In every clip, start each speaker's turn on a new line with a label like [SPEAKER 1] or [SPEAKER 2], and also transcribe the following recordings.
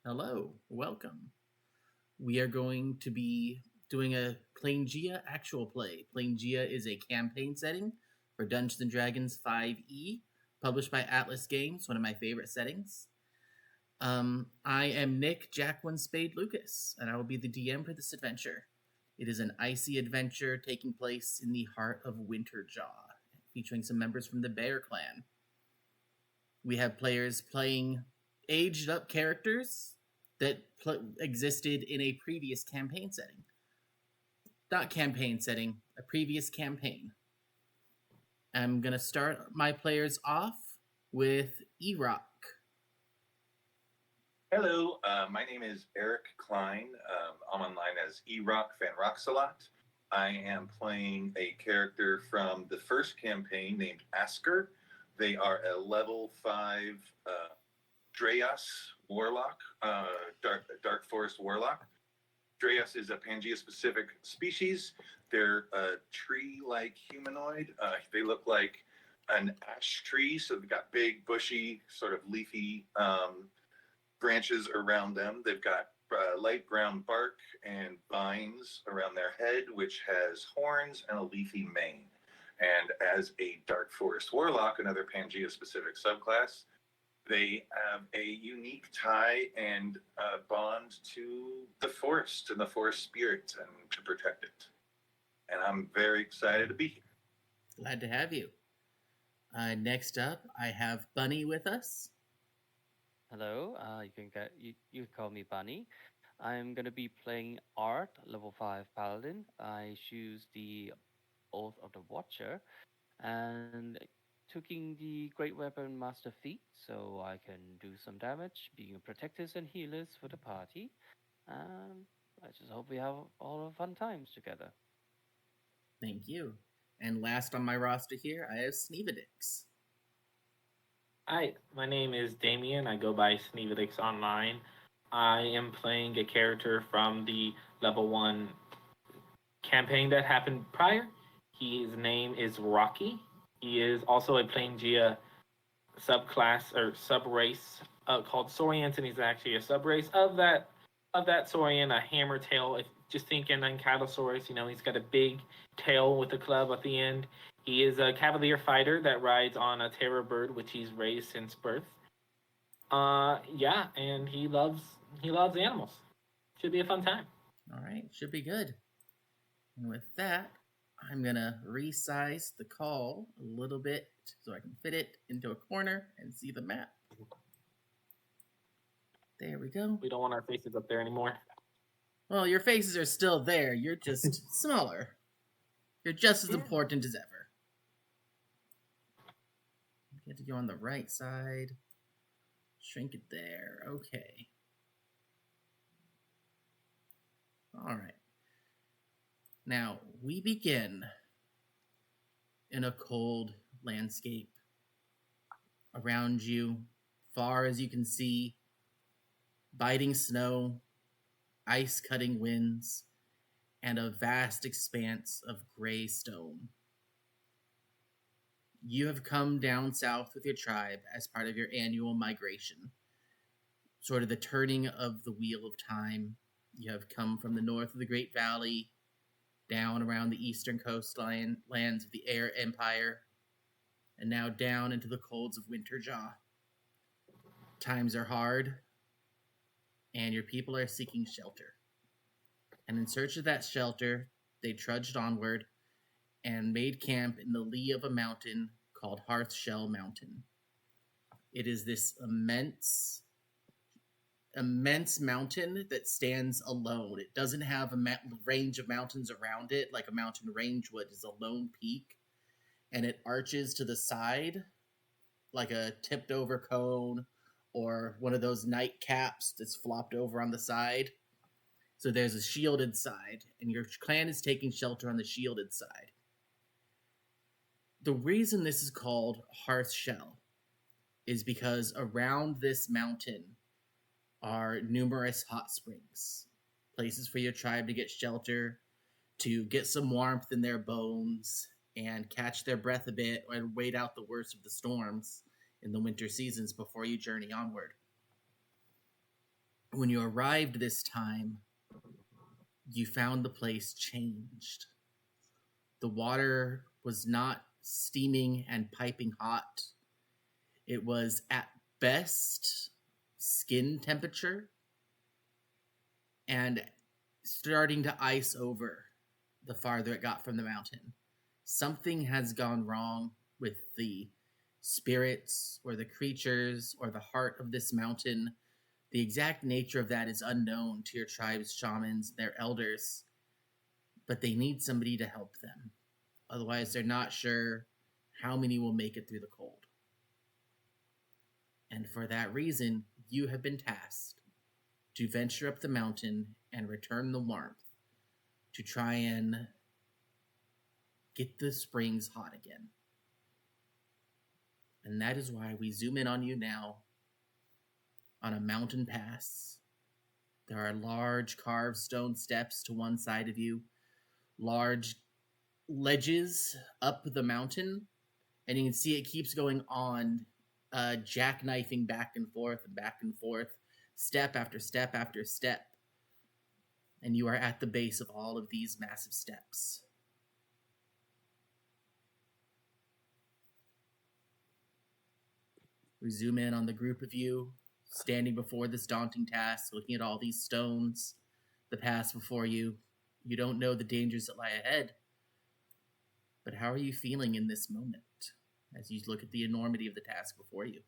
[SPEAKER 1] Hello, welcome. We are going to be doing a Planegea actual play. Planegea is a campaign setting for Dungeons and Dragons 5e, published by Atlas Games, one of my favorite settings. I am Nick Jacqueline Spade Lucas, and I will be the DM for this adventure. It is an icy adventure taking place in the heart of Winterjaw, featuring some members from the Bear Clan. We have players playing aged up characters that existed in a previous campaign setting. Not campaign setting, a previous campaign. I'm going to start my players off with E-Rock.
[SPEAKER 2] Hello, my name is Eric Klein. I'm online as E-Rock Van Roxalot. I am playing a character from the first campaign named Asker. They are a level 5 Dreas Warlock, Dark Forest Warlock. Dreas is a Pangea-specific species. They're a tree-like humanoid. They look like an ash tree, so they've got big, bushy, sort of leafy branches around them. They've got light brown bark and vines around their head, which has horns and a leafy mane. And as a Dark Forest Warlock, another Pangea-specific subclass, they have a unique tie and bond to the forest and the forest spirit and to protect it. And I'm very excited to be here.
[SPEAKER 1] Glad to have you. Next up, I have Bunny with us.
[SPEAKER 3] Hello, you can call me Bunny. I'm gonna be playing Art, level 5 Paladin. I choose the Oath of the Watcher, and taking the Great Weapon Master feat, so I can do some damage, being protectors and healers for the party. And I just hope we have all the fun times together.
[SPEAKER 1] Thank you. And last on my roster here, I have Sneevedix.
[SPEAKER 4] Hi, my name is Damien. I go by Sneevedix Online. I am playing a character from the level 1 campaign that happened prior. His name is Rocky. He is also a Planegea subclass or subrace called Saurians, and he's actually a subrace of that Saurian, a hammer tail. If just thinking Ankylosaurus, he's got a big tail with a club at the end. He is a cavalier fighter that rides on a terror bird, which he's raised since birth. And he loves animals. Should be a fun time.
[SPEAKER 1] All right, should be good. And with that, I'm gonna resize the call a little bit so I can fit it into a corner and see the map. There we go.
[SPEAKER 4] We don't want our faces up there anymore.
[SPEAKER 1] Well, your faces are still there. You're just smaller. You're just as important as ever. Get to go on the right side. Shrink it there. Okay. All right. Now, we begin in a cold landscape. Around you, far as you can see, biting snow, ice-cutting winds, and a vast expanse of gray stone. You have come down south with your tribe as part of your annual migration. Sort of the turning of the wheel of time. You have come from the north of the Great Valley, down around the eastern coastline lands of the Air Empire, and now down into the colds of Winterjaw. Times are hard, and your people are seeking shelter. And in search of that shelter, they trudged onward and made camp in the lee of a mountain called Hearthshell Mountain. It is this immense mountain that stands alone. It doesn't have a range of mountains around it like a mountain range would. It's a lone peak, and it arches to the side like a tipped over cone or one of those nightcaps that's flopped over on the side. So there's a shielded side, and your clan is taking shelter on the shielded side. The reason this is called Hearthshell is because around this mountain are numerous hot springs, places for your tribe to get shelter, to get some warmth in their bones, and catch their breath a bit and wait out the worst of the storms in the winter seasons before you journey onward. When you arrived this time, you found the place changed. The water was not steaming and piping hot. It was at best skin temperature and starting to ice over the farther it got from the mountain. Something has gone wrong with the spirits or the creatures or the heart of this mountain. The exact nature of that is unknown to your tribe's shamans, their elders, but they need somebody to help them. Otherwise, they're not sure how many will make it through the cold. And for that reason, you have been tasked to venture up the mountain and return the warmth to try and get the springs hot again. And that is why we zoom in on you now on a mountain pass. There are large carved stone steps to one side of you, large ledges up the mountain, and you can see it keeps going on, jackknifing back and forth, step after step after step. And you are at the base of all of these massive steps. We zoom in on the group of you standing before this daunting task, looking at all these stones, the paths before you. You don't know the dangers that lie ahead. But how are you feeling in this moment as you look at the enormity of the task before you?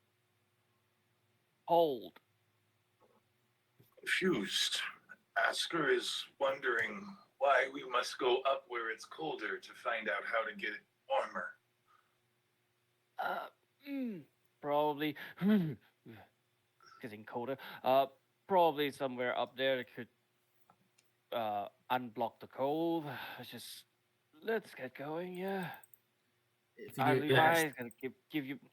[SPEAKER 3] Hold.
[SPEAKER 2] Confused. Asker is wondering why we must go up where it's colder to find out how to get it warmer.
[SPEAKER 3] Probably getting colder. Probably somewhere up there that could unblock the cold. Let's get going. Yeah.
[SPEAKER 1] If you do,
[SPEAKER 3] Levi's gonna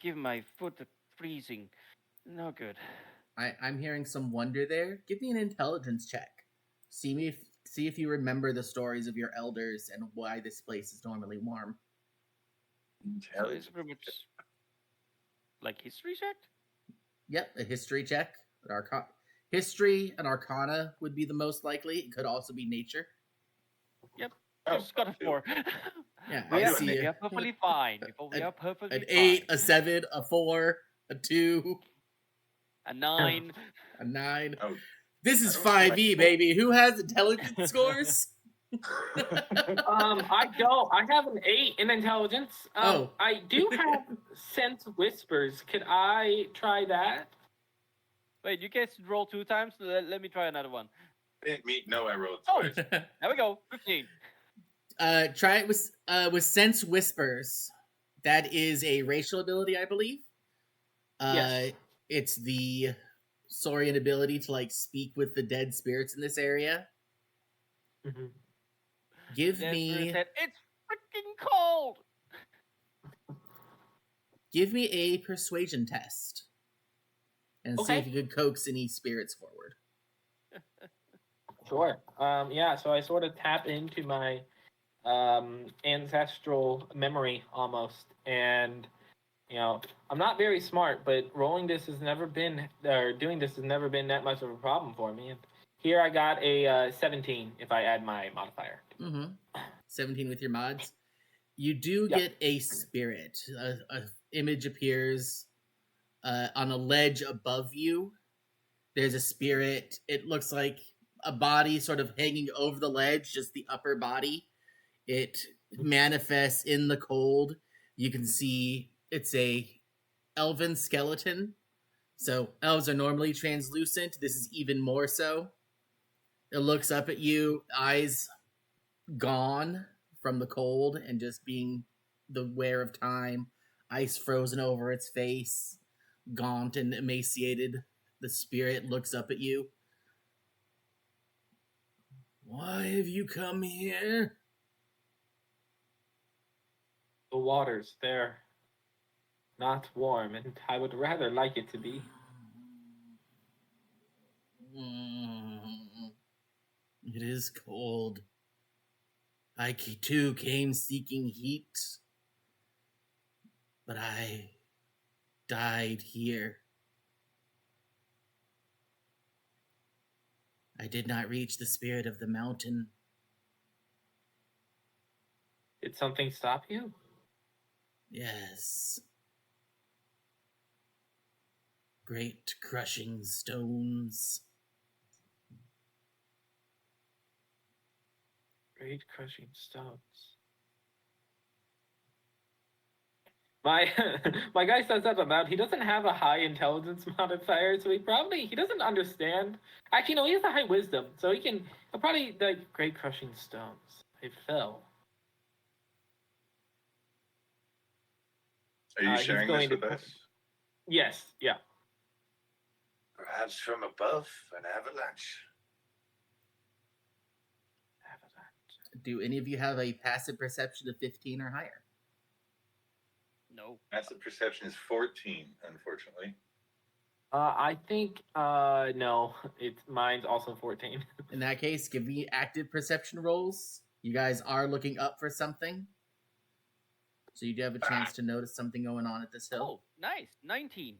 [SPEAKER 3] give my foot the freezing. No good.
[SPEAKER 1] I'm hearing some wonder there. Give me an intelligence check. See if you remember the stories of your elders and why this place is normally warm.
[SPEAKER 3] So it's pretty much like history check?
[SPEAKER 1] Yep, a history check. History and Arcana would be the most likely. It could also be nature.
[SPEAKER 3] Yep.
[SPEAKER 2] Oh,
[SPEAKER 3] Just got a 4.
[SPEAKER 1] Yeah,
[SPEAKER 3] we
[SPEAKER 1] I
[SPEAKER 3] are,
[SPEAKER 1] see
[SPEAKER 3] we
[SPEAKER 1] you.
[SPEAKER 3] are perfectly fine. We are perfectly
[SPEAKER 1] An
[SPEAKER 3] fine.
[SPEAKER 1] 8, a 7, a 4, a 2,
[SPEAKER 3] A 9.
[SPEAKER 1] a 9.
[SPEAKER 2] Oh,
[SPEAKER 1] This is
[SPEAKER 2] I don't feel
[SPEAKER 1] 5e,
[SPEAKER 2] like-
[SPEAKER 1] baby. Who has intelligence scores?
[SPEAKER 4] I don't. I have an 8 in intelligence.
[SPEAKER 1] Oh.
[SPEAKER 4] I do have sense whispers. Could I try that?
[SPEAKER 3] Wait, you guys roll 2 times? Let me try another one.
[SPEAKER 2] Didn't meet. No, I rolled
[SPEAKER 3] Oh.
[SPEAKER 2] twice.
[SPEAKER 3] There we go. 15.
[SPEAKER 1] Try it with Sense Whispers. That is a racial ability, I believe.
[SPEAKER 4] Yes.
[SPEAKER 1] It's the Saurian ability to like speak with the dead spirits in this area.
[SPEAKER 4] Mm-hmm.
[SPEAKER 1] Give
[SPEAKER 3] Then
[SPEAKER 1] me
[SPEAKER 3] said, it's freaking cold.
[SPEAKER 1] a persuasion test. And see
[SPEAKER 4] Okay.
[SPEAKER 1] if you could coax any spirits forward.
[SPEAKER 4] Sure. Yeah. So I sort of tap into my ancestral memory almost, and I'm not very smart, but doing this has never been that much of a problem for me. And here I got a 17 if I add my modifier.
[SPEAKER 1] 17 with your mods. You do get a spirit. A image appears on a ledge above you. There's a spirit. It looks like a body sort of hanging over the ledge, just the upper body. It manifests in the cold. You can see it's a elven skeleton. So elves are normally translucent. This is even more so. It looks up at you, eyes gone from the cold and just being the wear of time. Ice frozen over its face, gaunt and emaciated. The spirit looks up at you. Why have you come here?
[SPEAKER 4] The waters, they're not warm, and I would rather like it to be.
[SPEAKER 1] It is cold. I too came seeking heat, but I died here. I did not reach the spirit of the mountain.
[SPEAKER 4] Did something stop you?
[SPEAKER 1] Yes. Great crushing stones.
[SPEAKER 4] Great crushing stones. My my guy says that about he doesn't have a high intelligence modifier, so he doesn't understand. Actually, no, he has a high wisdom, so he'll probably like great crushing stones. They fell.
[SPEAKER 2] Are you
[SPEAKER 4] He's
[SPEAKER 2] sharing
[SPEAKER 4] going
[SPEAKER 2] this
[SPEAKER 4] to.
[SPEAKER 2] with us?
[SPEAKER 4] Yes, yeah.
[SPEAKER 2] Perhaps from above, an avalanche.
[SPEAKER 1] Do any of you have a passive perception of 15 or higher?
[SPEAKER 3] No.
[SPEAKER 2] Passive perception is 14, unfortunately.
[SPEAKER 4] I think no, mine's also 14.
[SPEAKER 1] In that case, give me active perception rolls. You guys are looking up for something. So you do have a chance to notice something going on at this hill.
[SPEAKER 3] Oh, nice. 19.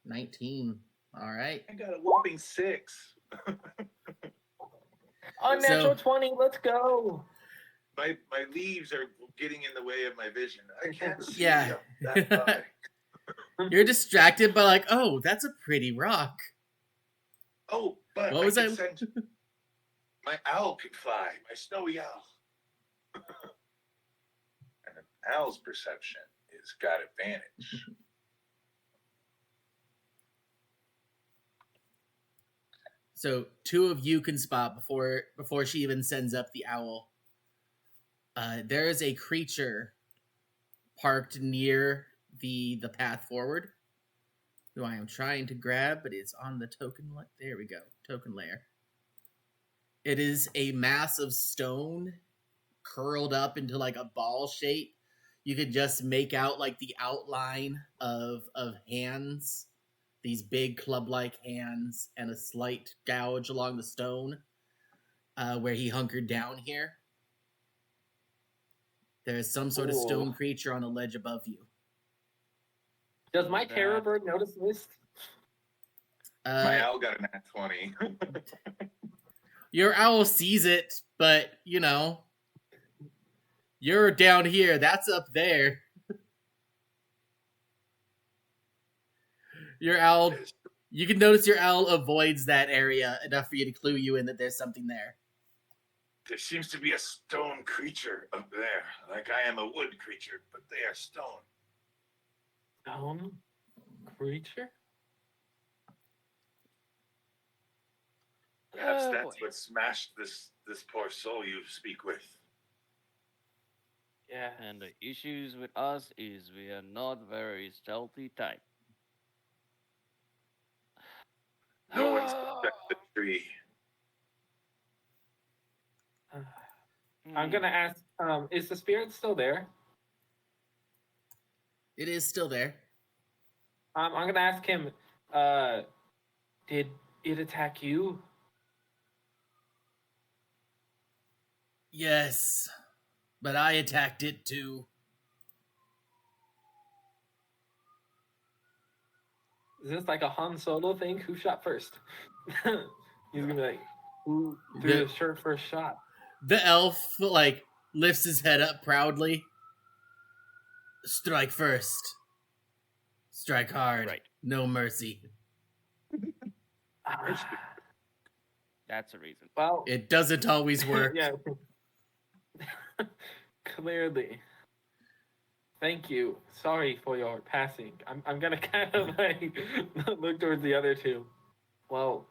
[SPEAKER 1] 19. All right.
[SPEAKER 2] I got a whopping 6.
[SPEAKER 4] Unnatural 20. Let's go.
[SPEAKER 2] My leaves are getting in the way of my vision. I can't see
[SPEAKER 1] Yeah.
[SPEAKER 2] up that high.
[SPEAKER 1] You're distracted by like, oh, that's a pretty rock.
[SPEAKER 2] Oh, but
[SPEAKER 1] What was
[SPEAKER 2] I
[SPEAKER 1] that?
[SPEAKER 2] can send... My owl could fly. My snowy owl. And an owl's perception is got advantage.
[SPEAKER 1] So 2 of you can spot before she even sends up the owl. There is a creature parked near the path forward, who I am trying to grab, but it's on the token. There we go, token layer. It is a mass of stone curled up into like a ball shape. You could just make out like the outline of hands, these big club-like hands, and a slight gouge along the stone where he hunkered down here. There is some sort of stone creature on a ledge above you.
[SPEAKER 4] Does my terror bird notice this?
[SPEAKER 2] My owl got a nat 20.
[SPEAKER 1] Your owl sees it, but, you know, you're down here. That's up there. Your owl, you can notice your owl avoids that area enough for you to clue you in that there's something there.
[SPEAKER 2] There seems to be a stone creature up there. Like I am a wood creature, but they are stone.
[SPEAKER 4] Stone creature?
[SPEAKER 2] Perhaps that's what smashed this poor soul you speak with.
[SPEAKER 4] Yeah.
[SPEAKER 3] And the issues with us is we are not very stealthy type.
[SPEAKER 2] No one's got the tree.
[SPEAKER 4] I'm gonna ask, is the spirit still there?
[SPEAKER 1] It is still there.
[SPEAKER 4] I'm gonna ask him, did it attack you?
[SPEAKER 1] Yes, but I attacked it too.
[SPEAKER 4] Is this like a Han Solo thing? Who shot first? He's gonna be like, who threw the shirt first shot?
[SPEAKER 1] The elf, like, lifts his head up proudly. Strike first. Strike hard.
[SPEAKER 3] Right.
[SPEAKER 1] No mercy.
[SPEAKER 3] That's a reason.
[SPEAKER 4] Well,
[SPEAKER 1] it doesn't always work.
[SPEAKER 4] Yeah. Clearly. Thank you. Sorry for your passing. I'm gonna kind of like look towards the other two. Well,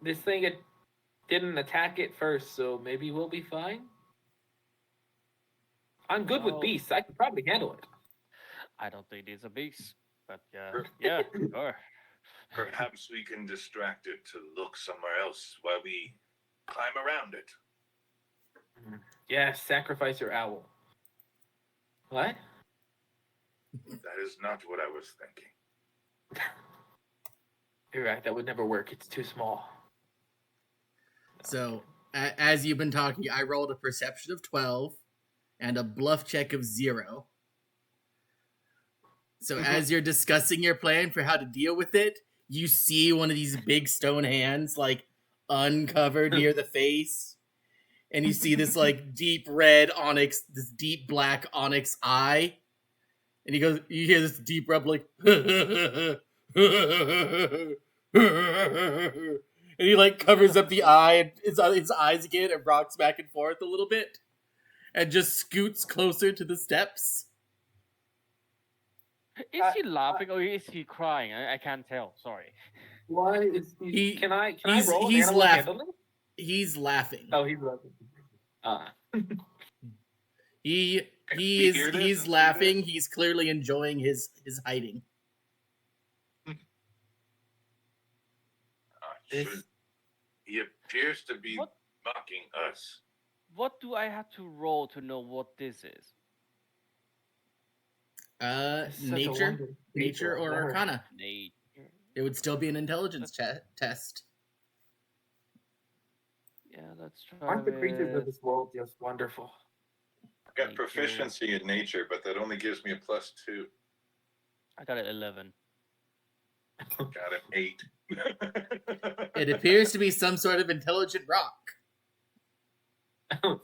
[SPEAKER 4] this thing it didn't attack it first, so maybe we'll be fine. I'm good with beasts. I can probably handle it.
[SPEAKER 3] I don't think it's a beast, but yeah, sure.
[SPEAKER 2] Perhaps we can distract it to look somewhere else while we climb around it.
[SPEAKER 4] Yeah, sacrifice your owl. What?
[SPEAKER 2] That is not what I was thinking.
[SPEAKER 4] You're right, that would never work. It's too small.
[SPEAKER 1] So, as you've been talking, I rolled a perception of 12 and a bluff check of 0. So as you're discussing your plan for how to deal with it, you see one of these big stone hands, like, uncovered near the face, and you see this like deep red onyx, this deep black onyx eye, and he goes, you hear this deep rub like, and he like covers up the eye and his eyes again and rocks back and forth a little bit, and just scoots closer to the steps.
[SPEAKER 3] Is he laughing or is he crying? I can't tell. Sorry.
[SPEAKER 4] Why is he? Can I roll an
[SPEAKER 1] he's
[SPEAKER 4] animal handling?
[SPEAKER 1] He's laughing.
[SPEAKER 4] Oh, he's laughing.
[SPEAKER 1] He's laughing. He's clearly enjoying his hiding.
[SPEAKER 2] He appears to be
[SPEAKER 3] What?
[SPEAKER 2] mocking us.
[SPEAKER 3] What do I have to roll to know what this is?
[SPEAKER 1] Nature or Arcana.
[SPEAKER 3] Nature.
[SPEAKER 1] It would still be an intelligence test.
[SPEAKER 3] Yeah, let's try.
[SPEAKER 4] Aren't the creatures of this world just wonderful?
[SPEAKER 2] I've got proficiency in nature, but that only gives me a +2.
[SPEAKER 3] I got an 11.
[SPEAKER 2] Got an 8.
[SPEAKER 1] It appears to be some sort of intelligent rock.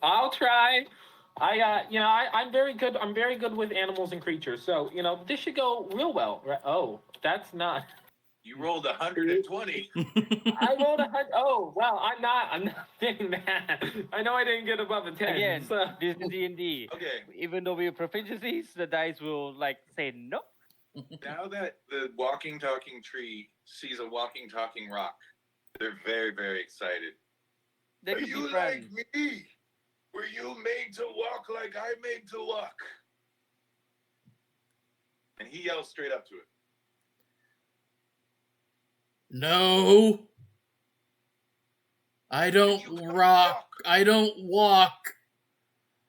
[SPEAKER 4] I'll try. I'm very good. I'm very good with animals and creatures. So, this should go real well. Right? Oh, that's not.
[SPEAKER 2] You rolled 120.
[SPEAKER 4] I rolled 100. Oh, well, I'm not doing that. I know I didn't get above a 10.
[SPEAKER 3] Again,
[SPEAKER 4] so.
[SPEAKER 3] this is D&D.
[SPEAKER 2] Okay.
[SPEAKER 3] Even though we have proficiencies, the dice will say nope.
[SPEAKER 2] Now that the walking, talking tree sees a walking, talking rock, they're very, very excited.
[SPEAKER 3] They
[SPEAKER 2] Are
[SPEAKER 3] could
[SPEAKER 2] you
[SPEAKER 3] be friends.
[SPEAKER 2] like me? Were you made to walk like I made to walk? And he yells straight up to it.
[SPEAKER 1] No. I don't rock. I don't walk.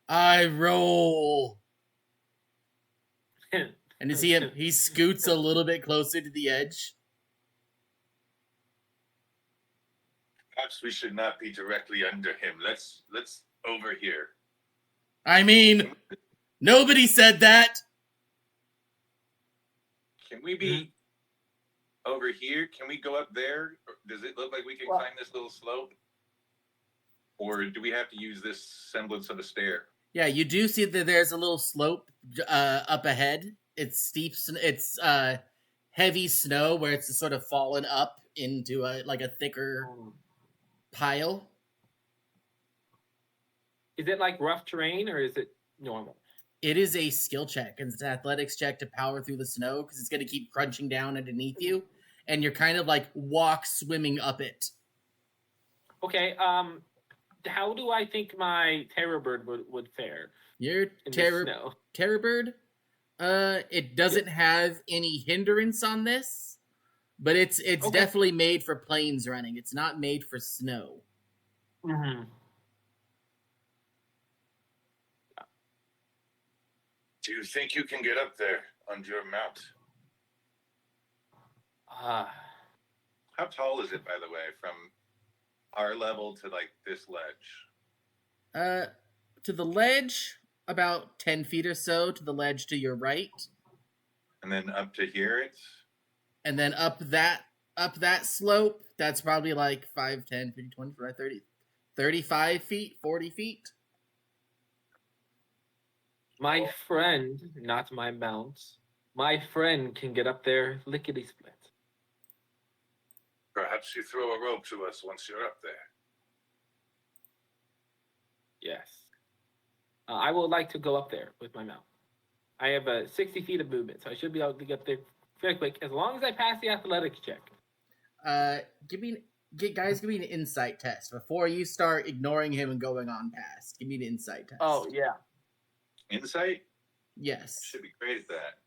[SPEAKER 1] I roll. And you see him, he scoots a little bit closer to the edge.
[SPEAKER 2] Perhaps we should not be directly under him. Let's over here.
[SPEAKER 1] I mean, nobody said that.
[SPEAKER 2] Can we be over here? Can we go up there? Does it look like we can climb this little slope? Or do we have to use this semblance of a stair?
[SPEAKER 1] Yeah, you do see that there's a little slope up ahead. It's steep. It's heavy snow where it's sort of fallen up into a thicker pile.
[SPEAKER 4] Is it like rough terrain or is it normal?
[SPEAKER 1] It is a skill check, and it's an athletics check to power through the snow because it's going to keep crunching down underneath you, and you're kind of like swimming up it.
[SPEAKER 4] Okay. How do I think my terror bird would fare?
[SPEAKER 1] Your terror bird? It doesn't have any hindrance on this, but it's okay. Definitely made for plains running. It's not made for snow.
[SPEAKER 4] Mm-hmm.
[SPEAKER 2] Do you think you can get up there on your mount? How tall is it, by the way, from our level to this ledge?
[SPEAKER 1] To the ledge, about 10 feet or so. To the ledge to your right.
[SPEAKER 2] And then up to here, it's.
[SPEAKER 1] And then up that slope, that's probably 5, 10, 15, 20, 30, 35 feet, 40 feet.
[SPEAKER 4] My friend, not my mount, my friend can get up there lickety-split.
[SPEAKER 2] Perhaps you throw a rope to us once you're up there.
[SPEAKER 4] Yes. I would like to go up there with my mount. I have 60 feet of movement, so I should be able to get there very quick, as long as I pass the athletics check.
[SPEAKER 1] Give me an insight test before you start ignoring him and going on past. Give me an insight test.
[SPEAKER 4] Oh, yeah.
[SPEAKER 2] Insight?
[SPEAKER 1] Yes.
[SPEAKER 2] Should be great at that.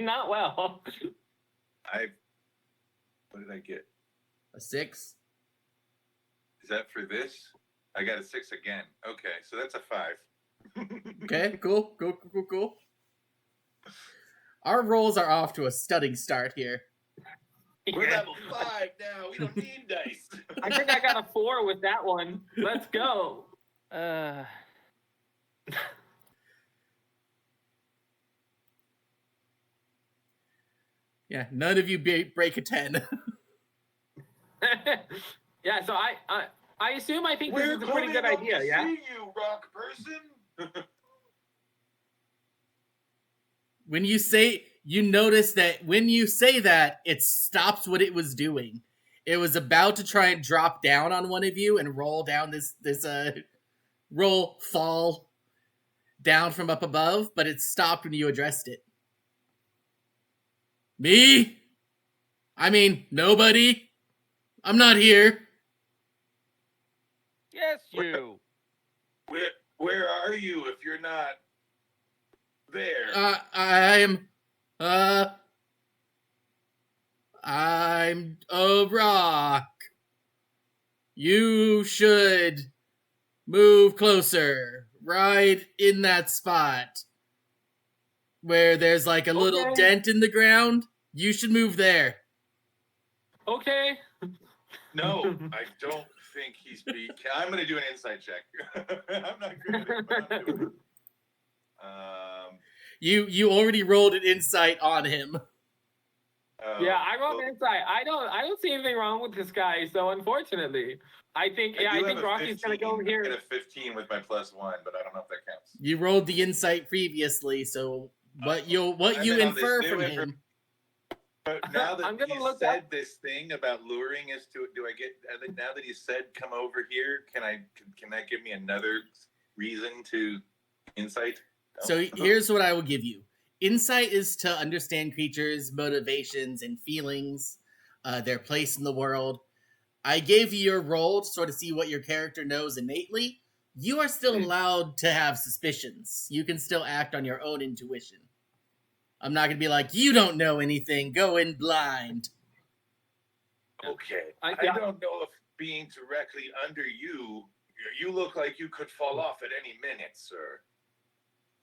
[SPEAKER 4] Not well.
[SPEAKER 2] What did I get?
[SPEAKER 1] A 6.
[SPEAKER 2] Is that for this? I got a 6 again. Okay, so that's a 5.
[SPEAKER 1] Okay, cool. Our rolls are off to a stunning start here.
[SPEAKER 2] We're level 5 now. We don't need dice.
[SPEAKER 4] I think I got a 4 with that one. Let's go.
[SPEAKER 1] Yeah, none of you break a 10.
[SPEAKER 4] Yeah, so I assume I think this
[SPEAKER 2] We're
[SPEAKER 4] is a pretty
[SPEAKER 2] coming
[SPEAKER 4] good
[SPEAKER 2] up
[SPEAKER 4] idea,
[SPEAKER 2] to
[SPEAKER 4] yeah?
[SPEAKER 2] see you, rock person.
[SPEAKER 1] When you say, you notice that when you say that, it stops what it was doing. It was about to try and drop down on one of you and roll down this fall down from up above, but it stopped when you addressed it. Me? I mean, nobody? I'm not here.
[SPEAKER 3] Yes, you.
[SPEAKER 2] Where are you if you're not there?
[SPEAKER 1] I'm a rock. You should move closer. Right in that spot where there's like a little
[SPEAKER 4] Okay.
[SPEAKER 1] dent in the ground. You should move there.
[SPEAKER 4] Okay.
[SPEAKER 2] No, I don't think he's beat. I'm going to do an insight check. I'm not good at it, but I'm doing it.
[SPEAKER 1] You already rolled an insight on him.
[SPEAKER 4] Yeah, I rolled insight. I don't see anything wrong with this guy. So unfortunately, I think Rocky's gonna go here.
[SPEAKER 2] I get a 15 with my +1, but I don't know if that counts.
[SPEAKER 1] You rolled the insight previously, so what you infer from him.
[SPEAKER 2] But now that he said this thing about luring us to, now that he said come over here, can that give me another reason to insight?
[SPEAKER 1] So here's what I will give you. Insight is to understand creatures' motivations and feelings, their place in the world. I gave you your roll to sort of see what your character knows innately. You are still allowed to have suspicions. You can still act on your own intuition. I'm not going to be like, you don't know anything, go in blind.
[SPEAKER 2] Okay. I don't know if being directly under you look like you could fall off at any minute, sir.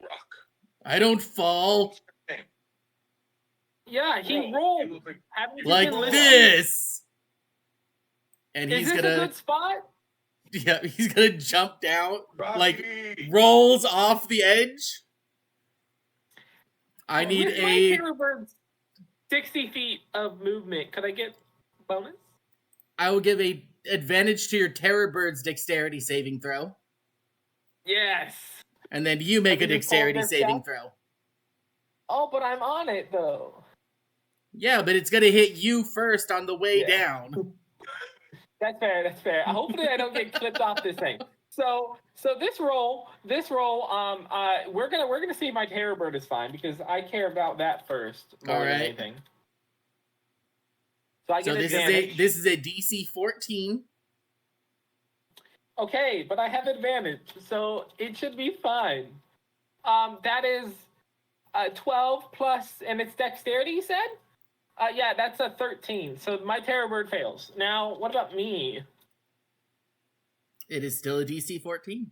[SPEAKER 2] Rock.
[SPEAKER 1] I don't fall.
[SPEAKER 4] Yeah, he rolled.
[SPEAKER 1] Like this. And
[SPEAKER 4] he's gonna... Is this a good spot?
[SPEAKER 1] Yeah, he's gonna jump down.
[SPEAKER 2] Rocky.
[SPEAKER 1] Like, rolls off the edge. I need
[SPEAKER 4] with my Terrorbird's 60 feet of movement, could I get bonus?
[SPEAKER 1] I will give a advantage to your Terrorbird's dexterity saving throw.
[SPEAKER 4] Yes.
[SPEAKER 1] And then you make a dexterity saving throw.
[SPEAKER 4] Oh, but I'm on it, though.
[SPEAKER 1] Yeah, but it's gonna hit you first on the way down.
[SPEAKER 4] That's fair. Hopefully I don't get clipped off this thing. So this roll, we're gonna see if my Terrorbird is fine because I care about that first more than anything. So I get advantage.
[SPEAKER 1] This is a DC 14.
[SPEAKER 4] Okay, but I have advantage, so it should be fine. That is 12 plus, and it's dexterity, you said? Yeah, that's a 13. So my Terrorbird fails. Now, what about me?
[SPEAKER 1] It is still a DC 14.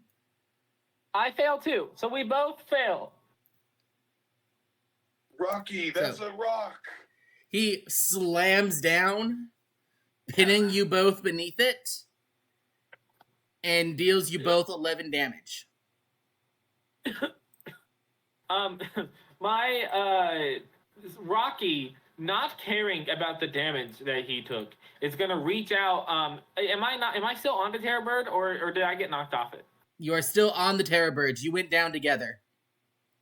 [SPEAKER 4] I fail too. So we both fail.
[SPEAKER 2] Rocky, that's a rock.
[SPEAKER 1] He slams down, pinning you both beneath it, and deals you both 11 damage.
[SPEAKER 4] My Rocky, not caring about the damage that he took, is gonna reach out. Am I still on the Terrorbird, or did I get knocked off it?
[SPEAKER 1] You are still on the Terrorbirds. You went down together.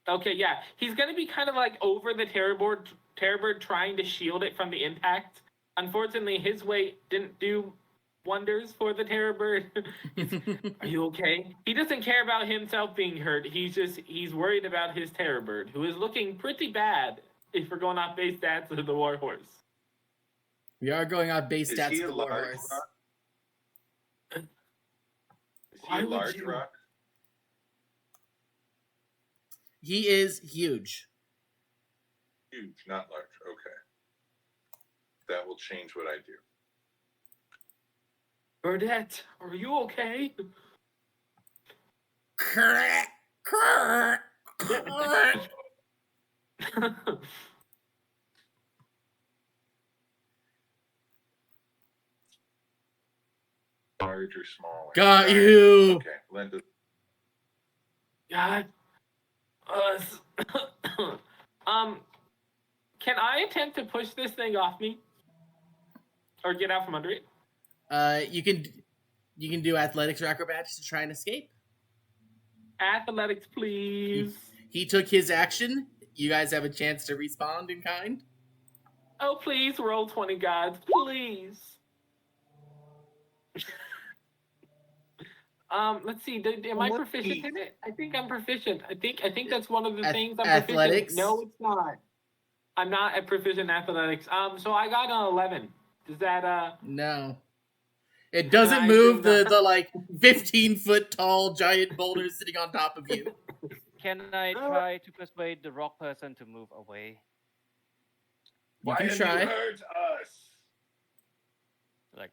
[SPEAKER 4] Okay, yeah. He's gonna be kind of like over the Terrorbird, trying to shield it from the impact. Unfortunately, his weight didn't do wonders for the Terrorbird. Are you okay? He doesn't care about himself being hurt. He's worried about his Terrorbird, who is looking pretty bad if we're going off base stats of the Warhorse.
[SPEAKER 1] We are going off base stats of the Warhorse.
[SPEAKER 2] Is he a large rock?
[SPEAKER 1] He is huge.
[SPEAKER 2] Huge, not large. Okay. That will change what I do.
[SPEAKER 4] Burdette, are you okay?
[SPEAKER 2] Large or small?
[SPEAKER 1] Got you.
[SPEAKER 2] Okay, Linda.
[SPEAKER 4] God. Can I attempt to push this thing off me? Or get out from under it?
[SPEAKER 1] You can do athletics or acrobatics to try and escape.
[SPEAKER 4] Athletics, please.
[SPEAKER 1] He took his action. You guys have a chance to respond in kind.
[SPEAKER 4] Oh, please roll 20, gods, please. Let's see. Am I proficient in it? I think I'm proficient. I think that's one of the things I'm
[SPEAKER 1] athletics?
[SPEAKER 4] proficient. No, it's not. I'm not at proficient in athletics. So I got an 11. Does that
[SPEAKER 1] No. It doesn't
[SPEAKER 4] I
[SPEAKER 1] move
[SPEAKER 4] do
[SPEAKER 1] the like 15-foot tall giant boulder sitting on top of you.
[SPEAKER 3] Can I try to persuade the rock person to move away?
[SPEAKER 1] You
[SPEAKER 2] Why
[SPEAKER 1] can
[SPEAKER 2] have
[SPEAKER 1] try.
[SPEAKER 2] you hurt us?
[SPEAKER 3] Like,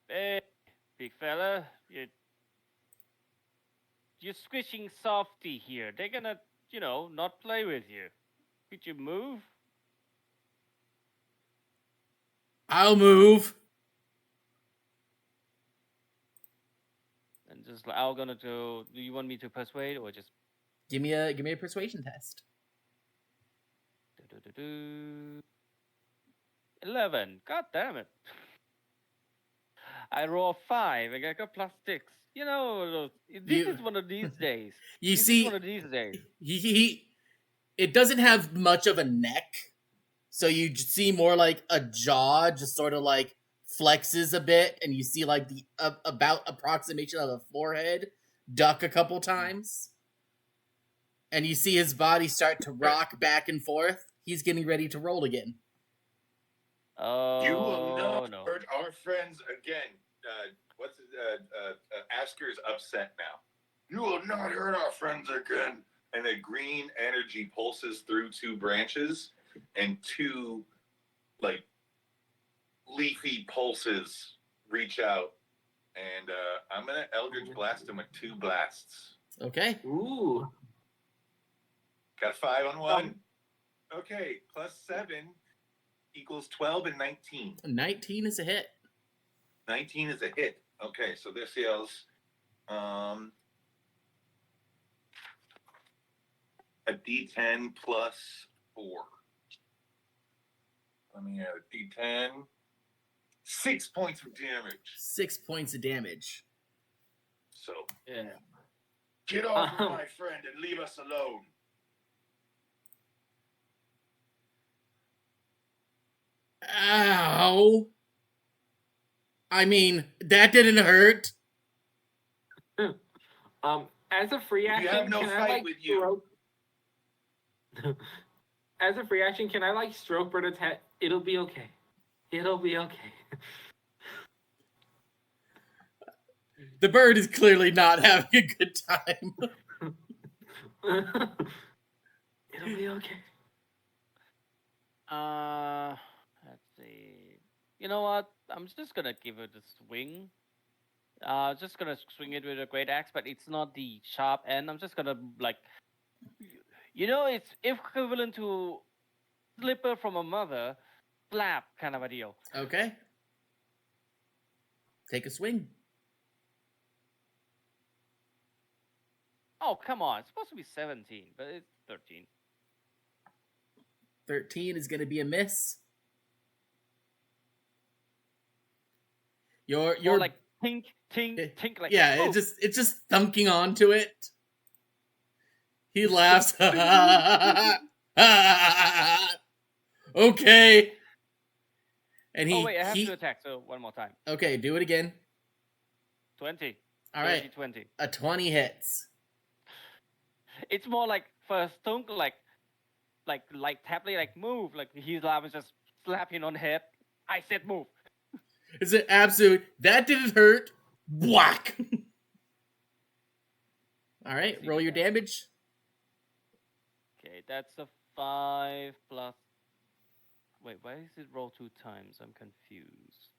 [SPEAKER 3] hey, big fella, you're squishing softy here. They're gonna, not play with you. Could you move?
[SPEAKER 1] I'll move.
[SPEAKER 3] And just like, I'm gonna do you want me to persuade or just
[SPEAKER 1] Give me a persuasion test.
[SPEAKER 3] 11. God damn it. I roll 5 and I got +6. This is one of these days.
[SPEAKER 1] You
[SPEAKER 3] This
[SPEAKER 1] see,
[SPEAKER 3] is one of these days.
[SPEAKER 1] It doesn't have much of a neck, so you see more like a jaw, just sort of like flexes a bit, and you see like the about approximation of a forehead duck a couple times, and you see his body start to rock back and forth. He's getting ready to roll again.
[SPEAKER 3] Oh,
[SPEAKER 2] You will not
[SPEAKER 3] no.
[SPEAKER 2] hurt our friends again. Asker's upset now. You will not hurt our friends again. And a green energy pulses through two branches, and two, like, leafy pulses reach out. And I'm going to Eldritch Blast him with 2 blasts.
[SPEAKER 1] Okay.
[SPEAKER 4] Ooh.
[SPEAKER 2] Got a 5 on one. Okay, +7 equals 12 and 19.
[SPEAKER 1] 19 is a hit.
[SPEAKER 2] 19 is a hit. Okay, so this yells a D10 plus 4. Let me add a D10. 6 points of damage.
[SPEAKER 1] 6 points of damage.
[SPEAKER 2] So,
[SPEAKER 4] Yeah.
[SPEAKER 2] get off of my friend and leave us alone.
[SPEAKER 1] Ow. I mean, that didn't hurt.
[SPEAKER 4] As a free action,
[SPEAKER 2] We have no
[SPEAKER 4] can
[SPEAKER 2] fight
[SPEAKER 4] I like
[SPEAKER 2] with you.
[SPEAKER 4] As a free action, can I like stroke Berta's head? It'll be okay. It'll be okay.
[SPEAKER 1] The bird is clearly not having a good time.
[SPEAKER 4] It'll be okay.
[SPEAKER 3] Let's see. You know what? I'm just gonna give it a swing. Just gonna swing it with a great axe, but it's not the sharp end. I'm just gonna it's equivalent to slipper from a mother, slap kind of a deal.
[SPEAKER 1] Okay. Take a swing.
[SPEAKER 3] Oh, come on. It's supposed to be 17, but it's 13.
[SPEAKER 1] 13 is going to be a miss. You're
[SPEAKER 3] More like tink, like
[SPEAKER 1] yeah,
[SPEAKER 3] oh.
[SPEAKER 1] it's just thunking onto it. He laughs. Okay. And
[SPEAKER 3] oh wait, I have to attack. So one more time.
[SPEAKER 1] Okay, do it again.
[SPEAKER 3] 20.
[SPEAKER 1] All right.
[SPEAKER 3] 20.
[SPEAKER 1] A 20 hits.
[SPEAKER 3] It's more like first thunk, like Tapley, like move. Like he's laughing, just slapping on the head. I said move.
[SPEAKER 1] It's an absolute. That didn't hurt. Whack. All right, roll your damage.
[SPEAKER 3] Okay, that's a 5 plus. Wait, why is it roll 2 times? I'm confused.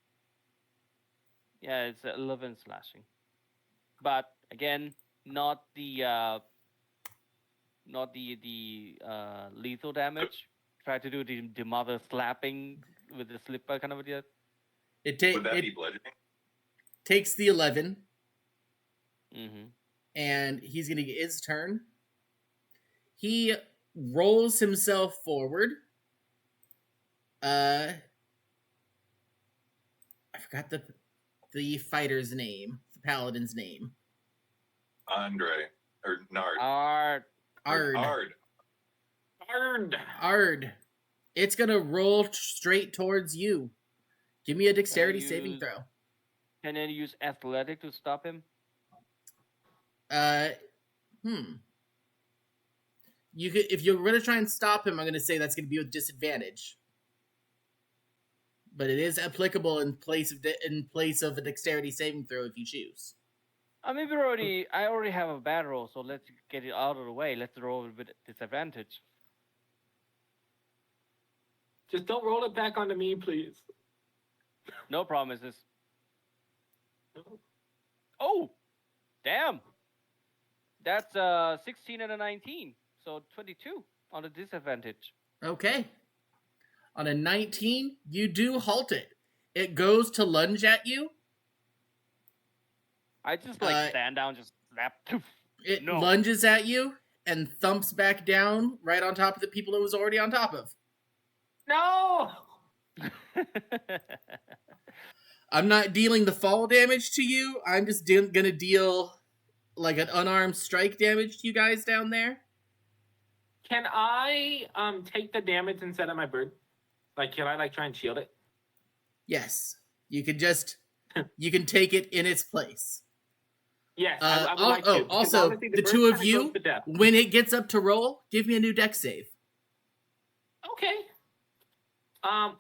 [SPEAKER 3] Yeah, it's 11 slashing. But again, not the lethal damage. Try to do the mother slapping with the slipper kind of a deal.
[SPEAKER 2] Would that be bludgeoning?
[SPEAKER 1] Takes the 11.
[SPEAKER 3] Mm-hmm.
[SPEAKER 1] And he's going to get his turn. He rolls himself forward. I forgot the fighter's name, the paladin's name.
[SPEAKER 2] Andre or Nard.
[SPEAKER 3] Art.
[SPEAKER 1] Ard. Ard. It's gonna roll straight towards you. Give me a dexterity saving throw.
[SPEAKER 3] Can I use athletic to stop him?
[SPEAKER 1] You could, if you're gonna try and stop him, I'm gonna say that's gonna be with disadvantage. But it is applicable in place of a dexterity saving throw if you choose.
[SPEAKER 3] Maybe I already have a bad roll, so let's get it out of the way. Let's roll with disadvantage.
[SPEAKER 4] Just don't roll it back onto me, please.
[SPEAKER 3] No promises. Oh, damn. That's 16 and a 19, so 22 on the disadvantage.
[SPEAKER 1] Okay. On a 19, you do halt it. It goes to lunge at you.
[SPEAKER 3] I just stand down, just snap.
[SPEAKER 1] It lunges at you and thumps back down right on top of the people it was already on top of.
[SPEAKER 4] No!
[SPEAKER 1] I'm not dealing the fall damage to you. I'm just gonna deal like an unarmed strike damage to you guys down there.
[SPEAKER 4] Can I take the damage instead of my bird? Like, can I try and shield it?
[SPEAKER 1] Yes. You can take it in its place.
[SPEAKER 4] Yes, I would like to.
[SPEAKER 1] Also,
[SPEAKER 4] honestly,
[SPEAKER 1] the two of you, when it gets up to roll, give me a new dex save.
[SPEAKER 4] Okay.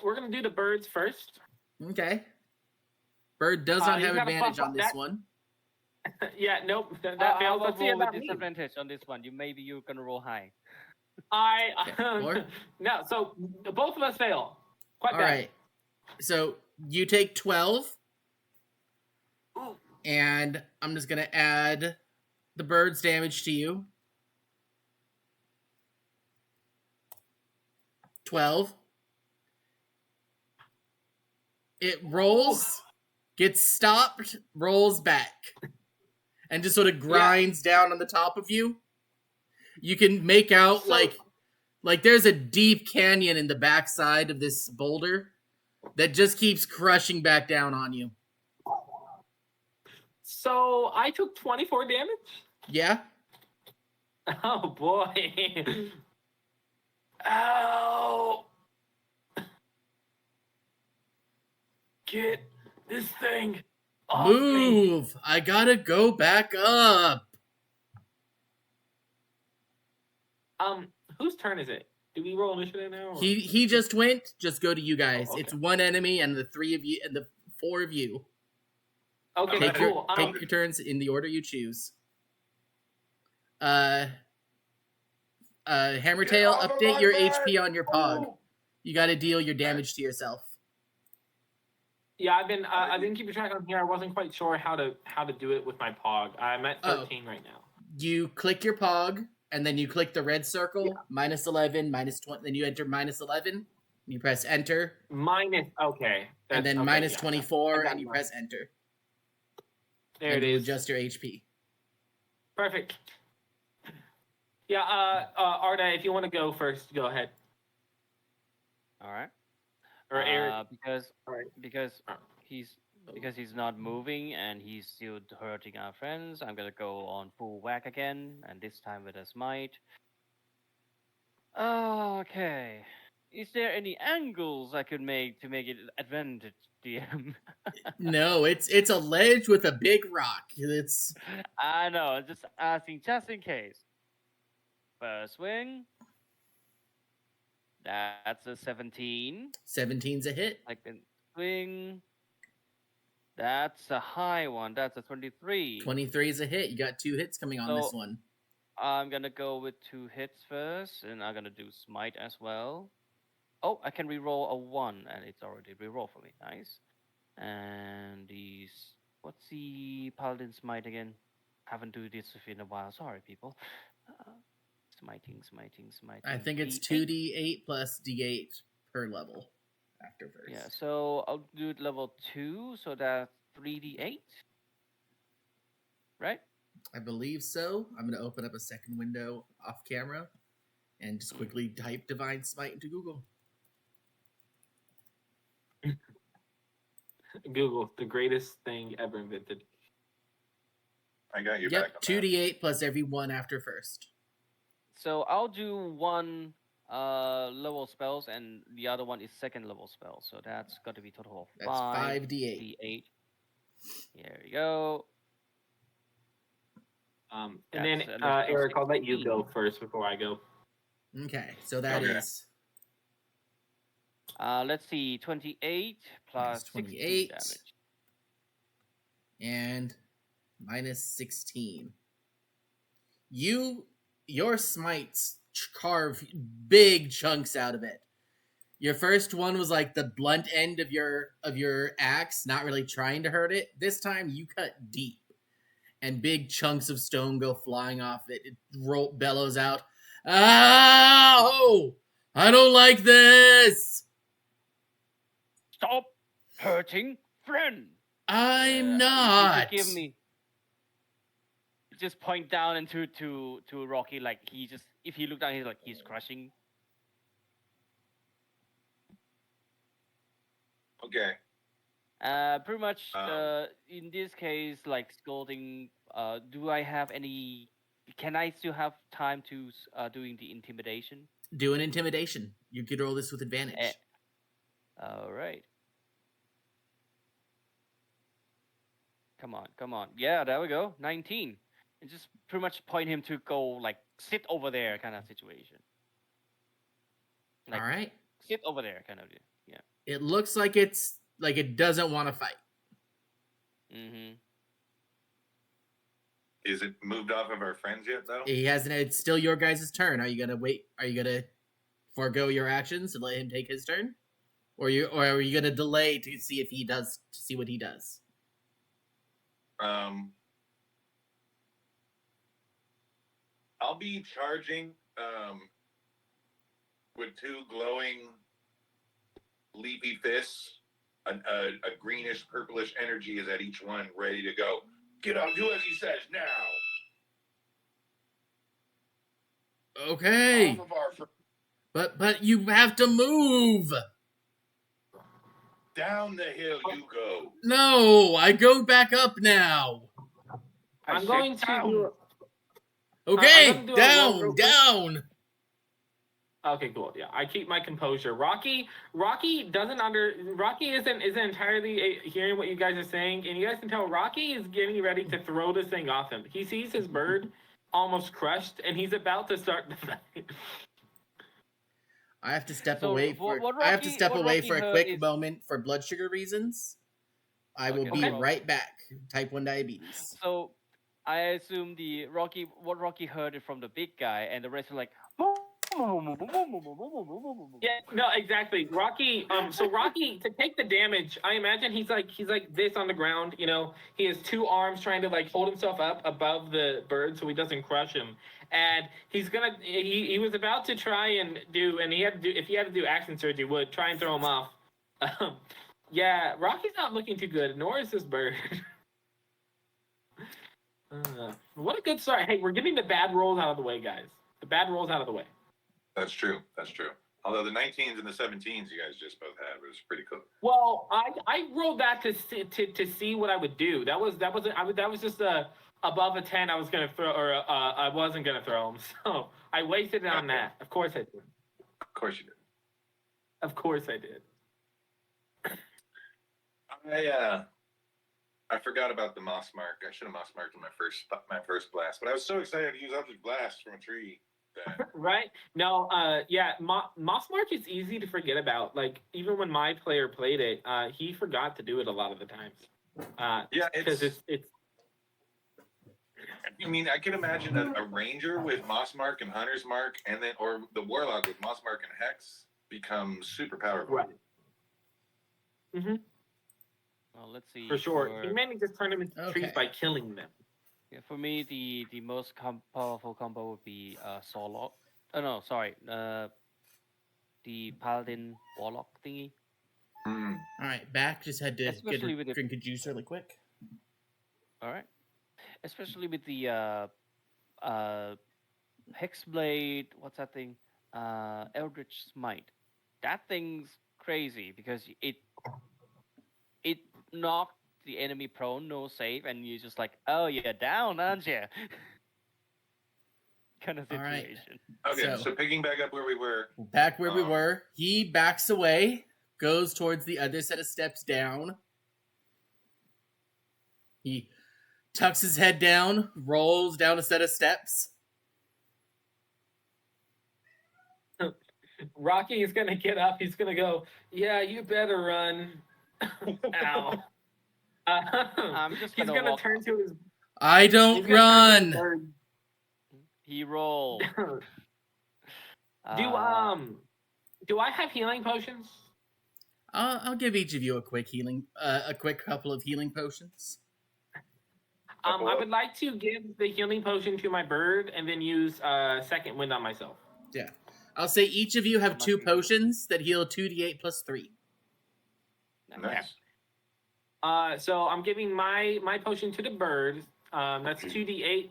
[SPEAKER 4] We're gonna do the birds first.
[SPEAKER 1] Okay. Bird does not have advantage on this one.
[SPEAKER 4] Yeah, nope. That fails. Let's see about
[SPEAKER 3] disadvantage on this one. Maybe you're gonna roll high.
[SPEAKER 4] No. So both of us fail. Quite bad.
[SPEAKER 1] All right. So you take 12.
[SPEAKER 4] Ooh.
[SPEAKER 1] And I'm just gonna add the bird's damage to you. 12. It rolls, gets stopped, rolls back, and just sort of grinds down on the top of you. You can make out like there's a deep canyon in the backside of this boulder that just keeps crushing back down on you.
[SPEAKER 4] So I took 24 damage?
[SPEAKER 1] Yeah.
[SPEAKER 4] Oh boy. Ow. Get this thing off
[SPEAKER 1] Move!
[SPEAKER 4] Me.
[SPEAKER 1] I gotta go back up.
[SPEAKER 4] Whose turn is it? Do we roll initiative now? Or?
[SPEAKER 1] He just went. Just go to you guys.
[SPEAKER 4] Oh, okay.
[SPEAKER 1] It's one enemy and the three of you and the four of you.
[SPEAKER 4] Okay, cool.
[SPEAKER 1] Take your turns in the order you choose. Hammertail, update your HP on your pog.
[SPEAKER 2] Oh.
[SPEAKER 1] You got to deal your damage to yourself.
[SPEAKER 4] Yeah, I've been keeping track on here. I wasn't quite sure how to do it with my pog. I'm at 13 right now.
[SPEAKER 1] You click your pog, and then you click the red circle, minus 11, minus 20. Then you enter minus 11. You press enter.
[SPEAKER 4] Okay.
[SPEAKER 1] And then minus 24, and you press enter.
[SPEAKER 4] There it is.
[SPEAKER 1] Adjust your HP.
[SPEAKER 4] Perfect. Yeah, Arda, if you want to go first, go ahead.
[SPEAKER 3] All right.
[SPEAKER 4] Or Eric.
[SPEAKER 3] Because he's not moving and he's still hurting our friends, I'm gonna go on full whack again, and this time with a smite. Okay. Is there any angles I could make to make it advantage, DM?
[SPEAKER 1] No, it's a ledge with a big rock.
[SPEAKER 3] I know, just asking just in case. First swing. That's a 17.
[SPEAKER 1] 17's a hit.
[SPEAKER 3] Second swing. That's a high one. That's a 23.
[SPEAKER 1] 23 is a hit. You got 2 hits coming on this one.
[SPEAKER 3] I'm going to go with 2 hits first, and I'm going to do smite as well. Oh, I can reroll a 1, and it's already reroll for me. Nice. And what's the paladin smite again? Haven't do this in a while. Sorry, people. Smiting.
[SPEAKER 1] I think it's 2d8 plus d8 per level after first.
[SPEAKER 3] Yeah, so I'll do it level 2, so that's 3d8. Right?
[SPEAKER 1] I believe so. I'm going to open up a second window off camera and just quickly type Divine Smite into Google.
[SPEAKER 4] Google the greatest thing ever invented.
[SPEAKER 2] I got your back
[SPEAKER 1] Yep,
[SPEAKER 2] on
[SPEAKER 1] two
[SPEAKER 2] that.
[SPEAKER 1] d8 plus every one after first.
[SPEAKER 3] So I'll do one level spells, and the other one is second level spell. So that's got to be total of
[SPEAKER 1] That's
[SPEAKER 3] five
[SPEAKER 1] 5d8.
[SPEAKER 3] d8. Here we go.
[SPEAKER 4] And
[SPEAKER 3] That's
[SPEAKER 4] then
[SPEAKER 3] a natural
[SPEAKER 4] Eric, I'll let you
[SPEAKER 3] 16.
[SPEAKER 4] go first before I go.
[SPEAKER 1] Okay, so that
[SPEAKER 2] Okay.
[SPEAKER 1] is
[SPEAKER 3] Let's see, 28
[SPEAKER 1] minus
[SPEAKER 3] plus 16
[SPEAKER 1] 28
[SPEAKER 3] damage.
[SPEAKER 1] and minus 16. Your smites carve big chunks out of it. Your first one was like the blunt end of your axe, not really trying to hurt it. This time you cut deep, and big chunks of stone go flying off it. It bellows out, "Ow! I don't like this.
[SPEAKER 3] Stop hurting friend.
[SPEAKER 1] I'm
[SPEAKER 3] You
[SPEAKER 1] not."
[SPEAKER 3] just give me. Just point down into to Rocky, like he just, if he look down, he's like he's crushing.
[SPEAKER 2] Okay.
[SPEAKER 3] Pretty much. In this case, like scolding. Do I have any? Can I still have time to doing the intimidation?
[SPEAKER 1] Do an intimidation. You could roll this with
[SPEAKER 3] Eh,
[SPEAKER 1] advantage.
[SPEAKER 3] all right. Come on, come on. Yeah, there we go. 19. And just pretty much point him to go like sit over there kind of situation. Like
[SPEAKER 1] All right.
[SPEAKER 3] sit over there kind of. Yeah.
[SPEAKER 1] It looks like it doesn't want to fight.
[SPEAKER 3] Mm-hmm.
[SPEAKER 2] Is it moved off of our friends yet, though?
[SPEAKER 1] He hasn't. It's still your guys' turn. Are you gonna wait? Are you gonna forego your actions and let him take his turn, or are you gonna delay to see if he does to see what he does?
[SPEAKER 2] I'll be charging with two glowing leafy fists. A greenish purplish energy is at each one, ready to go. Get on, do as he says now.
[SPEAKER 1] Okay,
[SPEAKER 2] Off of our
[SPEAKER 1] but you have to move.
[SPEAKER 2] down the hill you go.
[SPEAKER 1] No, I go back up now.
[SPEAKER 4] I'm going to do.
[SPEAKER 1] Okay,
[SPEAKER 4] I'm gonna do a
[SPEAKER 1] down,
[SPEAKER 4] roll-
[SPEAKER 1] down.
[SPEAKER 4] Okay, cool. Yeah, I keep my composure. Rocky isn't entirely hearing what you guys are saying, and you guys can tell Rocky is getting ready to throw this thing off him. He sees his bird almost crushed, and he's about to start the fight.
[SPEAKER 1] I have to step
[SPEAKER 3] So
[SPEAKER 1] away
[SPEAKER 3] what-
[SPEAKER 1] for.
[SPEAKER 3] what
[SPEAKER 1] I have to
[SPEAKER 3] Rocky-
[SPEAKER 1] step
[SPEAKER 3] what
[SPEAKER 1] away
[SPEAKER 3] Rocky
[SPEAKER 1] for a
[SPEAKER 3] heard
[SPEAKER 1] quick
[SPEAKER 3] is-
[SPEAKER 1] moment for blood sugar reasons. I will
[SPEAKER 3] Okay, no
[SPEAKER 1] be
[SPEAKER 3] problem.
[SPEAKER 1] right back. Type 1 diabetes.
[SPEAKER 3] So I assume what Rocky heard it from the big guy, and the rest are like.
[SPEAKER 4] Yeah, no, exactly. Rocky. So Rocky, to take the damage, I imagine he's like this on the ground. You know, he has two arms trying to like hold himself up above the bird so he doesn't crush him. And he's gonna. He was about to try and do, and he had to do. If he had to do action surgery, would try and throw him off. Yeah, Rocky's not looking too good. Nor is this bird. What a good start. Hey, we're getting the bad rolls out of the way, guys. The bad rolls out of the way.
[SPEAKER 2] That's true. That's true. Although the 19s and the 17s you guys just both had was pretty cool.
[SPEAKER 4] Well, I rolled that to see what I would do. That was just above a 10 I was gonna throw, or I wasn't gonna throw him. So I wasted it on that. Of course I did.
[SPEAKER 2] Of course you did.
[SPEAKER 4] Of course I did.
[SPEAKER 2] I forgot about the moss mark. I should have moss marked in my first blast, but I was so excited to use Eldritch Blast from a tree.
[SPEAKER 4] Right? No, yeah, Moss March is easy to forget about. Like, even when my player played it, he forgot to do it a lot of the times.
[SPEAKER 2] Yeah,
[SPEAKER 4] because it's.
[SPEAKER 2] I mean, I can imagine a ranger with Moss Mark and Hunter's Mark, and then or the warlock with Moss Mark and Hex becomes super powerful.
[SPEAKER 4] Right. Mm-hmm.
[SPEAKER 3] Well, let's see.
[SPEAKER 4] For sure. He mainly just turned them into trees
[SPEAKER 1] Okay.
[SPEAKER 4] by killing them.
[SPEAKER 3] Yeah, for me, the most powerful combo would be Solok. Oh no, sorry. The Paladin Warlock thingy.
[SPEAKER 2] Mm.
[SPEAKER 1] All right, back. Just had to
[SPEAKER 3] Especially
[SPEAKER 1] get
[SPEAKER 3] with
[SPEAKER 1] a
[SPEAKER 3] the-
[SPEAKER 1] drink of juice really quick.
[SPEAKER 3] All right. Especially with the Hexblade. What's that thing? Eldritch Smite. That thing's crazy because it knock the enemy prone, no save, and you're just like, oh, you're down, aren't you? Kind of
[SPEAKER 1] All right.
[SPEAKER 3] situation.
[SPEAKER 2] Okay,
[SPEAKER 1] So-
[SPEAKER 2] so picking back up where we were.
[SPEAKER 1] Back where we were, he backs away, goes towards the other set of steps down. He tucks his head down, rolls down a set of steps.
[SPEAKER 4] Rocky is gonna get up. He's gonna go. Yeah, you better run. Ow.
[SPEAKER 3] I'm just
[SPEAKER 4] He's
[SPEAKER 3] gonna
[SPEAKER 4] gonna
[SPEAKER 3] walk.
[SPEAKER 4] turn to his.
[SPEAKER 1] I
[SPEAKER 4] He's
[SPEAKER 1] don't
[SPEAKER 4] gonna turn to his
[SPEAKER 1] run.
[SPEAKER 4] bird.
[SPEAKER 3] He rolled.
[SPEAKER 4] Do I have healing potions?
[SPEAKER 1] I'll give each of you a quick couple of healing potions.
[SPEAKER 4] I would like to give the healing potion to my bird and then use second wind on myself.
[SPEAKER 1] Yeah. I'll say each of you have
[SPEAKER 3] How
[SPEAKER 1] 2
[SPEAKER 3] much
[SPEAKER 1] potions that heal 2d8 plus 3.
[SPEAKER 2] Nice.
[SPEAKER 4] So I'm giving my potion to the bird. That's 2d8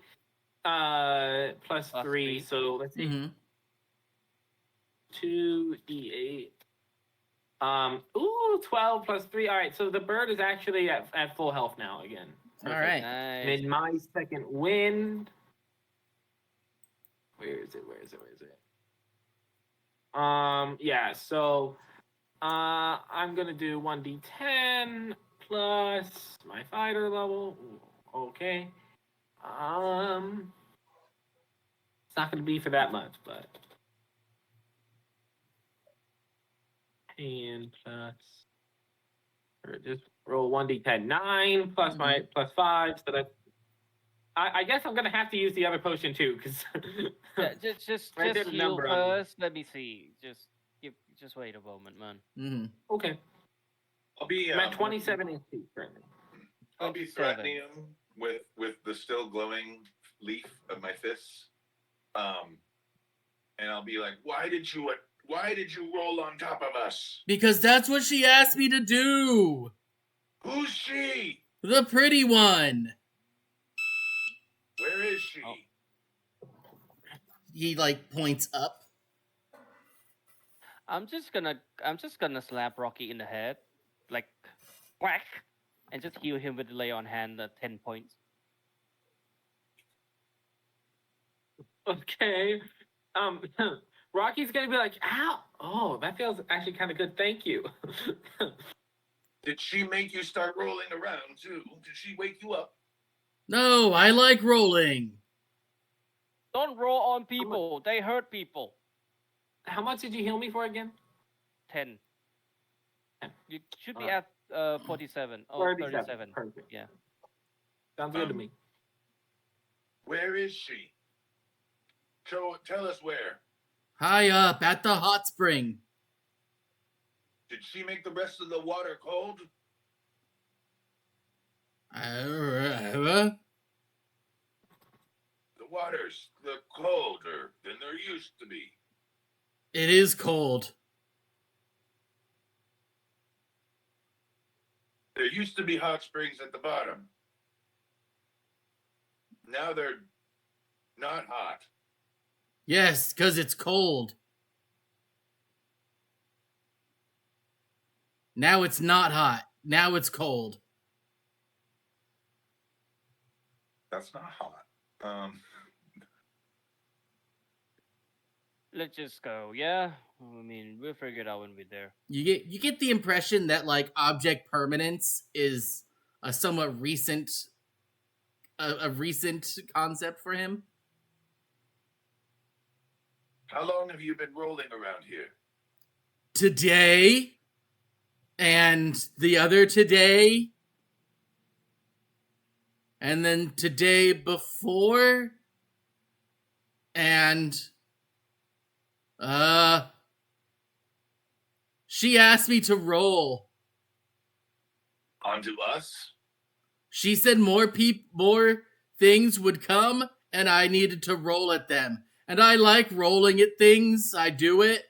[SPEAKER 4] plus 3.
[SPEAKER 3] Three.
[SPEAKER 4] So let's see.
[SPEAKER 1] Mm-hmm.
[SPEAKER 4] 2d8. 12 plus 3. All right, so the bird is actually at full health now again.
[SPEAKER 1] All right.
[SPEAKER 3] Nice.
[SPEAKER 4] And then my second wind. Where is it? Yeah, so I'm gonna do 1d10 plus my fighter level. Okay. It's not gonna be for that much, but and plus or just roll 1d10. 9 plus my plus 5, so that I guess I'm gonna have to use the other potion too, because
[SPEAKER 3] Yeah, just
[SPEAKER 4] Right there, the
[SPEAKER 3] heal
[SPEAKER 4] number on it.
[SPEAKER 3] first. Let me see. Just wait a moment, man.
[SPEAKER 1] Mm-hmm.
[SPEAKER 4] okay.
[SPEAKER 2] I'll be.
[SPEAKER 4] I'm at 27 HP currently.
[SPEAKER 2] I'll be threatening him with the still glowing leaf of my fists, and I'll be like, "Why did you roll on top of us?
[SPEAKER 1] Because that's what she asked me to do.
[SPEAKER 2] Who's she?
[SPEAKER 1] The pretty one.
[SPEAKER 2] Where is she?"
[SPEAKER 3] Oh.
[SPEAKER 1] He points up.
[SPEAKER 3] I'm just gonna slap Rocky in the head, like whack, and just heal him with the lay on hand 10 points.
[SPEAKER 4] Okay. Rocky's gonna be like, ow! Oh, that feels actually kind of good. Thank you.
[SPEAKER 2] Did she make you start rolling around too? Did she wake you up?
[SPEAKER 1] No, I like rolling.
[SPEAKER 3] Don't roll on people. They hurt people.
[SPEAKER 4] How much did you heal me for again?
[SPEAKER 3] 10. You should be
[SPEAKER 4] Alright.
[SPEAKER 3] at 47. Oh, 37.
[SPEAKER 4] Perfect.
[SPEAKER 3] Yeah.
[SPEAKER 4] Sounds good to me.
[SPEAKER 2] Where is she? Tell us where.
[SPEAKER 1] High up at the hot spring.
[SPEAKER 2] Did she make the rest of the water cold?
[SPEAKER 1] Uh,
[SPEAKER 2] The water's colder than there used to be.
[SPEAKER 1] It is cold.
[SPEAKER 2] There used to be hot springs at the bottom. Now they're not hot.
[SPEAKER 1] Yes, because it's cold. Now it's not hot. Now it's cold.
[SPEAKER 2] That's not hot.
[SPEAKER 3] Let's just go. Yeah. I mean, we'll figure it out when we're there.
[SPEAKER 1] You get the impression that object permanence is a somewhat recent concept for him.
[SPEAKER 2] How long have you been rolling around here?
[SPEAKER 1] Today and the other today and then today before and she asked me to roll.
[SPEAKER 2] Onto us?
[SPEAKER 1] She said more things would come and I needed to roll at them. And I like rolling at things. I do it.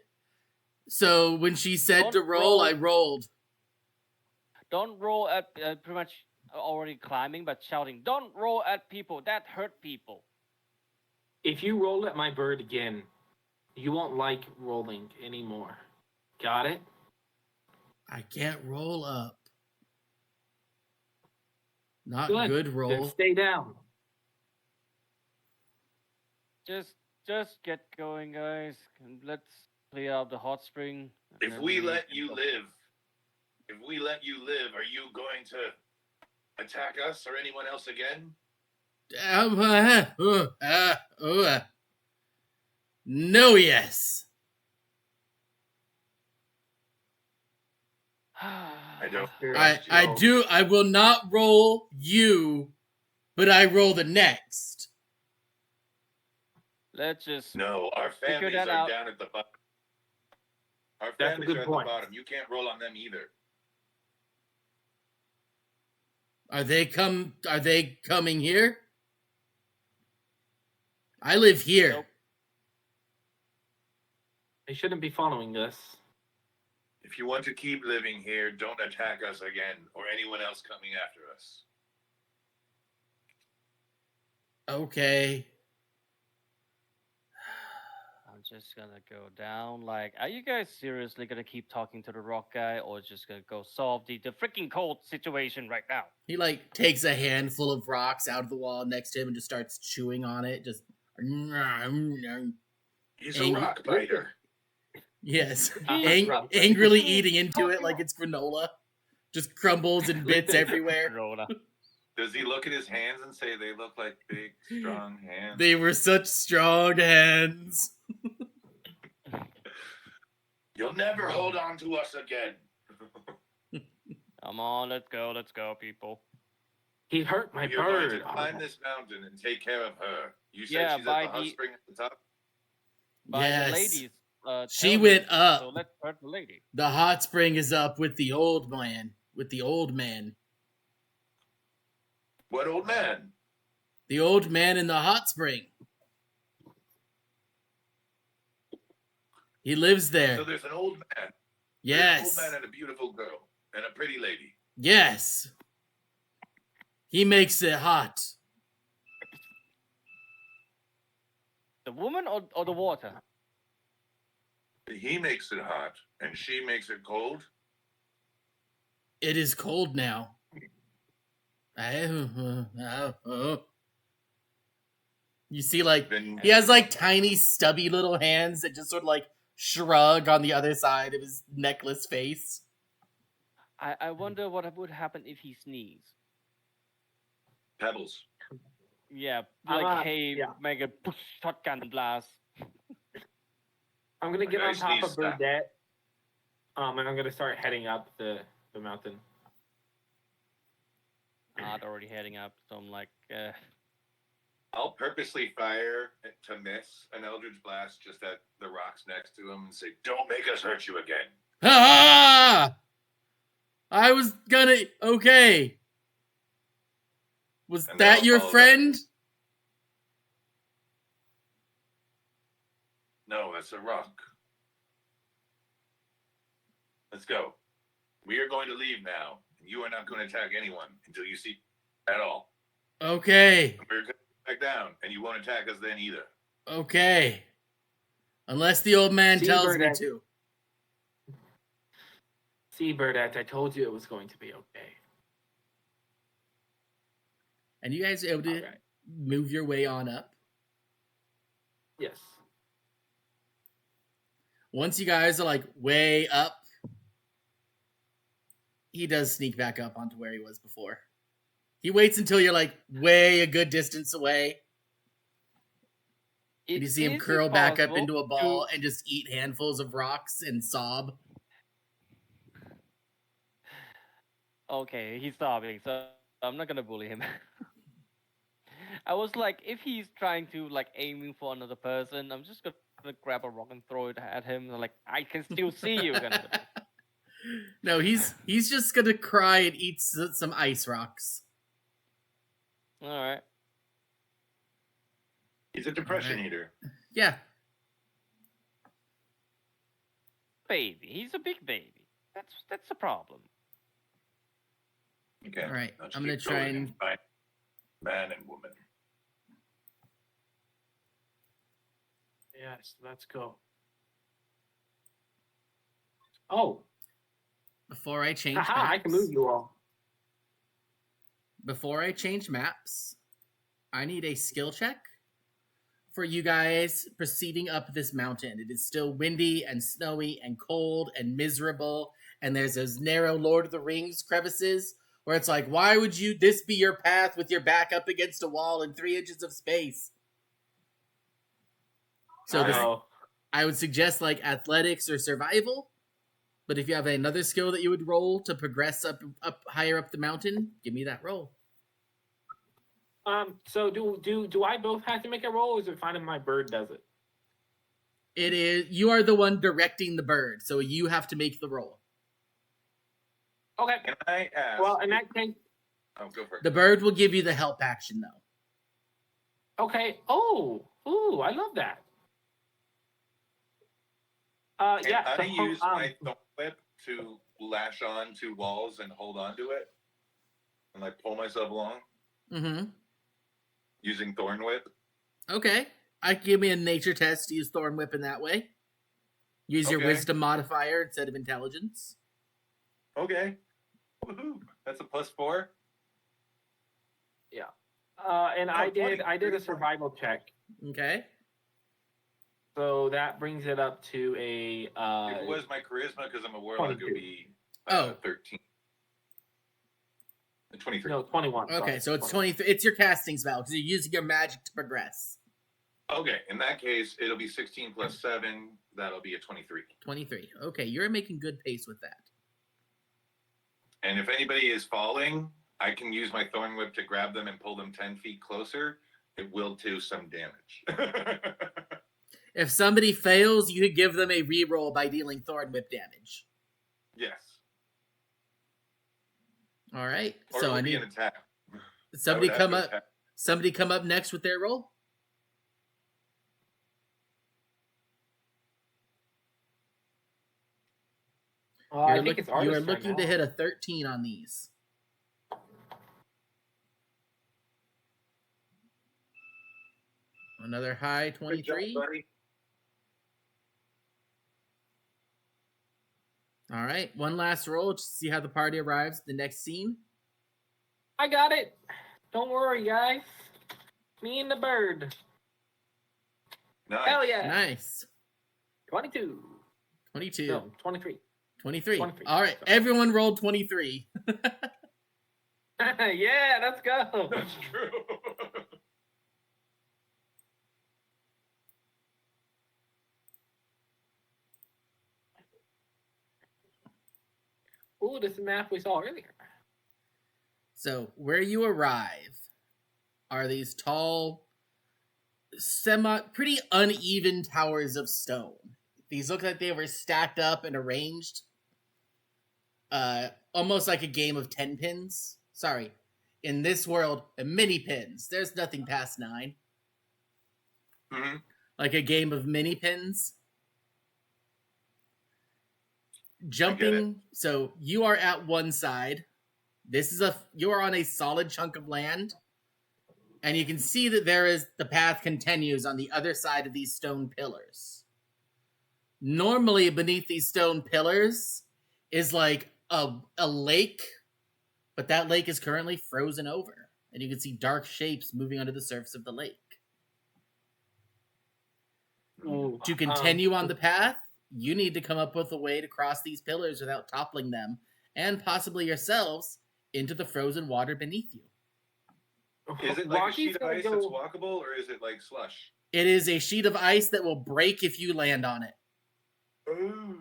[SPEAKER 1] So when she said to roll, I rolled.
[SPEAKER 3] Don't roll at pretty much already climbing, but shouting, don't roll at people. That hurt people.
[SPEAKER 4] If you roll at my bird again, you won't like rolling anymore. Got it?
[SPEAKER 1] I can't roll up. Not
[SPEAKER 4] Good.
[SPEAKER 1] good
[SPEAKER 4] Then
[SPEAKER 1] roll.
[SPEAKER 4] stay down.
[SPEAKER 3] Just get going, guys. And let's clear out the hot spring. and
[SPEAKER 2] If
[SPEAKER 3] then
[SPEAKER 2] we let
[SPEAKER 3] can
[SPEAKER 2] you
[SPEAKER 3] go.
[SPEAKER 2] live, are you going to attack us or anyone else again?
[SPEAKER 1] No, yes.
[SPEAKER 2] I don't
[SPEAKER 1] I
[SPEAKER 2] trust you.
[SPEAKER 1] do. I will not roll you, but I roll the next.
[SPEAKER 3] Let's just
[SPEAKER 2] No, our
[SPEAKER 3] figure
[SPEAKER 2] families
[SPEAKER 3] that
[SPEAKER 2] are
[SPEAKER 3] out.
[SPEAKER 2] down at the bottom. Our
[SPEAKER 4] That's a
[SPEAKER 2] families
[SPEAKER 4] good
[SPEAKER 2] are at
[SPEAKER 4] point.
[SPEAKER 2] the bottom. You can't roll on them either.
[SPEAKER 1] Are they coming here? I live here.
[SPEAKER 3] Nope.
[SPEAKER 4] They shouldn't be following us.
[SPEAKER 2] If you want to keep living here, don't attack us again or anyone else coming after us.
[SPEAKER 1] Okay.
[SPEAKER 3] I'm just gonna go down. Like, are you guys seriously gonna keep talking to the rock guy, or just gonna go solve the freaking cold situation right now?
[SPEAKER 1] He like takes a handful of rocks out of the wall next to him and just starts chewing on it. Just
[SPEAKER 2] He's a
[SPEAKER 1] Angry-
[SPEAKER 2] rock biter.
[SPEAKER 1] yes,
[SPEAKER 3] Jeez, rock.
[SPEAKER 1] angrily eating into it like it's granola. Just crumbles and bits everywhere.
[SPEAKER 3] Corona.
[SPEAKER 2] Does he look at his hands and say they look like big, strong hands?
[SPEAKER 1] They were such strong hands.
[SPEAKER 2] You'll never hold on to us again.
[SPEAKER 3] Come on, let's go, people.
[SPEAKER 4] He hurt my
[SPEAKER 2] You're going
[SPEAKER 4] bird.
[SPEAKER 2] to climb this mountain and take care of her. You said
[SPEAKER 3] Yeah,
[SPEAKER 2] she's
[SPEAKER 3] by
[SPEAKER 2] at the hot
[SPEAKER 3] the-
[SPEAKER 2] spring at the top?
[SPEAKER 3] By
[SPEAKER 1] Yes.
[SPEAKER 3] the ladies.
[SPEAKER 1] She
[SPEAKER 3] tell
[SPEAKER 1] went
[SPEAKER 3] me,
[SPEAKER 1] up.
[SPEAKER 3] So let's hurt the lady.
[SPEAKER 1] The hot spring is up with the old man.
[SPEAKER 2] What old man?
[SPEAKER 1] The old man in the hot spring. He lives there.
[SPEAKER 2] So there's an old man.
[SPEAKER 1] Yes.
[SPEAKER 2] There's an old man and a beautiful girl and a pretty lady.
[SPEAKER 1] Yes. He makes it hot.
[SPEAKER 3] The woman or the water?
[SPEAKER 2] He makes it hot and she makes it cold.
[SPEAKER 1] It is cold now. You see, like,
[SPEAKER 2] Then
[SPEAKER 1] he has, like, tiny, stubby little hands that just sort of, like, shrug on the other side of his necklace face.
[SPEAKER 3] I wonder what would happen if he sneezed.
[SPEAKER 2] pebbles.
[SPEAKER 3] Yeah,
[SPEAKER 4] I'm
[SPEAKER 3] like,
[SPEAKER 4] not-
[SPEAKER 3] hey,
[SPEAKER 4] yeah.
[SPEAKER 3] make a shotgun blast.
[SPEAKER 4] I'm gonna get on
[SPEAKER 2] Nice
[SPEAKER 4] top of
[SPEAKER 2] sneeze stop.
[SPEAKER 4] Burdette. And I'm gonna start heading up the mountain.
[SPEAKER 3] Not already heading up, so I'm like,
[SPEAKER 2] I'll purposely fire to miss an Eldritch Blast just at the rocks next to him and say, "Don't make us hurt you again."
[SPEAKER 1] Ha! I was gonna. Okay. Was
[SPEAKER 2] And
[SPEAKER 1] that
[SPEAKER 2] then
[SPEAKER 1] your
[SPEAKER 2] I'll follow
[SPEAKER 1] friend?
[SPEAKER 2] No, that's a rock. Let's go. We are going to leave now. You are not going to attack anyone until you see at all.
[SPEAKER 1] Okay.
[SPEAKER 2] We're going to back down, and you won't attack us then either.
[SPEAKER 1] Okay. Unless the old man
[SPEAKER 4] See,
[SPEAKER 1] tells me
[SPEAKER 4] Burdette.
[SPEAKER 1] to.
[SPEAKER 4] See, Burdette, I told you it was going to be okay.
[SPEAKER 1] And you guys are able to
[SPEAKER 4] Alright.
[SPEAKER 1] move your way on up.
[SPEAKER 4] Yes.
[SPEAKER 1] Once you guys are like way up, he does sneak back up onto where he was before. He waits until you're like way a good distance away. And you see him
[SPEAKER 3] is it
[SPEAKER 1] curl back up
[SPEAKER 3] possible
[SPEAKER 1] into a ball
[SPEAKER 3] to-
[SPEAKER 1] and just eat handfuls of rocks and sob.
[SPEAKER 3] Okay, he's sobbing, so I'm not gonna bully him. I was like, if he's trying to like aiming for another person, I'm just gonna grab a rock and throw it at him. Like, I can still see you. Gonna.
[SPEAKER 1] No, he's just gonna cry and eat some ice rocks.
[SPEAKER 3] All right.
[SPEAKER 2] He's a depression
[SPEAKER 1] Alright.
[SPEAKER 2] eater.
[SPEAKER 1] Yeah.
[SPEAKER 3] Baby, he's a big baby. That's a problem.
[SPEAKER 2] Okay.
[SPEAKER 1] All right.
[SPEAKER 2] Let's
[SPEAKER 1] I'm gonna
[SPEAKER 2] keep
[SPEAKER 1] try
[SPEAKER 2] going
[SPEAKER 1] and
[SPEAKER 2] find man and woman.
[SPEAKER 4] Yes, let's go. Oh,
[SPEAKER 1] before I change
[SPEAKER 4] haha, I can
[SPEAKER 1] maps,
[SPEAKER 4] move you all.
[SPEAKER 1] before I change maps, I need a skill check for you guys proceeding up this mountain. It is still windy and snowy and cold and miserable, and there's those narrow Lord of the Rings crevices where it's like, why would this be your path with your back up against a wall in 3 inches of space? So this, I would suggest like athletics or survival. But if you have another skill that you would roll to progress up higher up the mountain, give me that roll.
[SPEAKER 4] So do I both have to make a roll, or is it fine if my bird does it?
[SPEAKER 1] It is you are the one directing the bird, so you have to make the roll.
[SPEAKER 4] Okay.
[SPEAKER 2] Can I ask?
[SPEAKER 4] Well, in that case,
[SPEAKER 2] go for it.
[SPEAKER 1] The bird will give you the help action though.
[SPEAKER 4] Okay. Oh, I love that.
[SPEAKER 2] Can I use my thorn whip to lash on to walls and hold on to it, and like pull myself along?
[SPEAKER 1] Mm-hmm.
[SPEAKER 2] Using thorn whip.
[SPEAKER 1] Okay. I give me a nature test to use thorn whip in that way. Use your wisdom modifier instead of intelligence.
[SPEAKER 2] Okay. Woohoo! That's a +4.
[SPEAKER 4] Yeah. And I did a survival check.
[SPEAKER 1] Okay.
[SPEAKER 4] So that brings it up to a.
[SPEAKER 2] If it was my charisma, because I'm a warlock, it would be 13. 23.
[SPEAKER 4] No, 21.
[SPEAKER 1] Okay,
[SPEAKER 4] sorry.
[SPEAKER 1] so it's 23. It's your casting spell because you're using your magic to progress.
[SPEAKER 2] Okay, in that case, it'll be 16 plus 7. That'll be a 23.
[SPEAKER 1] 23. Okay, you're making good pace with that.
[SPEAKER 2] And if anybody is falling, I can use my thorn whip to grab them and pull them 10 feet closer. It will do some damage.
[SPEAKER 1] If somebody fails, you could give them a reroll by dealing thorn whip damage.
[SPEAKER 2] Yes.
[SPEAKER 1] All right.
[SPEAKER 2] Or
[SPEAKER 1] so I need
[SPEAKER 2] an attack.
[SPEAKER 1] Somebody come up next with their roll.
[SPEAKER 4] I think it's
[SPEAKER 1] you are looking to hit a 13 on these. Another high 23.
[SPEAKER 2] Good job, buddy.
[SPEAKER 1] All right, one last roll to see how the party arrives at the next scene.
[SPEAKER 4] I got it. Don't worry, guys. Me and the bird.
[SPEAKER 2] Nice.
[SPEAKER 4] Hell yeah.
[SPEAKER 1] Nice.
[SPEAKER 4] 22.
[SPEAKER 1] 22.
[SPEAKER 4] No, 23.
[SPEAKER 1] 23.
[SPEAKER 4] 23.
[SPEAKER 1] All right, everyone rolled 23.
[SPEAKER 4] Yeah, let's go.
[SPEAKER 2] That's true.
[SPEAKER 4] Ooh, this is the map we saw earlier.
[SPEAKER 1] So, where you arrive are these tall, pretty uneven towers of stone. These look like they were stacked up and arranged. Almost like a game of 10 pins. Sorry. In this world, mini pins. There's nothing past 9.
[SPEAKER 2] Mm-hmm.
[SPEAKER 1] Like a game of mini pins. Jumping. So you are at one side. You are on a solid chunk of land. And you can see that the path continues on the other side of these stone pillars. Normally beneath these stone pillars is like a lake, but that lake is currently frozen over. And you can see dark shapes moving under the surface of the lake.
[SPEAKER 4] Ooh,
[SPEAKER 1] To continue on the path, you need to come up with a way to cross these pillars without toppling them, and possibly yourselves, into the frozen water beneath you.
[SPEAKER 2] Is it like a sheet of ice that's walkable, or is it like slush?
[SPEAKER 1] It is a sheet of ice that will break if you land on it.
[SPEAKER 2] Ooh.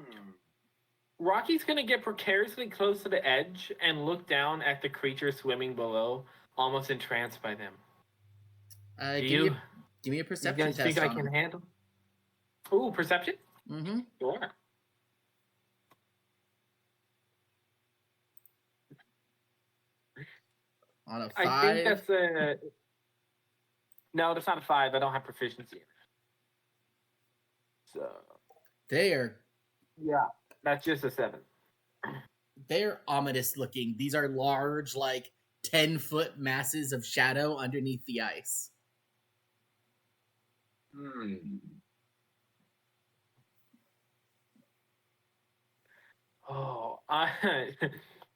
[SPEAKER 4] Rocky's going to get precariously close to the edge and look down at the creature swimming below, almost entranced by them.
[SPEAKER 1] Give me a perception test.
[SPEAKER 4] You guys think I can handle? Ooh, perception?
[SPEAKER 1] Mm-hmm.
[SPEAKER 4] Sure.
[SPEAKER 1] On a 5?
[SPEAKER 4] I think that's a... No, that's not a 5. I don't have proficiency. So...
[SPEAKER 1] Yeah,
[SPEAKER 4] that's just a 7.
[SPEAKER 1] They're ominous looking. These are large, 10-foot masses of shadow underneath the ice.
[SPEAKER 4] Oh,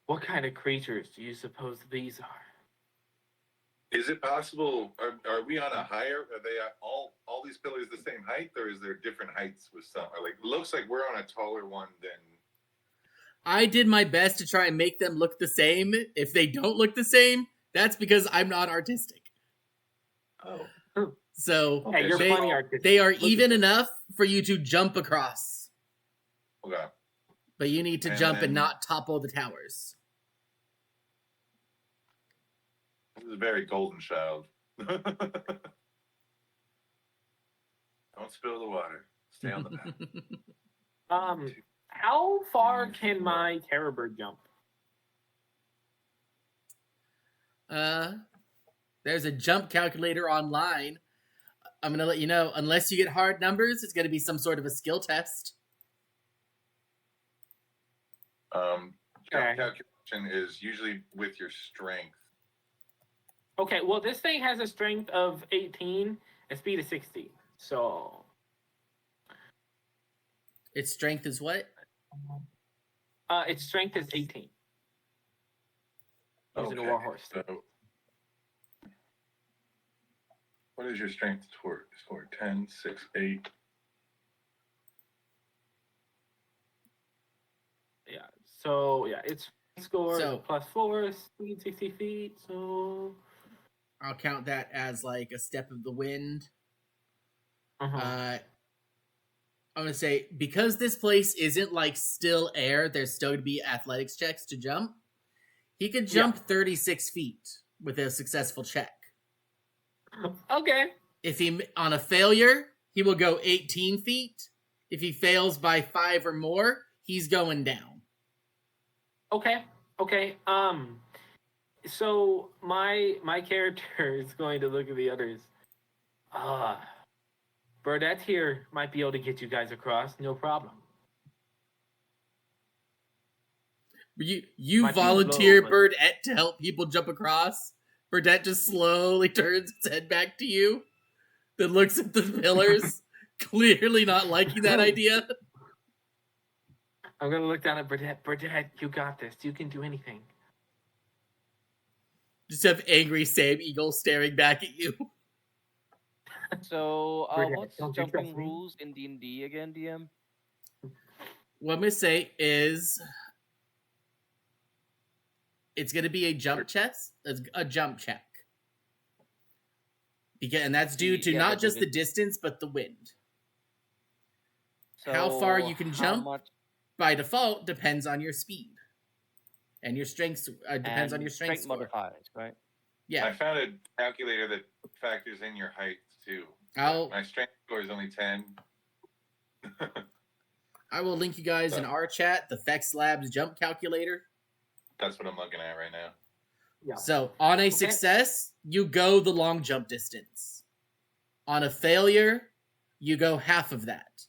[SPEAKER 4] what kind of creatures do you suppose these are?
[SPEAKER 2] Is it possible? Are we on a higher? Are they all these pillars the same height, or is there different heights with some? Or like looks like we're on a taller one than.
[SPEAKER 1] I did my best to try and make them look the same. If they don't look the same, that's because I'm not artistic.
[SPEAKER 2] Oh.
[SPEAKER 1] So
[SPEAKER 4] Hey, you're
[SPEAKER 2] so
[SPEAKER 4] funny artistic.
[SPEAKER 1] they are
[SPEAKER 4] Look at
[SPEAKER 1] even
[SPEAKER 4] this.
[SPEAKER 1] enough for you to jump across.
[SPEAKER 2] Okay.
[SPEAKER 1] But you need to
[SPEAKER 2] And
[SPEAKER 1] jump and
[SPEAKER 2] then-
[SPEAKER 1] not topple the towers.
[SPEAKER 2] This is a very golden child. Don't spill the water. Stay on the path.
[SPEAKER 4] How far can my terror bird jump?
[SPEAKER 1] There's a jump calculator online. I'm going to let you know, unless you get hard numbers, it's going to be some sort of a skill test.
[SPEAKER 2] Jump
[SPEAKER 4] Okay.
[SPEAKER 2] calculation is usually with your strength.
[SPEAKER 4] Okay, well, this thing has a strength of 18, a speed of 60. So,
[SPEAKER 1] Its strength is what?
[SPEAKER 4] its strength is 18. Using a
[SPEAKER 2] Okay,
[SPEAKER 4] warhorse.
[SPEAKER 2] So, what is your strength toward? 10, 6, 8.
[SPEAKER 4] Yeah. So, yeah, it's score
[SPEAKER 1] So-
[SPEAKER 4] plus 4, speed 60 feet. So,
[SPEAKER 1] I'll count that as like a step of the wind.
[SPEAKER 4] uh-huh.
[SPEAKER 1] I'm gonna say, because this place isn't like still air, there's still gonna be athletics checks to jump. He could jump 36 feet with a successful check.
[SPEAKER 4] Okay.
[SPEAKER 1] If he on a failure, he will go 18 feet. If he fails by 5 or more, he's going down.
[SPEAKER 4] Okay. So my character is going to look at the others. Burdette here might be able to get you guys across, no problem.
[SPEAKER 1] You
[SPEAKER 4] Might be
[SPEAKER 1] volunteer
[SPEAKER 4] slow, but-
[SPEAKER 1] Burdette to help people jump across. Burdette just slowly turns its head back to you, then looks at the pillars, clearly not liking that idea.
[SPEAKER 4] I'm gonna look down at Burdette. Burdette, you got this. You can do anything.
[SPEAKER 1] Just have angry Sam Eagle staring back at you.
[SPEAKER 3] So,
[SPEAKER 4] Brilliant.
[SPEAKER 3] what's
[SPEAKER 4] Don't you
[SPEAKER 3] jumping
[SPEAKER 4] trust me?
[SPEAKER 3] rules in D&D again, DM?
[SPEAKER 1] What I'm gonna say is, it's gonna be a jump a jump check, and that's due to
[SPEAKER 3] Yeah,
[SPEAKER 1] not
[SPEAKER 3] but
[SPEAKER 1] just the
[SPEAKER 3] it-
[SPEAKER 1] distance but the wind.
[SPEAKER 3] So
[SPEAKER 1] How far you can
[SPEAKER 3] how
[SPEAKER 1] jump?
[SPEAKER 3] much-
[SPEAKER 1] By default, depends on your speed, and your strength depends on
[SPEAKER 3] and
[SPEAKER 1] your strength score.
[SPEAKER 3] modifiers, right?
[SPEAKER 1] Yeah,
[SPEAKER 2] I found a calculator that factors in your height too.
[SPEAKER 1] I'll
[SPEAKER 2] My strength score is only 10.
[SPEAKER 1] I will link you guys in our chat the Fex Labs jump calculator.
[SPEAKER 2] That's what I'm looking at right now.
[SPEAKER 4] Yeah.
[SPEAKER 1] So on a success, you go the long jump distance. On a failure, you go half of that.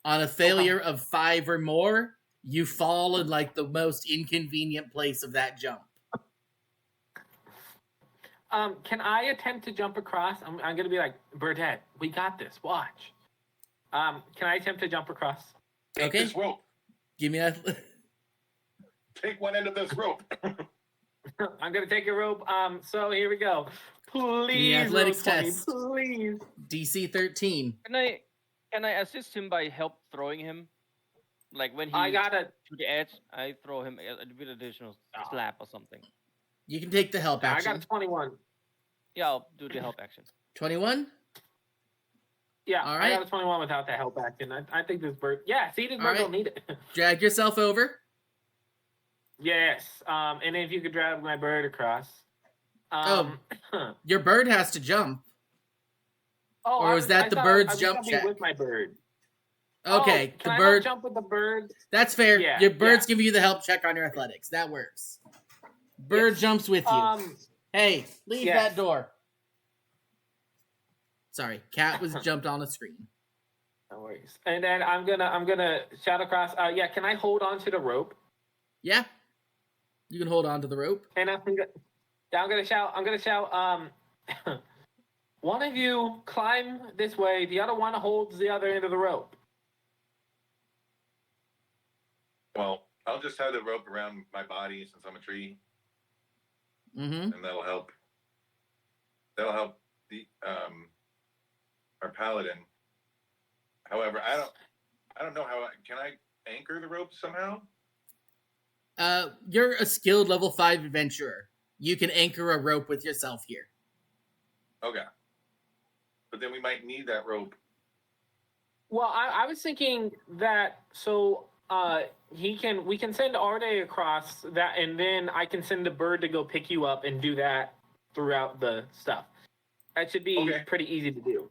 [SPEAKER 1] On a failure of 5 or more, you fall in like the most inconvenient place of that jump.
[SPEAKER 4] Can I attempt to jump across? I'm gonna be like, Burdette, we got this. Watch. Can I attempt to jump across?
[SPEAKER 2] Take
[SPEAKER 1] Okay.
[SPEAKER 2] this rope.
[SPEAKER 1] Give me a
[SPEAKER 2] Take one end of this rope.
[SPEAKER 4] I'm gonna take a rope. So here we go. Please,
[SPEAKER 1] athletics
[SPEAKER 4] roll 20,
[SPEAKER 1] test.
[SPEAKER 4] please.
[SPEAKER 1] DC 13.
[SPEAKER 3] Can I assist him by help throwing him? Like when he
[SPEAKER 4] I gotta.
[SPEAKER 3] to the edge, I throw him with additional slap or something.
[SPEAKER 1] You can take the help
[SPEAKER 4] I
[SPEAKER 1] action.
[SPEAKER 4] got a 21.
[SPEAKER 3] Yeah, I'll do the help action.
[SPEAKER 1] 21?
[SPEAKER 4] Yeah,
[SPEAKER 1] All
[SPEAKER 4] I
[SPEAKER 1] right.
[SPEAKER 4] got a 21 without the help action. I think this bird. Yeah, see, this
[SPEAKER 1] All
[SPEAKER 4] bird
[SPEAKER 1] right.
[SPEAKER 4] don't need it.
[SPEAKER 1] Drag yourself over.
[SPEAKER 4] Yes. And then if you could drag my bird across.
[SPEAKER 1] Your bird has to jump.
[SPEAKER 4] Oh,
[SPEAKER 1] Or was that the bird's jump
[SPEAKER 4] I'll be
[SPEAKER 1] check?
[SPEAKER 4] with my bird.
[SPEAKER 1] Okay,
[SPEAKER 4] Can
[SPEAKER 1] the
[SPEAKER 4] I
[SPEAKER 1] bird.
[SPEAKER 4] not jump with the bird?
[SPEAKER 1] That's fair.
[SPEAKER 4] Yeah,
[SPEAKER 1] Your bird's
[SPEAKER 4] yeah.
[SPEAKER 1] giving you the help check on your athletics. That works. Bird
[SPEAKER 4] Yes.
[SPEAKER 1] jumps with you. Hey, leave
[SPEAKER 4] yes.
[SPEAKER 1] that door. Sorry, cat was jumped on a screen.
[SPEAKER 4] No worries. And then I'm gonna shout across. Yeah, can I hold on to the rope?
[SPEAKER 1] Yeah, you can hold on to the rope.
[SPEAKER 4] And I'm gonna shout. One of you climb this way. The other one holds the other end of the rope.
[SPEAKER 2] Well, I'll just have the rope around my body since I'm a tree,
[SPEAKER 1] Mm-hmm.
[SPEAKER 2] and that'll help. that'll help the our paladin. However, I don't know how can I anchor the rope somehow?
[SPEAKER 1] You're a skilled level 5 adventurer. You can anchor a rope with yourself here.
[SPEAKER 2] Okay, but then we might need that rope.
[SPEAKER 4] Well, I was thinking that we can send Arde across that, and then I can send the bird to go pick you up and do that throughout the stuff. That should be pretty easy to do.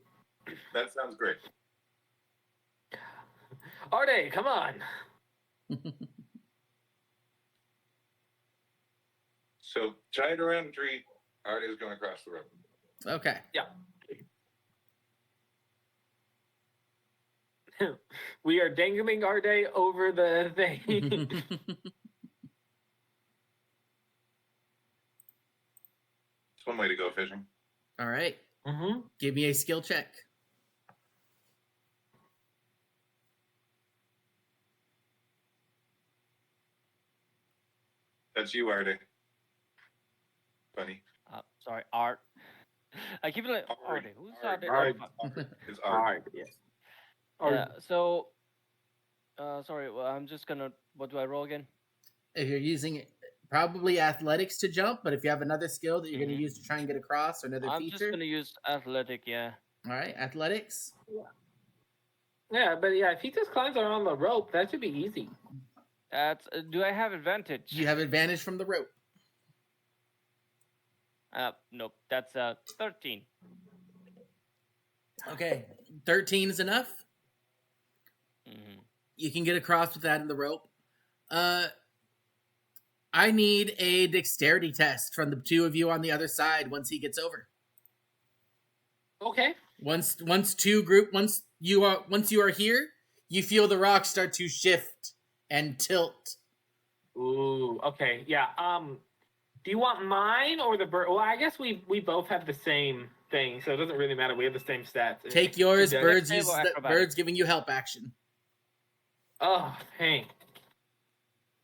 [SPEAKER 2] That sounds great.
[SPEAKER 4] Arde, come on.
[SPEAKER 2] So tie it around the tree. Arde is going across the rope.
[SPEAKER 1] Okay.
[SPEAKER 4] Yeah. We are dangling Arde over the thing.
[SPEAKER 2] It's one way to go fishing.
[SPEAKER 1] All right.
[SPEAKER 4] Mm-hmm.
[SPEAKER 1] Give me a skill check.
[SPEAKER 2] That's you, Arde. Funny.
[SPEAKER 3] Sorry, Art. I keep it like Art. Who's Art?
[SPEAKER 2] It's
[SPEAKER 4] All
[SPEAKER 2] Art.
[SPEAKER 4] right. Yes.
[SPEAKER 3] Yeah. So, sorry. Well, I'm just gonna. What do I roll again?
[SPEAKER 1] If you're using probably athletics to jump, but if you have another skill that you're going
[SPEAKER 3] Mhm.
[SPEAKER 1] to use to try and get across or another
[SPEAKER 3] I'm
[SPEAKER 1] feature.
[SPEAKER 3] just gonna use athletic. Yeah.
[SPEAKER 1] All right, athletics.
[SPEAKER 4] Yeah, but yeah, if he just climbs around the rope, that should be easy.
[SPEAKER 3] That's. Do I have advantage?
[SPEAKER 1] You have advantage from the rope.
[SPEAKER 3] Nope. That's 13.
[SPEAKER 1] Okay, 13 is enough.
[SPEAKER 3] Mm-hmm.
[SPEAKER 1] You can get across with that in the rope. I need a dexterity test from the two of you on the other side once he gets over.
[SPEAKER 4] Okay.
[SPEAKER 1] Once you are here, you feel the rocks start to shift and tilt.
[SPEAKER 4] Ooh. Okay. Yeah. Do you want mine or the bird? Well, I guess we both have the same thing, so it doesn't really matter. We have the same stats.
[SPEAKER 1] Take yours.
[SPEAKER 4] Okay.
[SPEAKER 1] Birds
[SPEAKER 3] Dex
[SPEAKER 1] uses
[SPEAKER 3] save or
[SPEAKER 1] the,
[SPEAKER 3] acrobatics?
[SPEAKER 1] birds giving you help action.
[SPEAKER 4] Oh, Hank.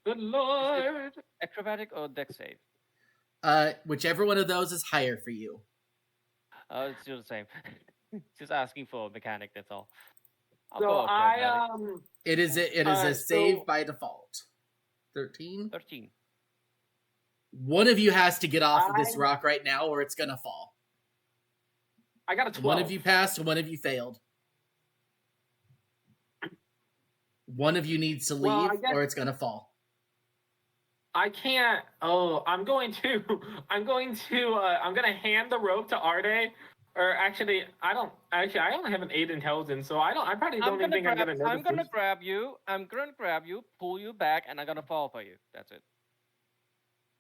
[SPEAKER 4] Good lord.
[SPEAKER 3] Acrobatic or dex save?
[SPEAKER 1] Whichever one of those is higher for you.
[SPEAKER 3] It's still the same. Just asking for a mechanic. That's all. I'll
[SPEAKER 4] So
[SPEAKER 3] go acrobatic.
[SPEAKER 1] It is a save
[SPEAKER 4] so-
[SPEAKER 1] by default. 13.
[SPEAKER 3] 13.
[SPEAKER 1] One of you has to get off of this rock right now, or it's gonna fall.
[SPEAKER 4] I got a 12.
[SPEAKER 1] One of you passed, one of you failed. One of you needs to leave,
[SPEAKER 4] Well, I guess-
[SPEAKER 1] or it's gonna fall.
[SPEAKER 4] I can't. Oh, I'm going to hand the rope to Arde. Or actually, I only have an 8 intelligence, so I probably don't even think I'm gonna notice.
[SPEAKER 3] I'm gonna grab you. I'm gonna grab you, pull you back, and I'm gonna fall for you. That's it.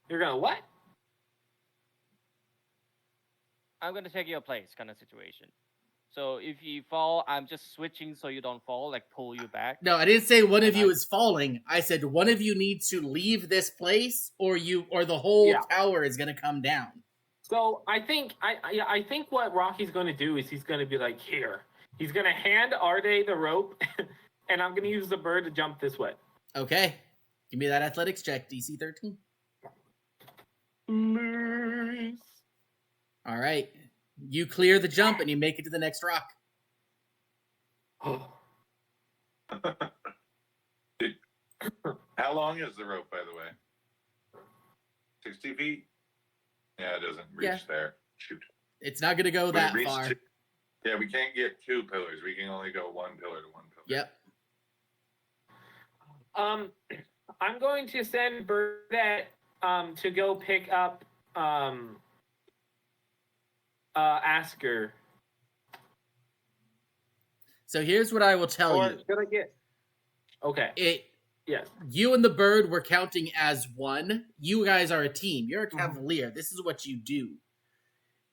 [SPEAKER 4] You're gonna what?
[SPEAKER 3] I'm gonna take your place, kind of situation. So if you fall, I'm just switching so you don't fall, like pull you back.
[SPEAKER 1] No, I didn't say one of you is falling. I said one of you needs to leave this place, or the whole tower is gonna come down.
[SPEAKER 4] So I think what Rocky's going to do is he's going to be like, here. He's going to hand Arde the rope, and I'm going to use the bird to jump this way.
[SPEAKER 1] Okay, give me that athletics check, DC 13.
[SPEAKER 4] Please.
[SPEAKER 1] All right, you clear the jump and you make it to the next rock.
[SPEAKER 2] How long is the rope, by the way? 60 feet? Yeah, it doesn't reach there. Shoot.
[SPEAKER 1] It's not gonna go that far.
[SPEAKER 2] Yeah, we can't get 2 pillars. We can only go 1 pillar to 1 pillar.
[SPEAKER 1] Yep.
[SPEAKER 4] I'm going to send Burdette to go pick up Asker.
[SPEAKER 1] So here's what I will tell you.
[SPEAKER 4] Should I get? Okay. Yes.
[SPEAKER 1] You and the bird were counting as one. You guys are a team. You're a cavalier. This is what you do.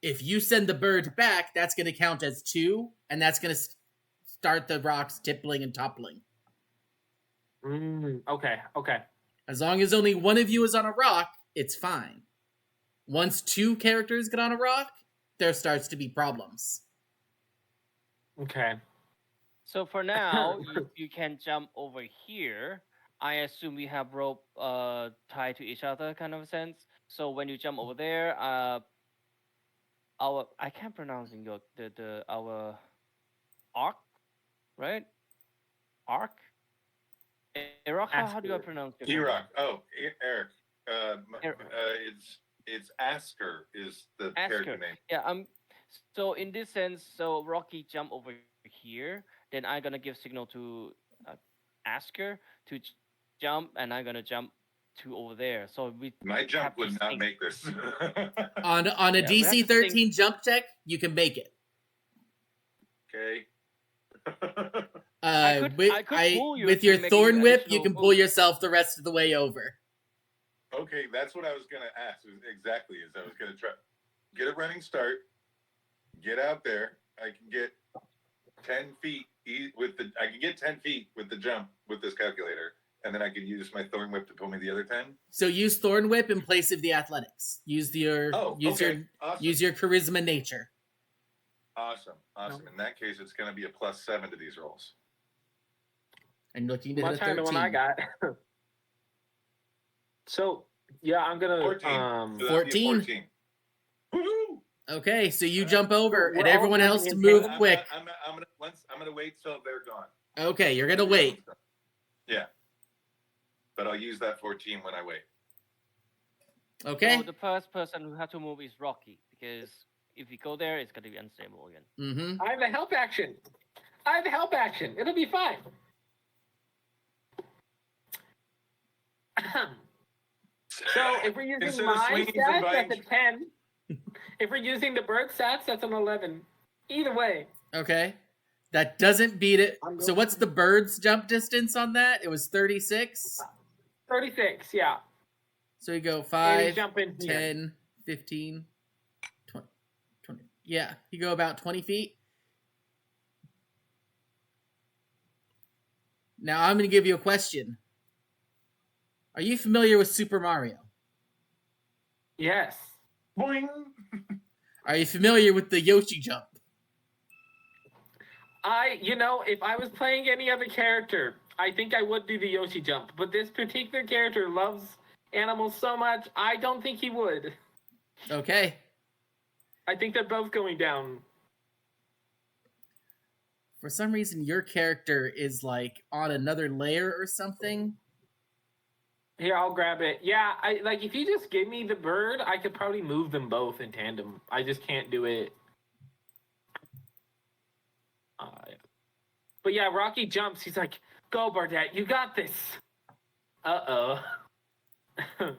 [SPEAKER 1] If you send the bird back, that's going to count as 2, and that's going to start the rocks tippling and toppling.
[SPEAKER 4] Okay.
[SPEAKER 1] As long as only one of you is on a rock, it's fine. Once 2 characters get on a rock, there starts to be problems.
[SPEAKER 4] Okay.
[SPEAKER 3] So for now, you can jump over here. I assume we have rope tied to each other, kind of a sense. So when you jump over there, our I can't pronounce in your the our arc, right? Arc. Eraka, how do I
[SPEAKER 4] Asker.
[SPEAKER 3] pronounce your character?
[SPEAKER 2] E-Rock. Oh, Eric.
[SPEAKER 3] Er,
[SPEAKER 2] It's Asker is the character
[SPEAKER 3] Asker.
[SPEAKER 2] name.
[SPEAKER 3] Yeah. So in this sense, so Rocky jump over here, then I'm gonna give signal to uh, Asker to jump, and I'm gonna jump to over there. So we
[SPEAKER 2] My
[SPEAKER 3] have
[SPEAKER 2] jump
[SPEAKER 3] to
[SPEAKER 2] would not
[SPEAKER 3] sync.
[SPEAKER 2] make this.
[SPEAKER 1] On a
[SPEAKER 3] Yeah, we have
[SPEAKER 1] DC
[SPEAKER 3] to sync.
[SPEAKER 1] 13 jump check, you can make it.
[SPEAKER 2] Okay.
[SPEAKER 3] I could pull you
[SPEAKER 1] With
[SPEAKER 3] to
[SPEAKER 1] your
[SPEAKER 3] make you
[SPEAKER 1] thorn whip, you
[SPEAKER 3] additional
[SPEAKER 1] can pull
[SPEAKER 3] boost.
[SPEAKER 1] yourself the rest of the way over.
[SPEAKER 2] Okay, that's what I was gonna ask. Exactly, is I was gonna try get a running start, get out there. I can get 10 feet I can get 10 feet with the jump with this calculator, and then I can use my thorn whip to pull me the other 10.
[SPEAKER 1] So use thorn whip in place of the athletics. Use your
[SPEAKER 2] Okay, awesome.
[SPEAKER 1] use your charisma nature.
[SPEAKER 2] Awesome. In that case, it's gonna be a +7 to these rolls.
[SPEAKER 1] And looking to
[SPEAKER 4] Much
[SPEAKER 1] hit a
[SPEAKER 4] higher than
[SPEAKER 1] 13.
[SPEAKER 4] what I got. So yeah, I'm gonna
[SPEAKER 2] 14. So that'd be a
[SPEAKER 1] 14.
[SPEAKER 2] 14. Woohoo!
[SPEAKER 1] Okay, so you jump over,
[SPEAKER 4] We're
[SPEAKER 1] and
[SPEAKER 4] all
[SPEAKER 1] everyone else
[SPEAKER 4] jumping
[SPEAKER 1] to
[SPEAKER 4] in
[SPEAKER 1] move
[SPEAKER 4] tandem?
[SPEAKER 1] quick.
[SPEAKER 2] I'm gonna wait till they're gone.
[SPEAKER 1] Okay, you're gonna wait.
[SPEAKER 2] Yeah, but I'll use that 14 when I wait.
[SPEAKER 1] Okay.
[SPEAKER 3] So the first person who has to move is Rocky, because if we go there, it's gonna be unstable again.
[SPEAKER 1] Mm-hmm.
[SPEAKER 4] I have a help action. It'll be fine. So if we're using
[SPEAKER 2] Instead of
[SPEAKER 4] my
[SPEAKER 2] swinging from
[SPEAKER 4] stats,
[SPEAKER 2] behind
[SPEAKER 4] that's a 10. If we're using the bird stats, that's an 11. Either way.
[SPEAKER 1] Okay. That doesn't beat it.
[SPEAKER 4] I'm
[SPEAKER 1] So
[SPEAKER 4] going-
[SPEAKER 1] what's the bird's jump distance on that? It was 36.
[SPEAKER 4] 36, yeah.
[SPEAKER 1] So you go
[SPEAKER 4] And
[SPEAKER 1] 5,
[SPEAKER 4] he's jumping here.
[SPEAKER 1] 10, 15, 20. Yeah, you go about 20 feet. Now I'm going to give you a question. Are you familiar with Super Mario?
[SPEAKER 4] Yes.
[SPEAKER 2] Boing!
[SPEAKER 1] Are you familiar with the Yoshi jump?
[SPEAKER 4] If I was playing any other character, I think I would do the Yoshi jump. But this particular character loves animals so much, I don't think he would.
[SPEAKER 1] Okay.
[SPEAKER 4] I think they're both going down.
[SPEAKER 1] For some reason, your character is like on another layer or something.
[SPEAKER 4] Here, I'll grab it. Yeah, if you just give me the bird, I could probably move them both in tandem. I just can't do it. Yeah. But yeah, Rocky jumps. He's like, "Go, Bardet, you got this." Uh-oh. But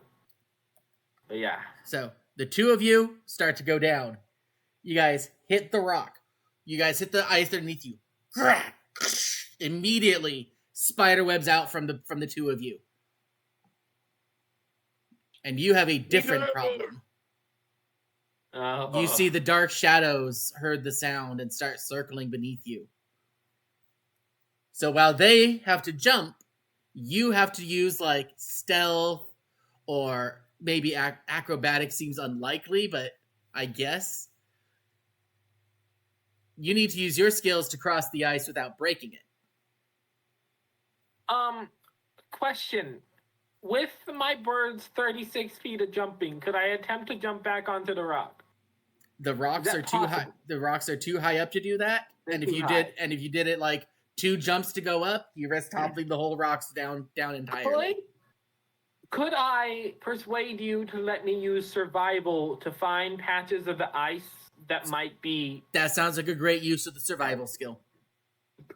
[SPEAKER 4] yeah.
[SPEAKER 1] So the two of you start to go down. You guys hit the rock. You guys hit the ice underneath you. Immediately, spider webs out from the two of you. And you have a different problem. You see the dark shadows heard the sound and start circling beneath you. So while they have to jump, you have to use like stealth or maybe acrobatics seems unlikely, but I guess. You need to use your skills to cross the ice without breaking it.
[SPEAKER 4] Question. With my bird's 36 feet of jumping, could I attempt to jump back onto the rock?
[SPEAKER 1] The rocks
[SPEAKER 4] Is that
[SPEAKER 1] are too high.
[SPEAKER 4] possible?
[SPEAKER 1] The rocks are too high up to do that.
[SPEAKER 4] They're
[SPEAKER 1] And if
[SPEAKER 4] too
[SPEAKER 1] you
[SPEAKER 4] high.
[SPEAKER 1] did it like 2 jumps to go up, you risk toppling the whole rocks down entirely.
[SPEAKER 4] Could I persuade you to let me use survival to find patches of the ice that might be
[SPEAKER 1] That sounds like a great use of the survival skill.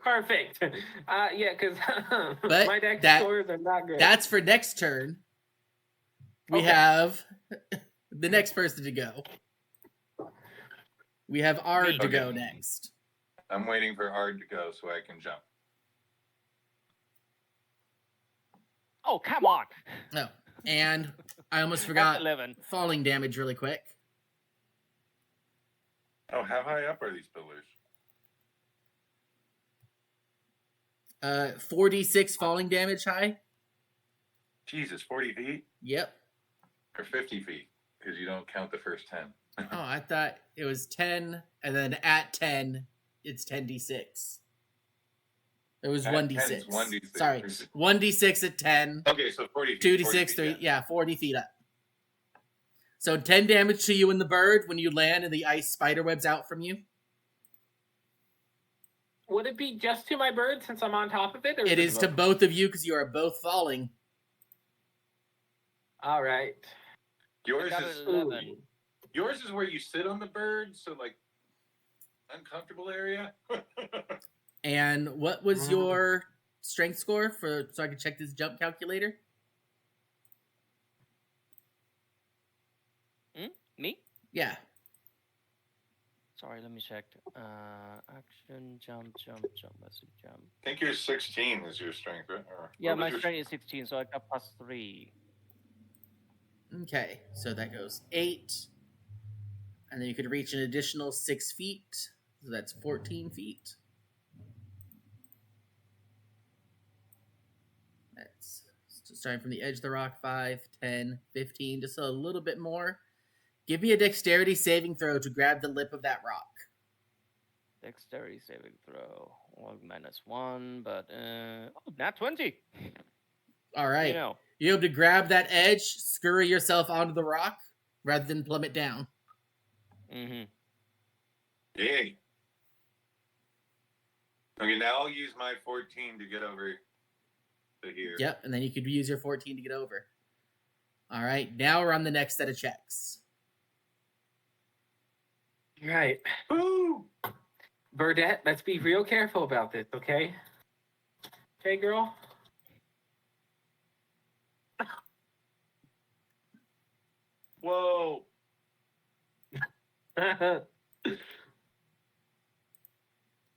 [SPEAKER 4] perfect? Yeah, because
[SPEAKER 1] But
[SPEAKER 4] my dex
[SPEAKER 1] that-
[SPEAKER 4] scores are not good.
[SPEAKER 1] That's for next turn. We
[SPEAKER 4] Okay.
[SPEAKER 1] have the next person to go. We have Ard to
[SPEAKER 2] Okay.
[SPEAKER 1] go next.
[SPEAKER 2] I'm waiting for Ard to go so I can jump.
[SPEAKER 3] Oh, come on!
[SPEAKER 1] Oh, and I almost
[SPEAKER 3] That's
[SPEAKER 1] forgot
[SPEAKER 3] 11.
[SPEAKER 1] falling damage really quick.
[SPEAKER 2] Oh, how high up are these pillars?
[SPEAKER 1] 46 falling damage high.
[SPEAKER 2] Jesus, 40 feet
[SPEAKER 1] Yep.
[SPEAKER 2] or 50 feet? Because you don't count the first 10.
[SPEAKER 1] Oh, I thought it was 10, and then at 10, it's 10d6. It was
[SPEAKER 2] At 10 is
[SPEAKER 1] 1d6.
[SPEAKER 2] 1d6.
[SPEAKER 1] Sorry, 1d6 at 10,
[SPEAKER 2] Okay, so 40 feet.
[SPEAKER 1] 2d6,
[SPEAKER 2] 40 feet,
[SPEAKER 1] 3, yeah, 40 feet up. So 10 damage to you and the bird when you land and the ice spiderwebs out from you.
[SPEAKER 4] Would it be just to my bird since I'm on top of it? Or
[SPEAKER 1] It is to both of you because you are both falling.
[SPEAKER 4] All right.
[SPEAKER 2] Yours
[SPEAKER 3] got
[SPEAKER 2] is
[SPEAKER 3] 11.
[SPEAKER 2] yours is where you sit on the bird, so like uncomfortable area.
[SPEAKER 1] And what was your strength score so I can check this jump calculator?
[SPEAKER 3] Me?
[SPEAKER 1] Yeah.
[SPEAKER 3] Sorry, let me check. Action, jump. Let's see, jump.
[SPEAKER 2] I think your 16 is your strength, right?
[SPEAKER 3] Yeah, my strength is 16, so I got +3.
[SPEAKER 1] Okay, so that goes 8. And then you could reach an additional 6 feet. So that's 14 feet. That's starting from the edge of the rock, 5, 10, 15, just a little bit more. Give me a dexterity saving throw to grab the lip of that rock.
[SPEAKER 3] Dexterity saving throw. Well, -1, but nat 20.
[SPEAKER 1] All right.
[SPEAKER 3] You know.
[SPEAKER 1] You're able to grab that edge, scurry yourself onto the rock, rather than plummet down.
[SPEAKER 3] Mm-hmm.
[SPEAKER 2] Yay. Okay, now I'll use my 14 to get over to here.
[SPEAKER 1] Yep, and then you could use your 14 to get over. All right, now we're on the next set of checks.
[SPEAKER 4] Right.
[SPEAKER 2] Woo!
[SPEAKER 4] Burdette, let's be real careful about this, okay? Okay, girl?
[SPEAKER 2] Whoa!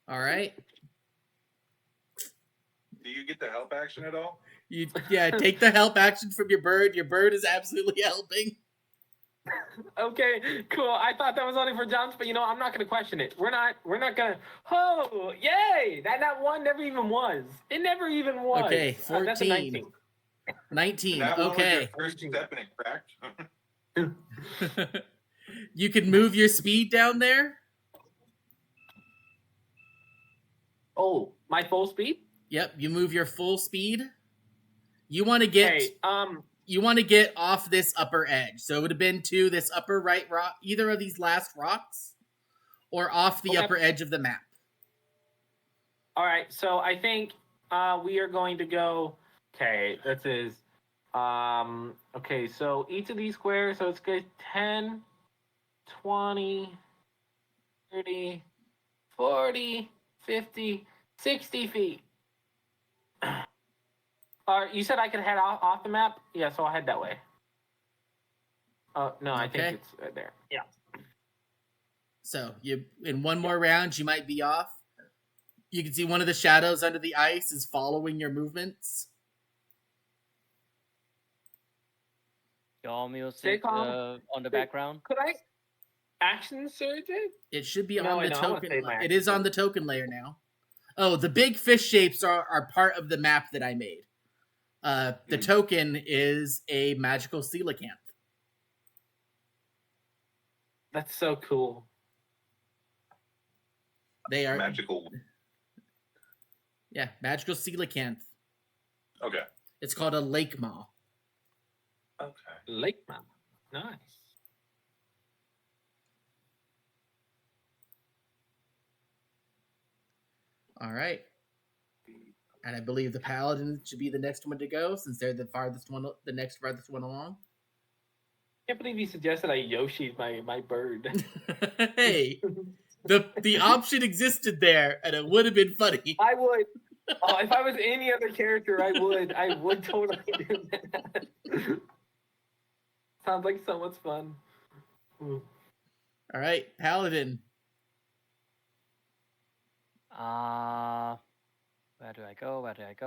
[SPEAKER 1] All right.
[SPEAKER 2] Do you get the help action at all?
[SPEAKER 1] Take the help action from your bird. Your bird is absolutely helping.
[SPEAKER 4] Okay, cool. I thought that was only for jumps, but I'm not gonna question it. We're not gonna. Oh, yay! That one never even was. It never even was.
[SPEAKER 1] Okay, 14.
[SPEAKER 4] That's a 19.
[SPEAKER 1] 19.
[SPEAKER 2] That one was your
[SPEAKER 1] Okay.
[SPEAKER 2] first step and it cracked.
[SPEAKER 1] You can move your speed down there.
[SPEAKER 4] Oh, my full speed?
[SPEAKER 1] Yep, you move your full speed. You want to get
[SPEAKER 4] Hey,
[SPEAKER 1] you want to get off this upper edge. So it would have been to this upper right rock, either of these last rocks, or off the upper edge of the map.
[SPEAKER 4] All right, so I think we are going to go. Okay, this is. Okay, so each of these squares, so it's good 10, 20, 30, 40, 50, 60 feet. You said I could head off the map? Yeah, so I'll head that way. Oh, no, I think it's right there. Yeah.
[SPEAKER 1] So you in one more round, you might be off. You can see one of the shadows under the ice is following your movements.
[SPEAKER 3] Your music on the background.
[SPEAKER 4] Could I action surge it?
[SPEAKER 1] It should be
[SPEAKER 4] No,
[SPEAKER 1] on the
[SPEAKER 4] I know, I wanna
[SPEAKER 1] token.
[SPEAKER 4] save my
[SPEAKER 1] It is on the token layer now. Oh, the big fish shapes are part of the map that I made. The token is a magical coelacanth.
[SPEAKER 4] That's so cool.
[SPEAKER 1] They are
[SPEAKER 2] magical.
[SPEAKER 1] Yeah, magical coelacanth.
[SPEAKER 2] Okay.
[SPEAKER 1] It's called a lake maw.
[SPEAKER 2] Okay.
[SPEAKER 4] Lake map. Nice.
[SPEAKER 1] All right. And I believe the paladin should be the next one to go since they're the next farthest one along.
[SPEAKER 4] I can't believe you suggested I Yoshi'd my bird.
[SPEAKER 1] Hey, the option existed there, and it would have been funny.
[SPEAKER 4] I would. Oh, if I was any other character, I would totally do that. Sounds like so much fun.
[SPEAKER 1] All right, paladin.
[SPEAKER 3] Where do I go?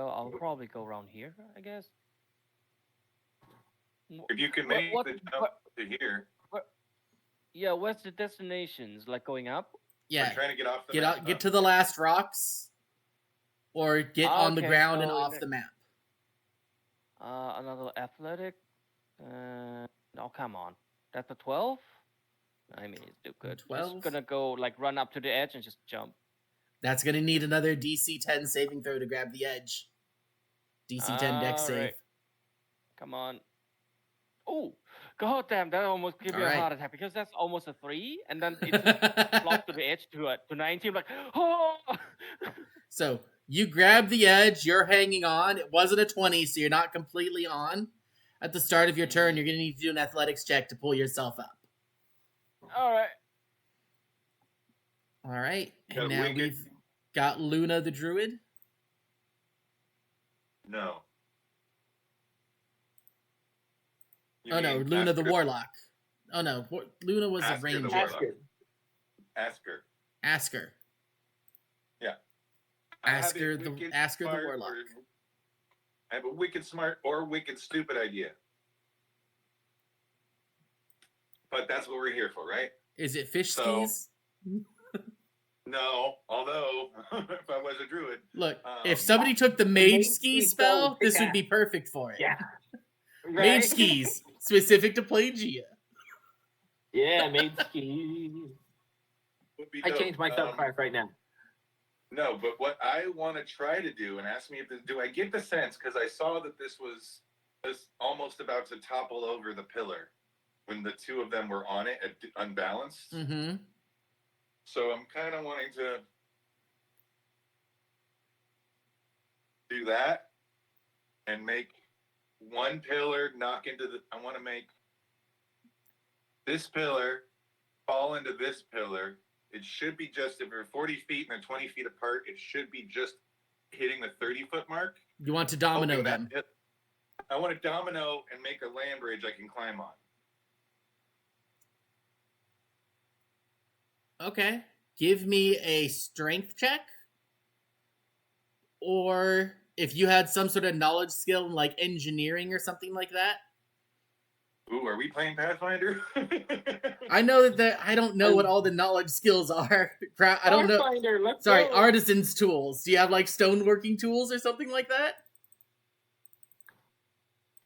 [SPEAKER 3] I'll probably go around here, I guess.
[SPEAKER 2] If you can make the jump to here.
[SPEAKER 3] Yeah, where's the destinations? Like going up?
[SPEAKER 1] Yeah.
[SPEAKER 2] I'm trying to get off the map.
[SPEAKER 1] Get to the last rocks, or get on the ground and off the map.
[SPEAKER 3] Another athletic. Oh, come on. That's a 12? I mean, it's still good.
[SPEAKER 1] 12?
[SPEAKER 3] Just gonna go, run up to the edge and just jump.
[SPEAKER 1] That's gonna need another DC 10 saving throw to grab the edge. DC 10 dex save.
[SPEAKER 3] Come on. Oh, God damn, that almost gave me
[SPEAKER 1] All
[SPEAKER 3] a
[SPEAKER 1] right.
[SPEAKER 3] heart attack because that's almost a 3, and then it just flopped to the edge to 19. Like, oh!
[SPEAKER 1] So you grab the edge, you're hanging on. It wasn't a 20, so you're not completely on. At the start of your turn, you're going to need to do an athletics check to pull yourself up.
[SPEAKER 3] All right.
[SPEAKER 1] All right. And
[SPEAKER 2] Got
[SPEAKER 1] now
[SPEAKER 2] Wicked.
[SPEAKER 1] we've got Luna the Druid.
[SPEAKER 2] No. You
[SPEAKER 1] Oh, no,
[SPEAKER 2] mean
[SPEAKER 1] Luna the
[SPEAKER 2] Asker?
[SPEAKER 1] Warlock. Oh, no, Luna was a
[SPEAKER 2] Asker the
[SPEAKER 1] ranger.
[SPEAKER 2] Warlock. Asker.
[SPEAKER 1] Asker.
[SPEAKER 2] Yeah.
[SPEAKER 1] Asker the Warlock.
[SPEAKER 2] I have a wicked smart or wicked stupid idea. But that's what we're here for, right?
[SPEAKER 1] Is it fish
[SPEAKER 2] So-
[SPEAKER 1] skis?
[SPEAKER 2] No, although if I was a druid,
[SPEAKER 1] Look, if somebody took the mage
[SPEAKER 4] mage
[SPEAKER 1] ski
[SPEAKER 4] ski
[SPEAKER 1] spell,
[SPEAKER 4] spell,
[SPEAKER 1] this would
[SPEAKER 4] yeah.
[SPEAKER 1] be perfect for it.
[SPEAKER 4] Yeah.
[SPEAKER 1] Mage
[SPEAKER 4] Right?
[SPEAKER 1] skis, specific to Planegea.
[SPEAKER 4] Yeah, mage ski.
[SPEAKER 2] would be
[SPEAKER 4] I
[SPEAKER 2] dope.
[SPEAKER 4] changed my subclass right now.
[SPEAKER 2] No, but what I want to try to do, and ask me if this, do I get the sense, because I saw that this was almost about to topple over the pillar when the two of them were on it, unbalanced.
[SPEAKER 1] Mm-hmm.
[SPEAKER 2] So I'm kind of wanting to do that and make one pillar knock into the. I want to make this pillar fall into this pillar. It should be just, if we're 40 feet and they're 20 feet apart, it should be just hitting the 30-foot mark.
[SPEAKER 1] You want to domino
[SPEAKER 2] Open that
[SPEAKER 1] them.
[SPEAKER 2] pit- I want to domino and make a land bridge I can climb on.
[SPEAKER 1] Okay. Give me a strength check. Or if you had some sort of knowledge skill in like engineering or something like that.
[SPEAKER 2] Ooh, are we playing Pathfinder?
[SPEAKER 1] I know that I don't know what all the knowledge skills are. I don't know.
[SPEAKER 4] Starfinder, let's
[SPEAKER 1] Sorry,
[SPEAKER 4] go.
[SPEAKER 1] artisan's tools. Do you have like stoneworking tools or something like that?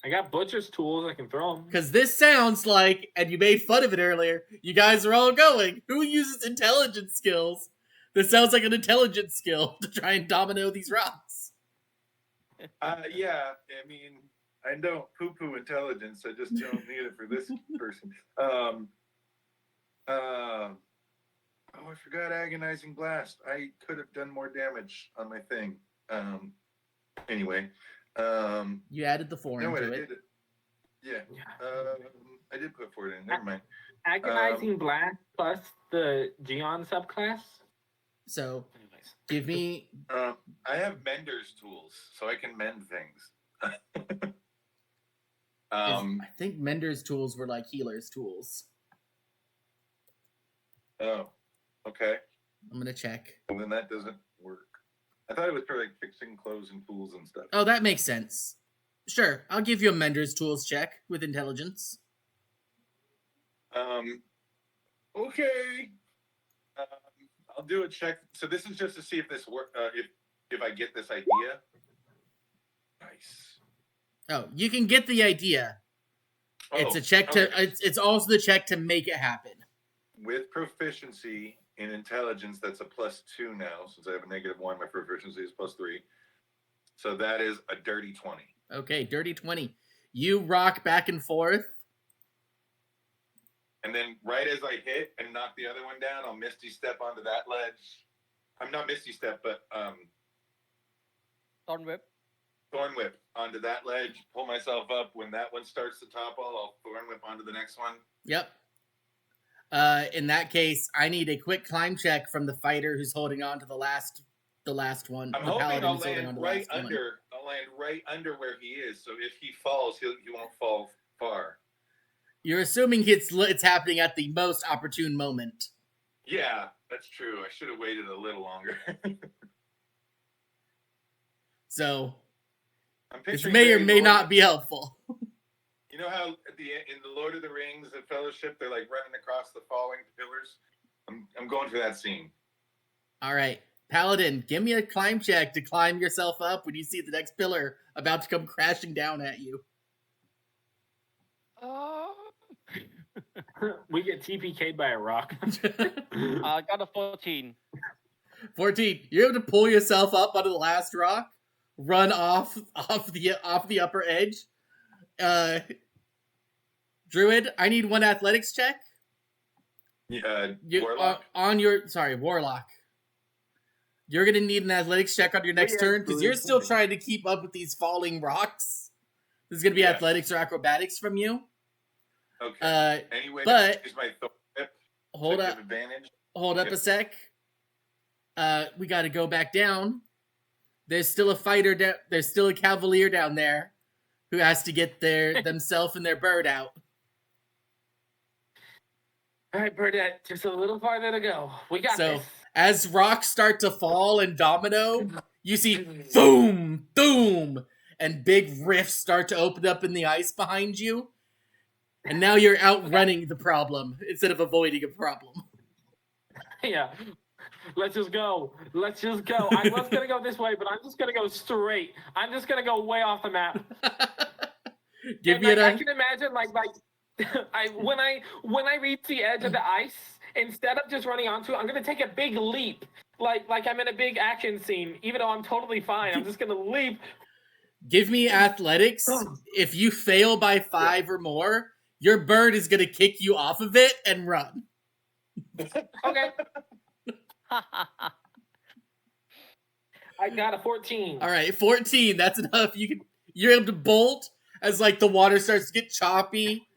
[SPEAKER 4] I got butcher's tools. I can throw them.
[SPEAKER 1] Because this sounds like, and you made fun of it earlier, you guys are all going, who uses intelligence skills? This sounds like an intelligence skill to try and domino these rocks.
[SPEAKER 2] Yeah, I mean, I don't poo-poo intelligence. I just don't need it for this person. Oh, I forgot agonizing blast. I could have done more damage on my thing. Anyway,
[SPEAKER 1] You added the 4
[SPEAKER 2] no, wait,
[SPEAKER 1] into
[SPEAKER 2] I
[SPEAKER 1] it.
[SPEAKER 2] did it. Yeah, I did put 4 in. Never mind.
[SPEAKER 4] Agonizing blast plus the Geon subclass.
[SPEAKER 1] So,
[SPEAKER 3] Anyways.
[SPEAKER 1] give me...
[SPEAKER 2] I have mender's tools, so I can mend things.
[SPEAKER 1] I think Mender's tools were like healer's tools.
[SPEAKER 2] Oh, okay.
[SPEAKER 1] I'm going to check.
[SPEAKER 2] Well, then that doesn't work. I thought it was for like fixing clothes and tools and stuff.
[SPEAKER 1] Oh, that makes sense. Sure, I'll give you a Mender's tools check with intelligence.
[SPEAKER 2] Okay. I'll do a check. So this is just to see if this work. If I get this idea. Nice.
[SPEAKER 1] Oh, you can get the idea. It's
[SPEAKER 2] Oh,
[SPEAKER 1] a check to... It's also the check to make it happen.
[SPEAKER 2] with proficiency in intelligence. That's a +2 now, since I have a -1. My proficiency is +3. So that is a dirty 20.
[SPEAKER 1] Okay, dirty 20. You rock back and forth.
[SPEAKER 2] And then right as I hit and knock the other one down, I'll Misty Step onto that ledge. I'm not Misty Step, but
[SPEAKER 3] Thorn Whip.
[SPEAKER 2] Thorn Whip onto that ledge, pull myself up. When that one starts to topple, I'll Thorn Whip onto the next one.
[SPEAKER 1] Yep. In that case, I need a quick climb check from the fighter who's holding on to the last one.
[SPEAKER 2] I'm
[SPEAKER 1] the
[SPEAKER 2] hoping
[SPEAKER 1] paladin
[SPEAKER 2] I'll
[SPEAKER 1] who's holding on
[SPEAKER 2] land
[SPEAKER 1] to the
[SPEAKER 2] right
[SPEAKER 1] last one.
[SPEAKER 2] under. I'll land right under where he is. So if he falls, he won't fall far.
[SPEAKER 1] You're assuming it's happening at the most opportune moment.
[SPEAKER 2] Yeah, that's true. I should have waited a little longer.
[SPEAKER 1] So
[SPEAKER 2] I'm
[SPEAKER 1] this
[SPEAKER 2] picturing
[SPEAKER 1] may or
[SPEAKER 2] very
[SPEAKER 1] may
[SPEAKER 2] Lord-
[SPEAKER 1] not be helpful.
[SPEAKER 2] You know how in the Lord of the Rings, the Fellowship, they're like running across the falling pillars. I'm going for that scene.
[SPEAKER 1] All right, Paladin, give me a climb check to climb yourself up when you see the next pillar about to come crashing down at you.
[SPEAKER 4] We get TPK'd by a rock.
[SPEAKER 3] I got a 14.
[SPEAKER 1] 14. You're able to pull yourself up onto the last rock, run off the upper edge. Druid, I need one athletics check.
[SPEAKER 2] Warlock.
[SPEAKER 1] On your Warlock. You're gonna need an athletics check on your next turn because you're still trying to keep up with these falling rocks. This is gonna be athletics or acrobatics from you.
[SPEAKER 2] Okay. Anyway,
[SPEAKER 1] but
[SPEAKER 2] use my thorn whip.
[SPEAKER 1] Hold up.
[SPEAKER 2] Advantage.
[SPEAKER 1] Hold up a sec. We got to go back down. There's still a fighter. There's still a cavalier down there who has to get themselves and their bird out.
[SPEAKER 4] All right, Burdette, just a little farther to go. We got this.
[SPEAKER 1] As rocks start to fall and domino, you see boom, boom, and big rifts start to open up in the ice behind you. And now you're outrunning the problem instead of avoiding a problem.
[SPEAKER 4] Yeah. Let's just go. Let's just go. I was going to go this way, but I'm just going to go straight. I'm just going to go way off the map. I can imagine when I reach the edge of the ice, instead of just running onto it, I'm going to take a big leap. Like I'm in a big action scene, even though I'm totally fine. I'm just going to leap.
[SPEAKER 1] Give me athletics. If you fail by 5 or more, your bird is going to kick you off of it and run.
[SPEAKER 4] Okay. I got a 14.
[SPEAKER 1] All right, 14. That's enough. You're able to bolt as the water starts to get choppy.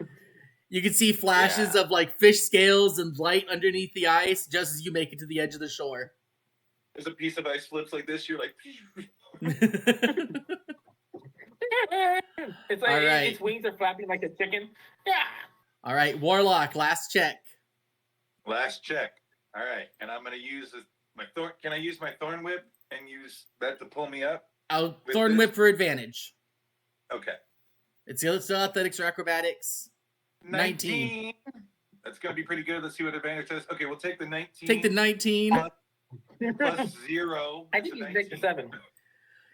[SPEAKER 1] You can see flashes of fish scales and light underneath the ice just as you make it to the edge of the shore.
[SPEAKER 2] There's a piece of ice flips like this. You're like.
[SPEAKER 4] It's like its wings are flapping like a chicken. Yeah.
[SPEAKER 1] All right, Warlock, last check.
[SPEAKER 2] Last check. All right, and I'm going to use my thorn. Can I use my thorn whip and use that to pull me up?
[SPEAKER 1] Thorn whip for advantage.
[SPEAKER 2] Okay.
[SPEAKER 1] It's still athletics or acrobatics. 19.
[SPEAKER 2] That's going to be pretty good. Let's see what advantage says. Okay, we'll take the 19.
[SPEAKER 1] Take the 19.
[SPEAKER 2] Plus 0.
[SPEAKER 4] I think you can take the 7.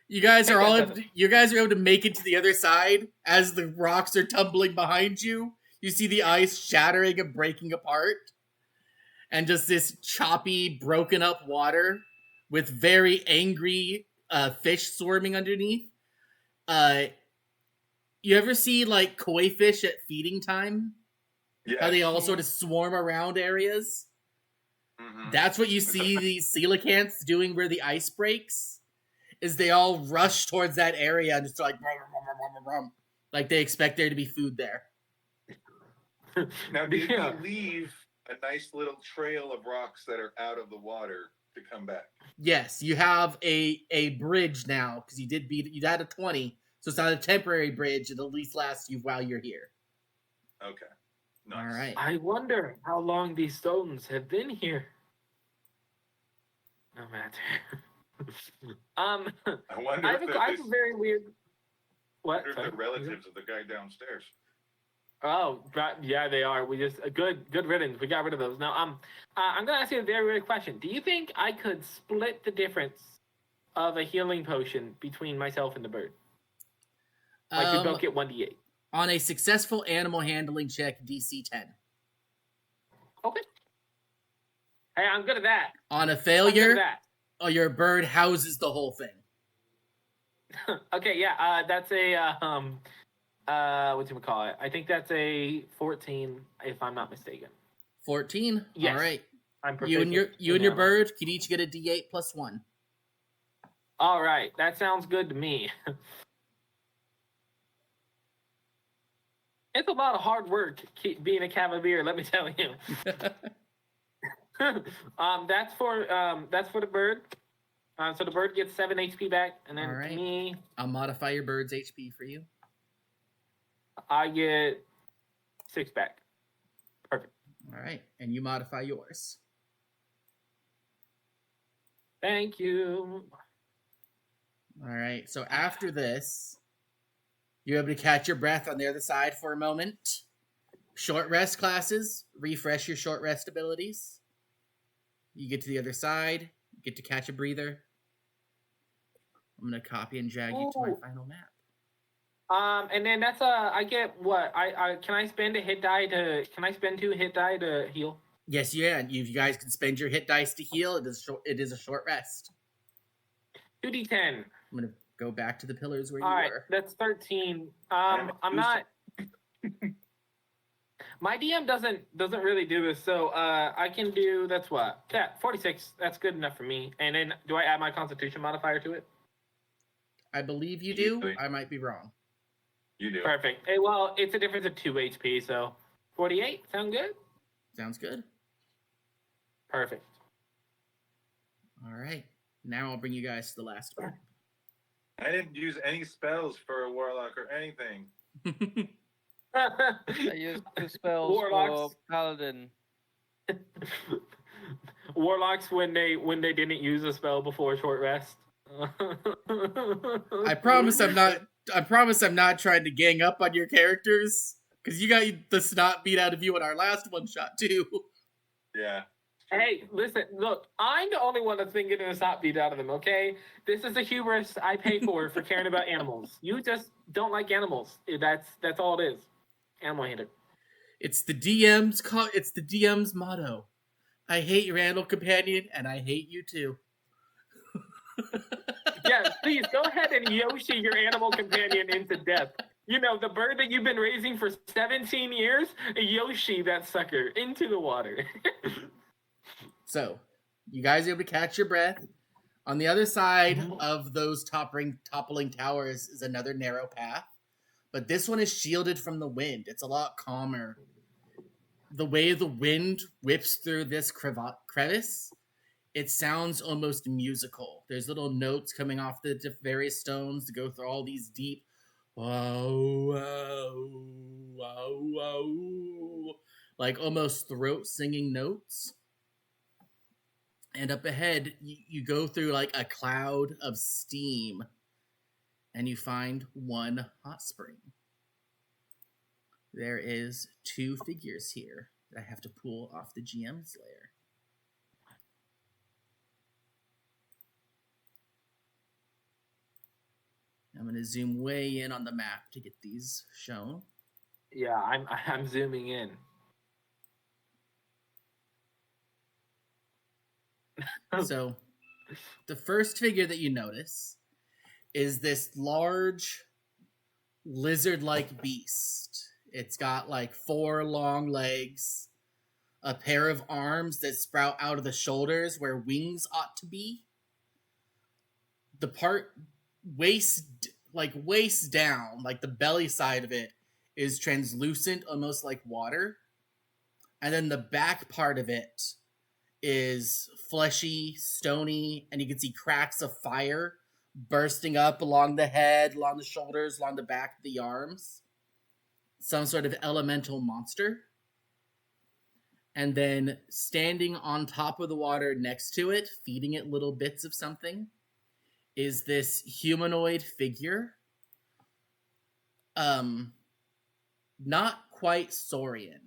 [SPEAKER 1] You guys are able to make it to the other side as the rocks are tumbling behind you. You see the ice shattering and breaking apart. And just this choppy, broken up water with very angry fish swarming underneath. You ever see koi fish at feeding time?
[SPEAKER 2] Yeah.
[SPEAKER 1] How they all sort of swarm around areas?
[SPEAKER 2] Mm-hmm.
[SPEAKER 1] That's what you see these coelacanths doing where the ice breaks. Is they all rush towards that area and just like they expect there to be food there.
[SPEAKER 2] Now, did you leave a nice little trail of rocks that are out of the water to come back?
[SPEAKER 1] Yes, you have a bridge now because you had a 20, so it's not a temporary bridge. It'll at least last you while you're here.
[SPEAKER 2] Okay. Nice.
[SPEAKER 1] All right.
[SPEAKER 4] I wonder how long these stones have been here. No matter.
[SPEAKER 2] I wonder if
[SPEAKER 4] I have a very weird. What?
[SPEAKER 2] If they're relatives of the guy downstairs.
[SPEAKER 4] Oh, yeah, they are. We just good riddance. We got rid of those. Now, I'm gonna ask you a very weird question. Do you think I could split the difference of a healing potion between myself and the bird? We both get 1d8
[SPEAKER 1] on a successful animal handling check, DC 10.
[SPEAKER 4] Okay. Hey, I'm good at that.
[SPEAKER 1] On a failure, your bird houses the whole thing.
[SPEAKER 4] Okay, yeah. That's a whatchamacallit? I think that's a 14, if I'm not mistaken.
[SPEAKER 1] 14?
[SPEAKER 4] Yes.
[SPEAKER 1] All right.
[SPEAKER 4] I'm
[SPEAKER 1] you and your bird can each get a D8 plus 1.
[SPEAKER 4] All right. That sounds good to me. It's a lot of hard work being a cavalier, let me tell you. That's for the bird. So the bird gets 7 HP back, and then to me,
[SPEAKER 1] I'll modify your bird's HP for you.
[SPEAKER 4] I get 6 back. Perfect.
[SPEAKER 1] All right, and you modify yours.
[SPEAKER 4] Thank you.
[SPEAKER 1] All right, so after this, you're able to catch your breath on the other side for a moment. Short rest classes, refresh your short rest abilities. You get to the other side, you get to catch a breather. I'm going to copy and drag you to my final map.
[SPEAKER 4] And then that's I get what? Can I spend 2 hit die to heal?
[SPEAKER 1] Yes, yeah. You guys can spend your hit dice to heal. It is a short rest.
[SPEAKER 4] 2d10.
[SPEAKER 1] I'm going to go back to the pillars where you were.
[SPEAKER 4] That's 13. I'm not My DM doesn't really do this, so I can do that's what 46. That's good enough for me. And then do I add my Constitution modifier to it?
[SPEAKER 1] I believe you
[SPEAKER 2] You
[SPEAKER 1] do.
[SPEAKER 2] do.
[SPEAKER 1] I might be wrong.
[SPEAKER 2] You do.
[SPEAKER 4] Perfect. Hey, well, it's a difference of 2 HP, so 48. Sound good?
[SPEAKER 1] Sounds good.
[SPEAKER 4] Perfect.
[SPEAKER 1] All right. Now I'll bring you guys to the last one.
[SPEAKER 2] I didn't use any spells for a warlock or anything.
[SPEAKER 3] I used 2 spells
[SPEAKER 4] Warlocks.
[SPEAKER 3] for paladin.
[SPEAKER 4] Warlocks when they didn't use a spell before short rest.
[SPEAKER 1] I promise I'm not trying to gang up on your characters, because you got the snot beat out of you in our last one shot too.
[SPEAKER 2] Yeah.
[SPEAKER 4] Hey, listen, look, I'm the only one that's been getting a snot beat out of them, okay? This is the hubris I pay for caring about animals. You just don't like animals. That's all it is. Animal hater.
[SPEAKER 1] It's the DM's motto. I hate your animal companion, and I hate you too.
[SPEAKER 4] Yeah, please go ahead and Yoshi your animal companion into death. You know, the bird that you've been raising for 17 years, Yoshi that sucker into the water.
[SPEAKER 1] So, you guys are able to catch your breath. On the other side of those toppling towers is another narrow path, but this one is shielded from the wind. It's a lot calmer. The way the wind whips through this crevice, it sounds almost musical. There's little notes coming off the various stones to go through all these deep, wow, wow, wow, wow, like almost throat singing notes. And up ahead, you go through like a cloud of steam, and you find one hot spring. There is 2 figures here that I have to pull off the GM's layer. I'm going to zoom way in on the map to get these shown.
[SPEAKER 4] Yeah, I'm zooming in.
[SPEAKER 1] So, the first figure that you notice is this large lizard-like beast. It's got like 4 long legs, a pair of arms that sprout out of the shoulders where wings ought to be. The part waist down, like the belly side of it, is translucent, almost like water. And then the back part of it is fleshy, stony, and you can see cracks of fire bursting up along the head, along the shoulders, along the back of the arms. Some sort of elemental monster. And then standing on top of the water next to it, feeding it little bits of something, is this humanoid figure. Not quite saurian,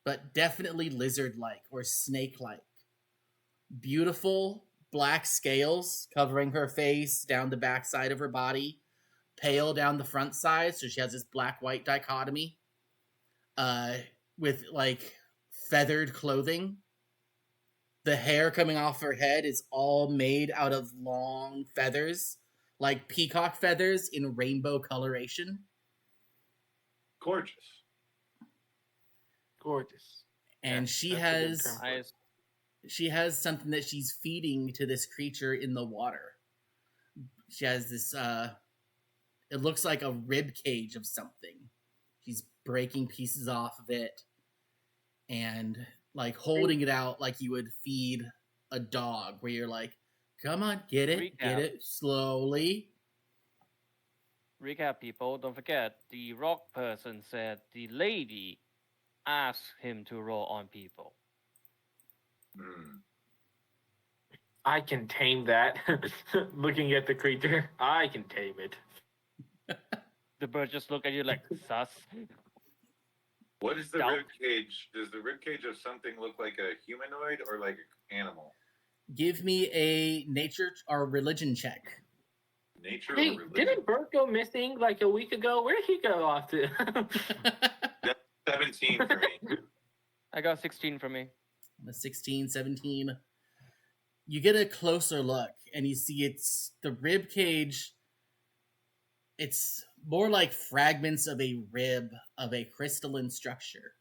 [SPEAKER 1] but definitely lizard-like or snake-like. Beautiful black scales covering her face, down the back side of her body, pale down the front side, so she has this black-white dichotomy, with like feathered clothing. The hair coming off her head is all made out of long feathers, like peacock feathers in rainbow coloration.
[SPEAKER 2] Gorgeous.
[SPEAKER 4] Gorgeous.
[SPEAKER 1] And
[SPEAKER 4] Yeah,
[SPEAKER 1] she
[SPEAKER 4] that's a good
[SPEAKER 1] has
[SPEAKER 4] term for it.
[SPEAKER 1] she has something that she's feeding to this creature in the water. She has this it looks like a rib cage of something. She's breaking pieces off of it and like holding it out like you would feed a dog, where you're like, come on, get it slowly.
[SPEAKER 3] Recap, people. Don't forget, the rock person said the lady asked him to roll on people.
[SPEAKER 4] I can tame that. Looking at the creature, I can tame it.
[SPEAKER 3] The bird just looked at you like, sus.
[SPEAKER 2] What is the
[SPEAKER 3] Doubt.
[SPEAKER 2] rib cage? Does the rib cage of something look like a humanoid or like an animal?
[SPEAKER 1] Give me a nature or religion check.
[SPEAKER 2] Nature
[SPEAKER 4] Hey,
[SPEAKER 2] or religion?
[SPEAKER 4] didn't Bert go missing like a week ago? Where'd he go off to?
[SPEAKER 2] 17 for me.
[SPEAKER 3] I got 16 from me.
[SPEAKER 1] A 16, 17. You get a closer look and you see it's the rib cage. It's more like fragments of a rib of a crystalline structure.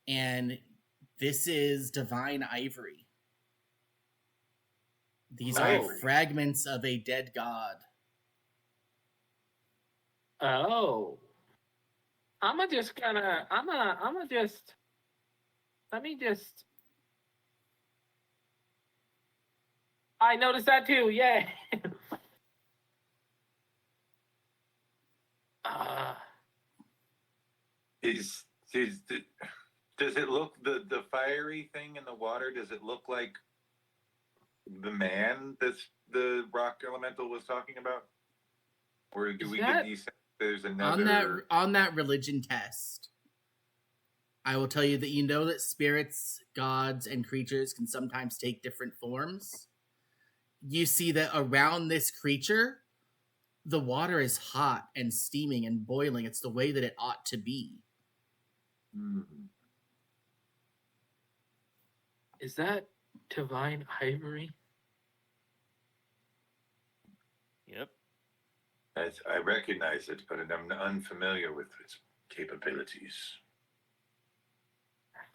[SPEAKER 1] And this is divine ivory. These are
[SPEAKER 4] Oh.
[SPEAKER 1] fragments of a dead god.
[SPEAKER 4] Oh. Let me just, I noticed that too, yay! uh,
[SPEAKER 2] Is does it look the fiery thing in the water? Does it look like the man that's the rock elemental was talking about, or do
[SPEAKER 4] Is
[SPEAKER 2] we get
[SPEAKER 4] that-
[SPEAKER 2] these? There's another
[SPEAKER 1] On that religion test, I will tell you that you know that spirits, gods, and creatures can sometimes take different forms. You see that around this creature, the water is hot and steaming and boiling. It's the way that it ought to be.
[SPEAKER 4] is that divine ivory?
[SPEAKER 3] Yep.
[SPEAKER 2] I recognize it, but I'm unfamiliar with its capabilities.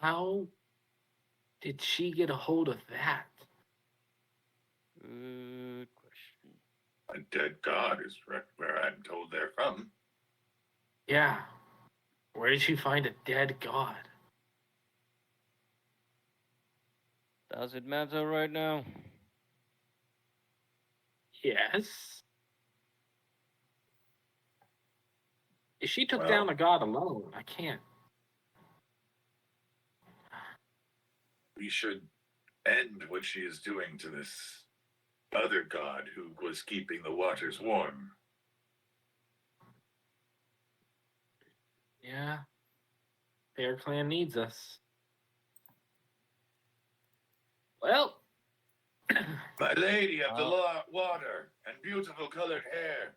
[SPEAKER 4] How did she get a hold of that?
[SPEAKER 3] Good question.
[SPEAKER 2] A dead god is where I'm told they're from.
[SPEAKER 4] Yeah. Where did she find a dead god?
[SPEAKER 3] Does it matter right now?
[SPEAKER 4] Yes. If she took
[SPEAKER 2] Well-
[SPEAKER 4] down a god alone, I can't.
[SPEAKER 2] We should end what she is doing to this other god who was keeping the waters warm.
[SPEAKER 4] Yeah. Bear Clan needs us. Well,
[SPEAKER 2] My lady of the
[SPEAKER 3] Oh.
[SPEAKER 2] water and beautiful colored hair.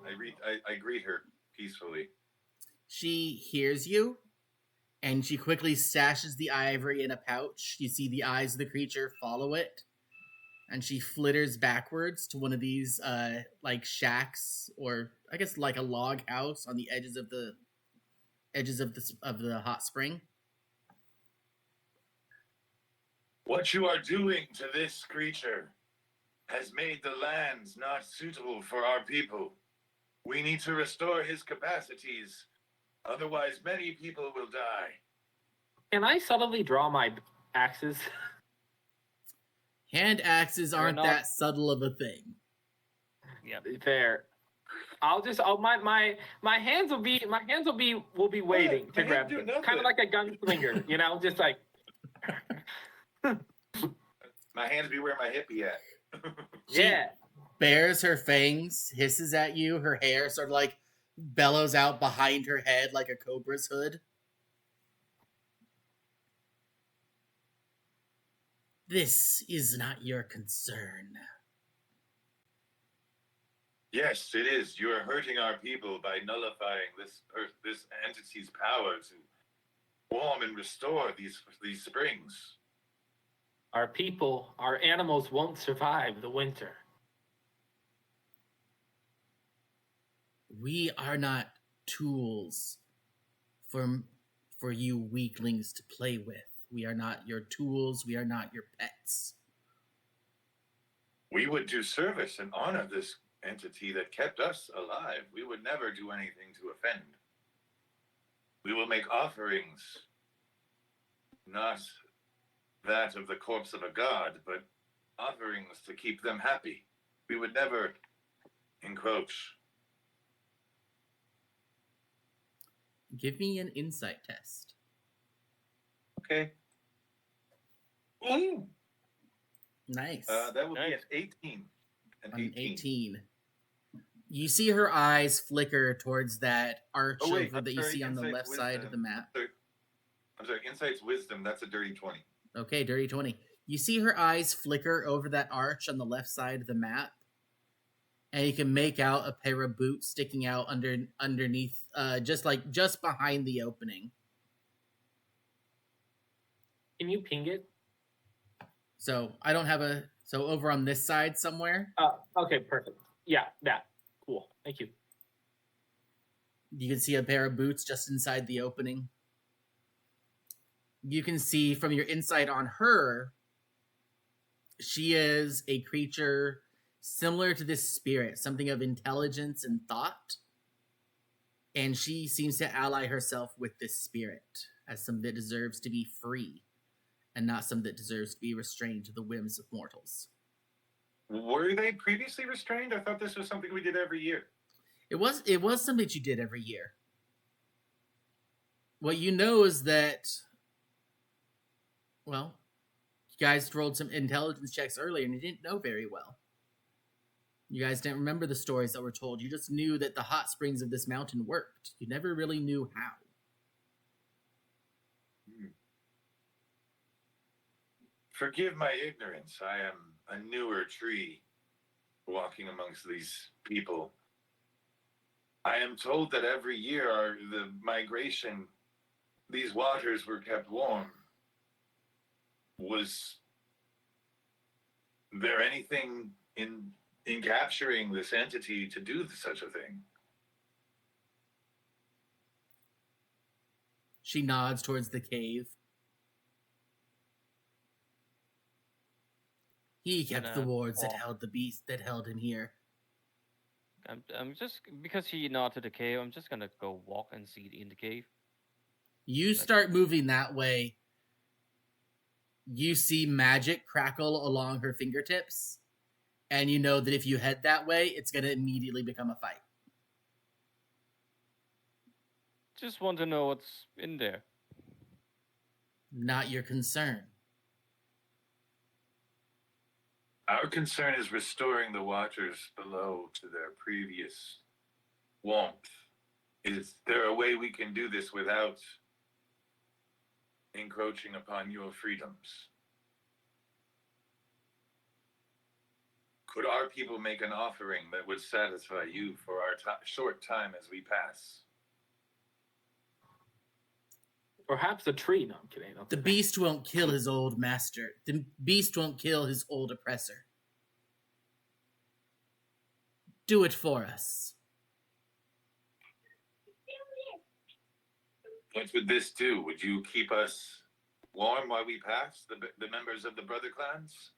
[SPEAKER 2] I greet her peacefully.
[SPEAKER 1] She hears you, and she quickly stashes the ivory in a pouch. You see the eyes of the creature follow it, and she flitters backwards to one of these like shacks, or I guess like a log house on the edges of the hot spring.
[SPEAKER 2] What you are doing to this creature has made the lands not suitable for our people. We need to restore his capacities, otherwise many people will die.
[SPEAKER 4] can I subtly draw my axes?
[SPEAKER 1] Hand axes
[SPEAKER 3] They're
[SPEAKER 1] aren't
[SPEAKER 3] not-
[SPEAKER 1] that subtle of a thing.
[SPEAKER 3] Yep.
[SPEAKER 4] Fair. My hands will be waiting
[SPEAKER 2] My
[SPEAKER 4] to grab
[SPEAKER 2] hands do
[SPEAKER 4] them.
[SPEAKER 2] nothing.
[SPEAKER 4] Kind of like a gunslinger, just like
[SPEAKER 2] My hands be where my hippie at.
[SPEAKER 1] She
[SPEAKER 4] yeah.
[SPEAKER 1] bares her fangs, hisses at you, her hair sort of like bellows out behind her head like a cobra's hood. This is not your concern.
[SPEAKER 2] Yes, it is. You are hurting our people by nullifying this entity's power to warm and restore these springs.
[SPEAKER 4] Our people, our animals won't survive the winter.
[SPEAKER 1] We are not tools for you weaklings to play with. We are not your tools. We are not your pets.
[SPEAKER 2] We would do service and honor this entity that kept us alive. We would never do anything to offend. We will make offerings, not that of the corpse of a god, but offerings to keep them happy. We would never encroach.
[SPEAKER 1] Give me an insight test.
[SPEAKER 2] Okay. Ooh.
[SPEAKER 1] Nice.
[SPEAKER 2] That would be
[SPEAKER 3] Nice.
[SPEAKER 2] an 18.
[SPEAKER 1] An 18. You see her eyes flicker towards that arch
[SPEAKER 2] Oh, wait,
[SPEAKER 1] over
[SPEAKER 2] I'm
[SPEAKER 1] that you
[SPEAKER 2] sorry,
[SPEAKER 1] see on the
[SPEAKER 2] insight's
[SPEAKER 1] left side of the
[SPEAKER 2] wisdom.
[SPEAKER 1] map.
[SPEAKER 2] I'm sorry, insight's wisdom. That's a dirty 20.
[SPEAKER 1] Okay, dirty 20. You see her eyes flicker over that arch on the left side of the map. And you can make out a pair of boots sticking out underneath, just behind the opening.
[SPEAKER 4] Can you ping it?
[SPEAKER 1] So I don't have so over on this side somewhere.
[SPEAKER 4] Okay, perfect. Yeah, that. Cool. Thank you.
[SPEAKER 1] You can see a pair of boots just inside the opening. You can see from your insight on her, she is a creature similar to this spirit, something of intelligence and thought. And she seems to ally herself with this spirit as something that deserves to be free and not something that deserves to be restrained to the whims of mortals.
[SPEAKER 2] Were they previously restrained? I thought this was something we did every year.
[SPEAKER 1] It was something that you did every year. What you know is that, well, you guys rolled some intelligence checks earlier and you didn't know very well. You guys didn't remember the stories that were told. You just knew that the hot springs of this mountain worked. You never really knew how.
[SPEAKER 2] Forgive my ignorance. I am a newer tree walking amongst these people. I am told that every year the migration, these waters were kept warm. Was there anything in capturing this entity to do such a thing?
[SPEAKER 1] She nods towards the cave. He kept the wards that held the beast that held him here.
[SPEAKER 3] I'm just because he nodded to the cave. I'm just gonna go walk and see in the cave.
[SPEAKER 1] You start moving that way. You see magic crackle along her fingertips, and you know that if you head that way, it's gonna immediately become a fight.
[SPEAKER 3] Just want to know what's in there.
[SPEAKER 1] Not your concern.
[SPEAKER 2] Our concern is restoring the waters below to their previous warmth. Is there a way we can do this without encroaching upon your freedoms? Could our people make an offering that would satisfy you for our short time as we pass?
[SPEAKER 4] Perhaps a tree. No, I'm kidding.
[SPEAKER 1] The beast won't kill his old master. The beast won't kill his old oppressor. Do it for us.
[SPEAKER 2] What would this do? Would you keep us warm while we pass, the members of the brother clans?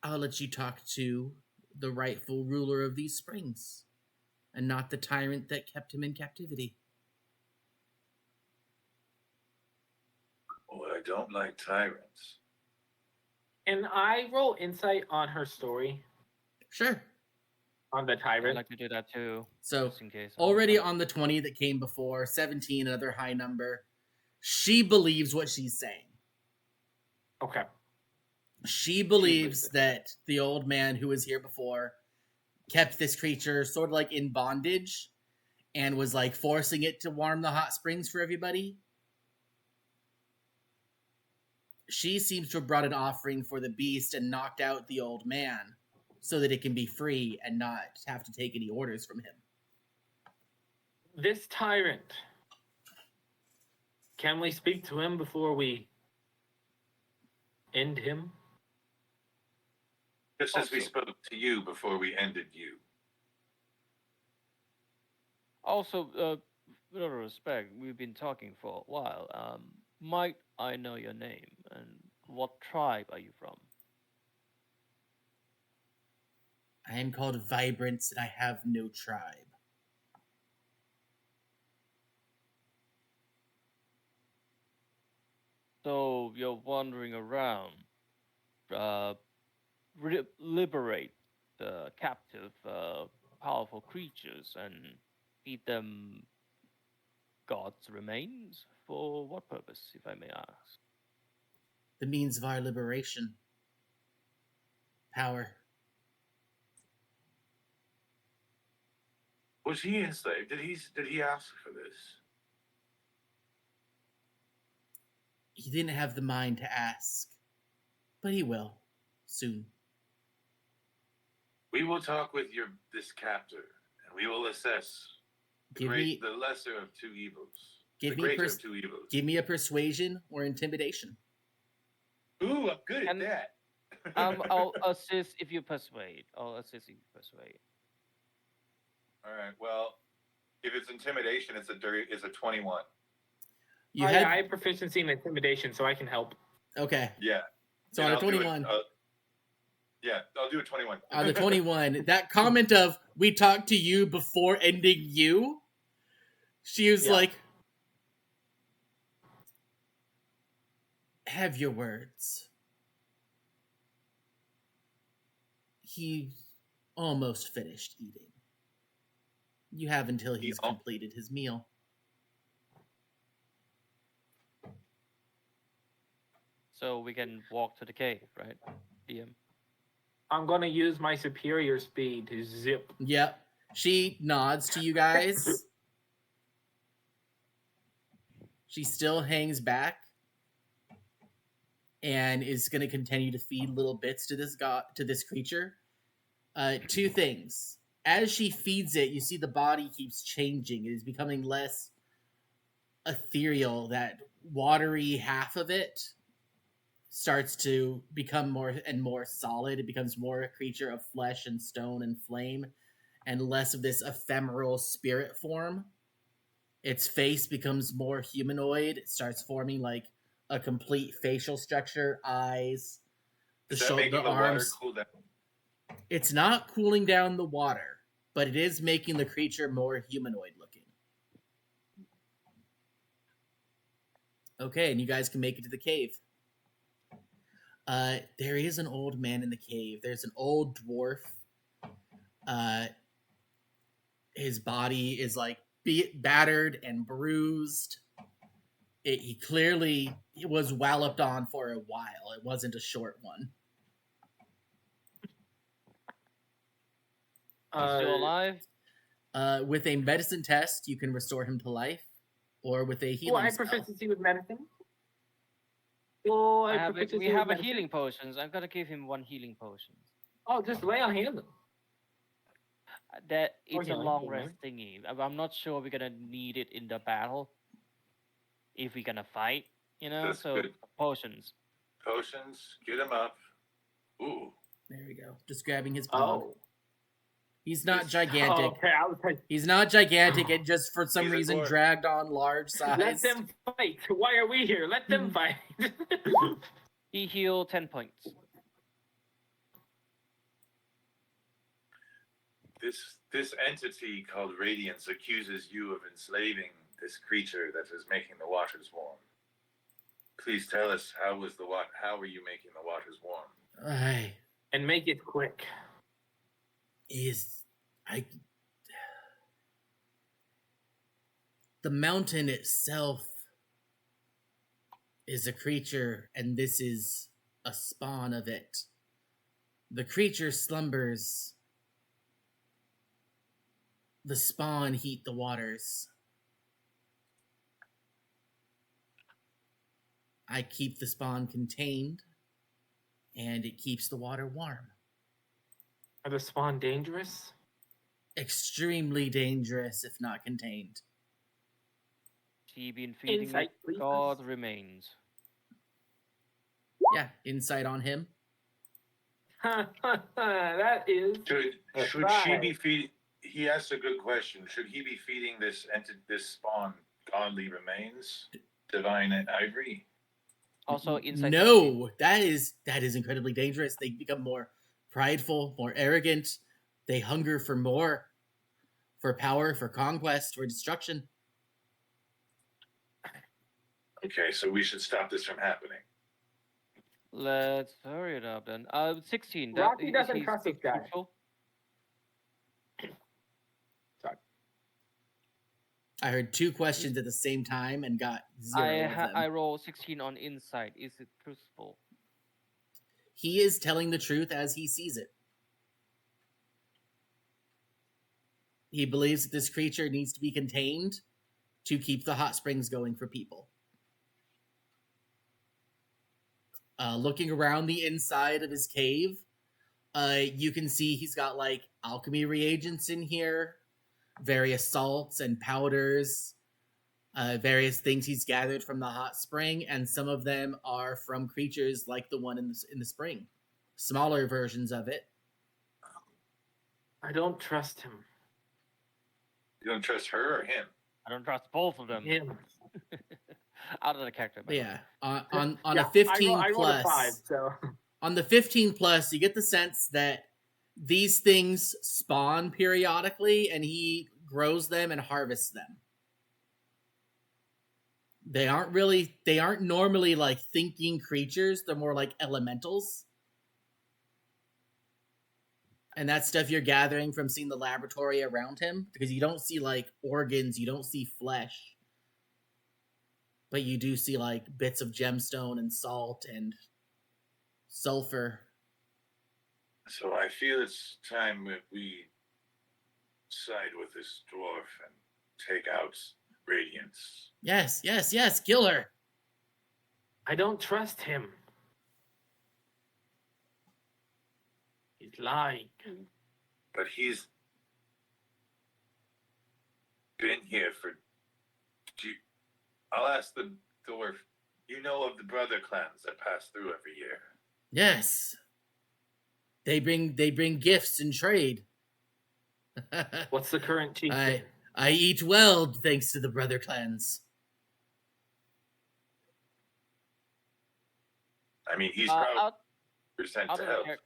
[SPEAKER 1] I'll let you talk to the rightful ruler of these springs, and not the tyrant that kept him in captivity.
[SPEAKER 2] Oh, I don't like tyrants.
[SPEAKER 4] And I roll insight on her story.
[SPEAKER 1] Sure.
[SPEAKER 4] On the
[SPEAKER 3] I'd
[SPEAKER 4] tyrant.
[SPEAKER 3] like to do that too.
[SPEAKER 1] So,
[SPEAKER 3] just in case.
[SPEAKER 1] already on the 20 that came before, 17, another high number, she believes what she's saying.
[SPEAKER 4] Okay.
[SPEAKER 1] She believes that the old man who was here before kept this creature sort of like in bondage and was like forcing it to warm the hot springs for everybody. She seems to have brought an offering for the beast and knocked out the old man so that it can be free and not have to take any orders from him.
[SPEAKER 4] This tyrant, can we speak to him before we end him?
[SPEAKER 2] Just as we spoke to you before we ended you.
[SPEAKER 3] Also, with all respect, we've been talking for a while. Might I know your name and what tribe are you from?
[SPEAKER 1] I am called Vibrance and I have no tribe.
[SPEAKER 3] So you're wandering around, liberate the captive, powerful creatures and feed them God's remains? For what purpose, if I may ask?
[SPEAKER 1] The means of our liberation. Power.
[SPEAKER 2] Was he enslaved? Did he ask for this?
[SPEAKER 1] He didn't have the mind to ask, but he will soon.
[SPEAKER 2] We will talk with this captor, and we will assess the lesser of two evils. The greater of two evils.
[SPEAKER 1] Give me a persuasion or intimidation.
[SPEAKER 2] Ooh, I'm good at that.
[SPEAKER 3] I'll assist if you persuade. I'll assist if you persuade.
[SPEAKER 2] All right. Well, if it's intimidation, it's a 21.
[SPEAKER 1] You
[SPEAKER 4] Yeah, I
[SPEAKER 1] had
[SPEAKER 4] have proficiency in intimidation, so I can help.
[SPEAKER 1] okay.
[SPEAKER 2] Yeah.
[SPEAKER 1] So
[SPEAKER 2] Then
[SPEAKER 1] on a
[SPEAKER 2] I'll do
[SPEAKER 1] 21.
[SPEAKER 2] Yeah, I'll do a 21.
[SPEAKER 1] On the 21, that comment of "we talked to you before ending you," she was
[SPEAKER 4] Yeah.
[SPEAKER 1] like, "Have your words." He almost finished eating. You have until he's completed his meal.
[SPEAKER 3] So we can walk to the cave, right? DM.
[SPEAKER 4] I'm gonna use my superior speed to zip.
[SPEAKER 1] Yep. She nods to you guys. She still hangs back and is going to continue to feed little bits to this creature. Two things. As she feeds it, you see the body keeps changing. It is becoming less ethereal. That watery half of it starts to become more and more solid. It becomes more a creature of flesh and stone and flame, and less of this ephemeral spirit form. Its face becomes more humanoid. It starts forming like a complete facial structure, eyes,
[SPEAKER 2] Is that making the
[SPEAKER 1] arms.
[SPEAKER 2] water cool down?
[SPEAKER 1] It's not cooling down the water, but it is making the creature more humanoid looking. Okay, and you guys can make it to the cave. There is an old man in the cave. There's an old dwarf. His body is like battered and bruised. He clearly was walloped on for a while. It wasn't a short one.
[SPEAKER 3] He's still alive?
[SPEAKER 1] With a medicine test, you can restore him to life, or with a healing
[SPEAKER 4] I have
[SPEAKER 1] spell.
[SPEAKER 4] proficiency with medicine.
[SPEAKER 3] We have a healing potions. I'm gonna give him 1 healing potion.
[SPEAKER 4] Oh, just lay on hands.
[SPEAKER 3] That it's a long rest thingy. I'm not sure we're gonna need it in the battle. If we're gonna fight,
[SPEAKER 2] That's
[SPEAKER 3] so
[SPEAKER 2] good.
[SPEAKER 3] potions.
[SPEAKER 2] Potions, get him up. Ooh.
[SPEAKER 1] There we go. Just grabbing his paw.
[SPEAKER 4] Oh.
[SPEAKER 1] He's not gigantic.
[SPEAKER 4] Oh, okay.
[SPEAKER 1] He's not gigantic. It just for some
[SPEAKER 2] He's a
[SPEAKER 1] reason
[SPEAKER 2] dwarf.
[SPEAKER 1] dragged on large size.
[SPEAKER 4] Let them fight. Why are we here? Let them fight.
[SPEAKER 3] He healed 10 points.
[SPEAKER 2] This entity called Radiance accuses you of enslaving this creature that is making the waters warm. Please tell us how are you making the waters warm?
[SPEAKER 4] And make it quick.
[SPEAKER 1] The mountain itself is a creature, and this is a spawn of it. The creature slumbers. The spawn heat the waters. I keep the spawn contained, and it keeps the water warm.
[SPEAKER 4] Are the spawn dangerous?
[SPEAKER 1] Extremely dangerous if not contained.
[SPEAKER 3] She been feeding
[SPEAKER 4] Insight,
[SPEAKER 3] it.
[SPEAKER 4] please.
[SPEAKER 3] God remains.
[SPEAKER 1] Yeah, insight on him.
[SPEAKER 4] That is.
[SPEAKER 2] Should she be feeding? He asked a good question. Should he be feeding this spawn godly remains, divine ivory?
[SPEAKER 3] Also, insight.
[SPEAKER 1] No, that is incredibly dangerous. They become more prideful, more arrogant. They hunger for more, for power, for conquest, for destruction.
[SPEAKER 2] Okay, so we should stop this from happening.
[SPEAKER 3] Let's hurry it up then. 16.
[SPEAKER 4] Rocky doesn't trust this guy.
[SPEAKER 1] Sorry. I heard 2 questions at the same time and got 0 of them.
[SPEAKER 3] I roll 16 on insight. Is it truthful?
[SPEAKER 1] He is telling the truth as he sees it. He believes that this creature needs to be contained to keep the hot springs going for people. Looking around the inside of his cave, you can see he's got like alchemy reagents in here, various salts and powders, various things he's gathered from the hot spring, and some of them are from creatures like the one in the spring. smaller versions of it.
[SPEAKER 4] I don't trust him.
[SPEAKER 2] You don't trust her or him?
[SPEAKER 3] I don't trust both of them.
[SPEAKER 4] Him.
[SPEAKER 3] Out of the character, by
[SPEAKER 1] But
[SPEAKER 3] the way.
[SPEAKER 1] yeah, on
[SPEAKER 4] Yeah,
[SPEAKER 1] a 15
[SPEAKER 4] I rolled a 5,
[SPEAKER 1] plus,
[SPEAKER 4] so
[SPEAKER 1] on the 15 plus, you get the sense that these things spawn periodically, and he grows them and harvests them. They aren't normally like thinking creatures. They're more like elementals. And that stuff you're gathering from seeing the laboratory around him, because you don't see like organs, you don't see flesh, but you do see like bits of gemstone and salt and sulfur.
[SPEAKER 2] So I feel it's time that we side with this dwarf and take out Radiance.
[SPEAKER 1] Yes, kill her.
[SPEAKER 4] I don't trust him. He's lying.
[SPEAKER 2] But he's been here for... I'll ask the dwarf. You know of the brother clans that pass through every year?
[SPEAKER 1] Yes. They bring gifts and trade.
[SPEAKER 4] What's the current chieftain?
[SPEAKER 1] I eat well thanks to the brother clans.
[SPEAKER 2] I mean, he's
[SPEAKER 3] out,
[SPEAKER 2] probably sent
[SPEAKER 3] out
[SPEAKER 2] to
[SPEAKER 3] of the
[SPEAKER 2] help.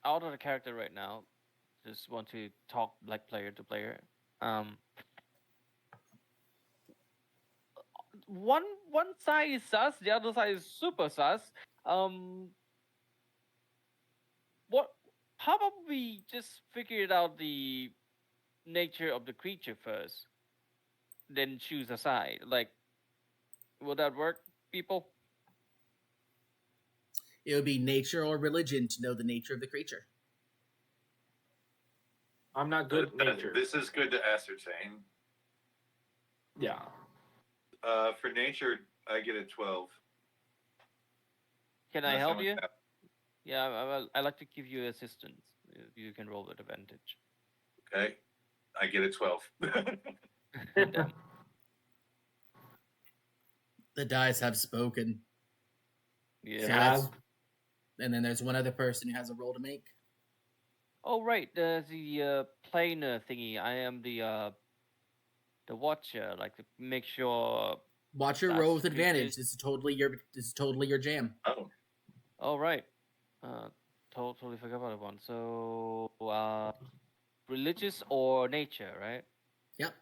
[SPEAKER 3] out of the character right now. Just want to talk like player to player. One side is sus, the other side is super sus. What? How about we just figure out the nature of the creature first, then choose a side? Like, will that work, people?
[SPEAKER 1] It would be nature or religion to know the nature of the creature.
[SPEAKER 4] I'm not good at nature.
[SPEAKER 2] This is good to ascertain.
[SPEAKER 4] Yeah.
[SPEAKER 2] For nature, I get a 12.
[SPEAKER 3] Can I
[SPEAKER 2] Unless
[SPEAKER 3] help
[SPEAKER 2] someone
[SPEAKER 3] you?
[SPEAKER 2] has-
[SPEAKER 3] Yeah, I like to give you assistance. You can roll with advantage.
[SPEAKER 2] Okay. I get a 12.
[SPEAKER 3] Done.
[SPEAKER 1] The dice have spoken.
[SPEAKER 3] Yeah.
[SPEAKER 1] So that's- and then there's one other person who has a roll to make.
[SPEAKER 3] Oh right, there's the planer thingy. I am the watcher, like to make sure.
[SPEAKER 1] Watch your
[SPEAKER 3] That's
[SPEAKER 1] roll with
[SPEAKER 3] creatures.
[SPEAKER 1] advantage. This is totally your jam.
[SPEAKER 2] Oh.
[SPEAKER 3] Oh right, totally forgot about one. So religious or nature, right?
[SPEAKER 1] Yep.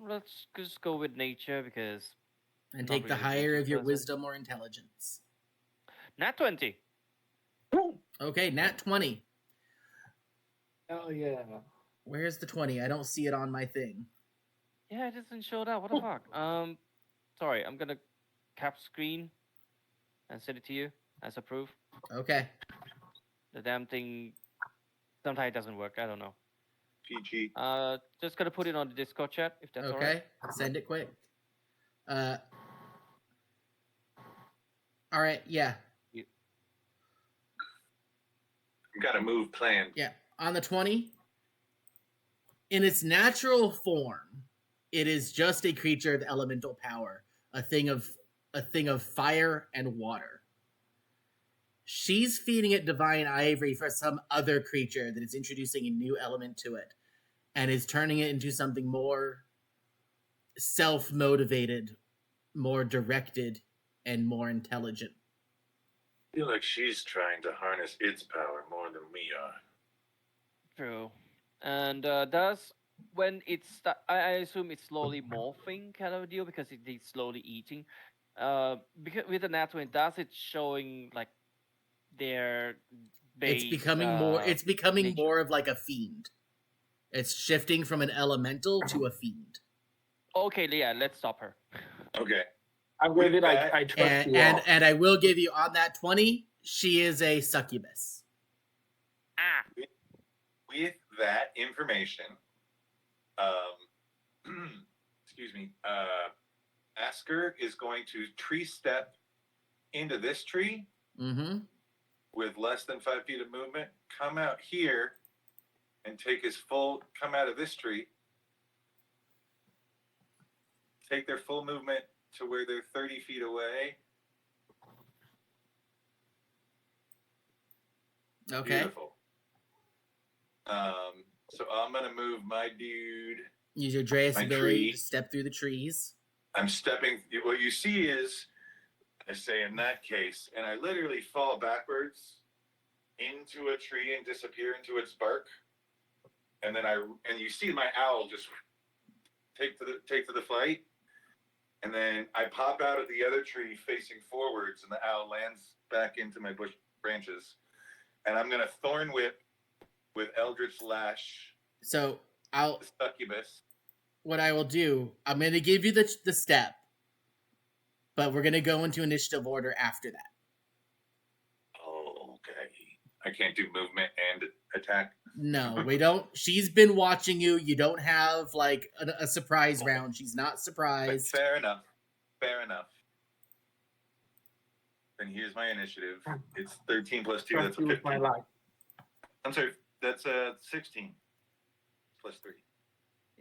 [SPEAKER 3] Let's just go with nature because.
[SPEAKER 1] And
[SPEAKER 3] Not
[SPEAKER 1] take the
[SPEAKER 3] really a
[SPEAKER 1] higher
[SPEAKER 3] nature
[SPEAKER 1] of your
[SPEAKER 3] person.
[SPEAKER 1] wisdom or intelligence.
[SPEAKER 3] Nat 20.
[SPEAKER 1] Okay, nat 20.
[SPEAKER 4] Oh yeah.
[SPEAKER 1] Where's the 20? I don't see it on my thing.
[SPEAKER 3] Yeah, it doesn't show that. What the fuck? Sorry, I'm gonna cap screen and send it to you as a proof.
[SPEAKER 1] Okay.
[SPEAKER 3] The damn thing sometimes doesn't work. I don't know.
[SPEAKER 2] PG.
[SPEAKER 3] Just gonna put it on the Discord chat if that's alright.
[SPEAKER 1] Okay. Send it quick. All right. Yeah.
[SPEAKER 2] Got a move planned.
[SPEAKER 1] Yeah. On the 20, in its natural form, it is just a creature of elemental power, a thing of fire and water. She's feeding it divine ivory for some other creature that is introducing a new element to it and is turning it into something more self-motivated, more directed, and more intelligent.
[SPEAKER 2] I feel like she's trying to harness its power more than we are.
[SPEAKER 3] True. And does when it's I assume it's slowly morphing kind of a deal because it's slowly eating. Because with the nat 20, does it showing like their base?
[SPEAKER 1] It's becoming more. It's becoming
[SPEAKER 3] nature.
[SPEAKER 1] more of like a fiend. It's shifting from an elemental to a fiend.
[SPEAKER 3] Okay, yeah, let's stop her.
[SPEAKER 2] Okay.
[SPEAKER 4] I'm with it.
[SPEAKER 2] that-
[SPEAKER 4] I trust
[SPEAKER 1] And
[SPEAKER 4] you all.
[SPEAKER 1] and I will give you on that 20. She is a succubus.
[SPEAKER 3] Ah,
[SPEAKER 2] With that information, excuse me, Asker is going to tree step into this tree
[SPEAKER 1] Mm-hmm.
[SPEAKER 2] with less than 5 feet of movement, come out here and come out of this tree, take their full movement to where they're 30 feet away,
[SPEAKER 1] Okay.
[SPEAKER 2] Beautiful. So I'm gonna move my dude.
[SPEAKER 1] Use your Dreas
[SPEAKER 2] My
[SPEAKER 1] ability
[SPEAKER 2] tree.
[SPEAKER 1] to step through the trees.
[SPEAKER 2] I'm stepping. What you see is, I say in that case, and I literally fall backwards into a tree and disappear into its bark. And then you see my owl just take to the flight, and then I pop out of the other tree facing forwards, and the owl lands back into my bush branches, and I'm gonna thorn whip with Eldritch Lash.
[SPEAKER 1] So
[SPEAKER 2] the succubus.
[SPEAKER 1] what I will do, I'm going to give you the step, but we're going to go into initiative order after that.
[SPEAKER 2] Oh, okay. I can't do movement and attack.
[SPEAKER 1] No, we don't. She's been watching you. You don't have like a surprise round. She's not surprised.
[SPEAKER 2] But fair enough. Fair enough. Then here's my initiative. It's 13 plus 2. That's a 15.
[SPEAKER 4] My life.
[SPEAKER 2] I'm sorry. That's 16 plus 3.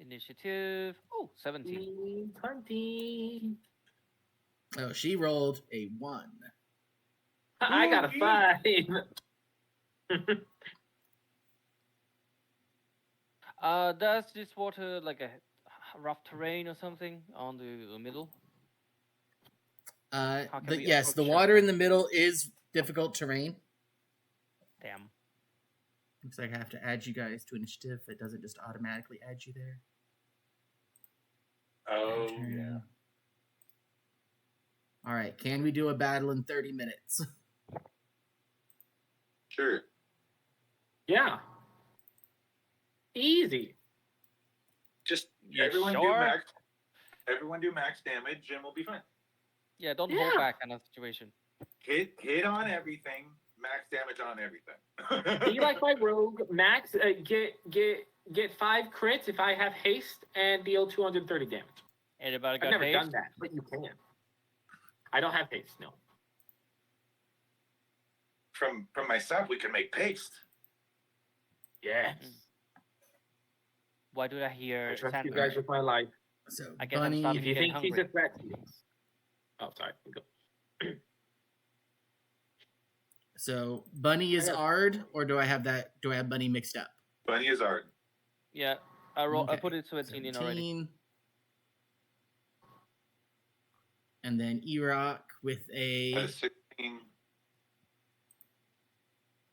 [SPEAKER 3] Initiative. Oh, 17.
[SPEAKER 4] 20.
[SPEAKER 1] Oh, she rolled a 1.
[SPEAKER 4] I got a 5.
[SPEAKER 3] Does this water like a rough terrain or something on the middle?
[SPEAKER 1] Yes, the water in the middle is difficult terrain.
[SPEAKER 3] Damn.
[SPEAKER 1] Looks like I have to add you guys to initiative. It doesn't just automatically add you there.
[SPEAKER 2] Oh, yeah.
[SPEAKER 1] All right, can we do a battle in 30 minutes?
[SPEAKER 2] Sure.
[SPEAKER 4] Yeah. Easy.
[SPEAKER 2] Just
[SPEAKER 3] You
[SPEAKER 2] everyone
[SPEAKER 3] sure?
[SPEAKER 2] do max damage and we'll be fine.
[SPEAKER 3] Yeah, don't hold back kind of situation.
[SPEAKER 2] Hit on everything, max damage on everything.
[SPEAKER 4] Be like my rogue, max get 5 crits if I have haste and deal 230 damage.
[SPEAKER 3] Anybody
[SPEAKER 4] I've
[SPEAKER 3] got
[SPEAKER 4] never
[SPEAKER 3] haste?
[SPEAKER 4] done that, but you can. I don't have haste, no.
[SPEAKER 2] From myself, we can make paste.
[SPEAKER 4] Yes.
[SPEAKER 3] Why do I hear
[SPEAKER 4] I trust you
[SPEAKER 3] Sandra?
[SPEAKER 4] guys with my life.
[SPEAKER 1] So,
[SPEAKER 3] I guess I'm
[SPEAKER 1] Bunny,
[SPEAKER 3] starting
[SPEAKER 4] If you
[SPEAKER 3] to
[SPEAKER 4] think
[SPEAKER 3] get
[SPEAKER 4] she's a
[SPEAKER 3] hungry.
[SPEAKER 4] threat, oh, sorry. Go.
[SPEAKER 1] So Bunny is Ard, or do I have Bunny mixed up?
[SPEAKER 2] Bunny is Ard.
[SPEAKER 3] Yeah, I
[SPEAKER 1] Okay.
[SPEAKER 3] put it 17 in already.
[SPEAKER 1] 17. And then Erock with a
[SPEAKER 2] 16.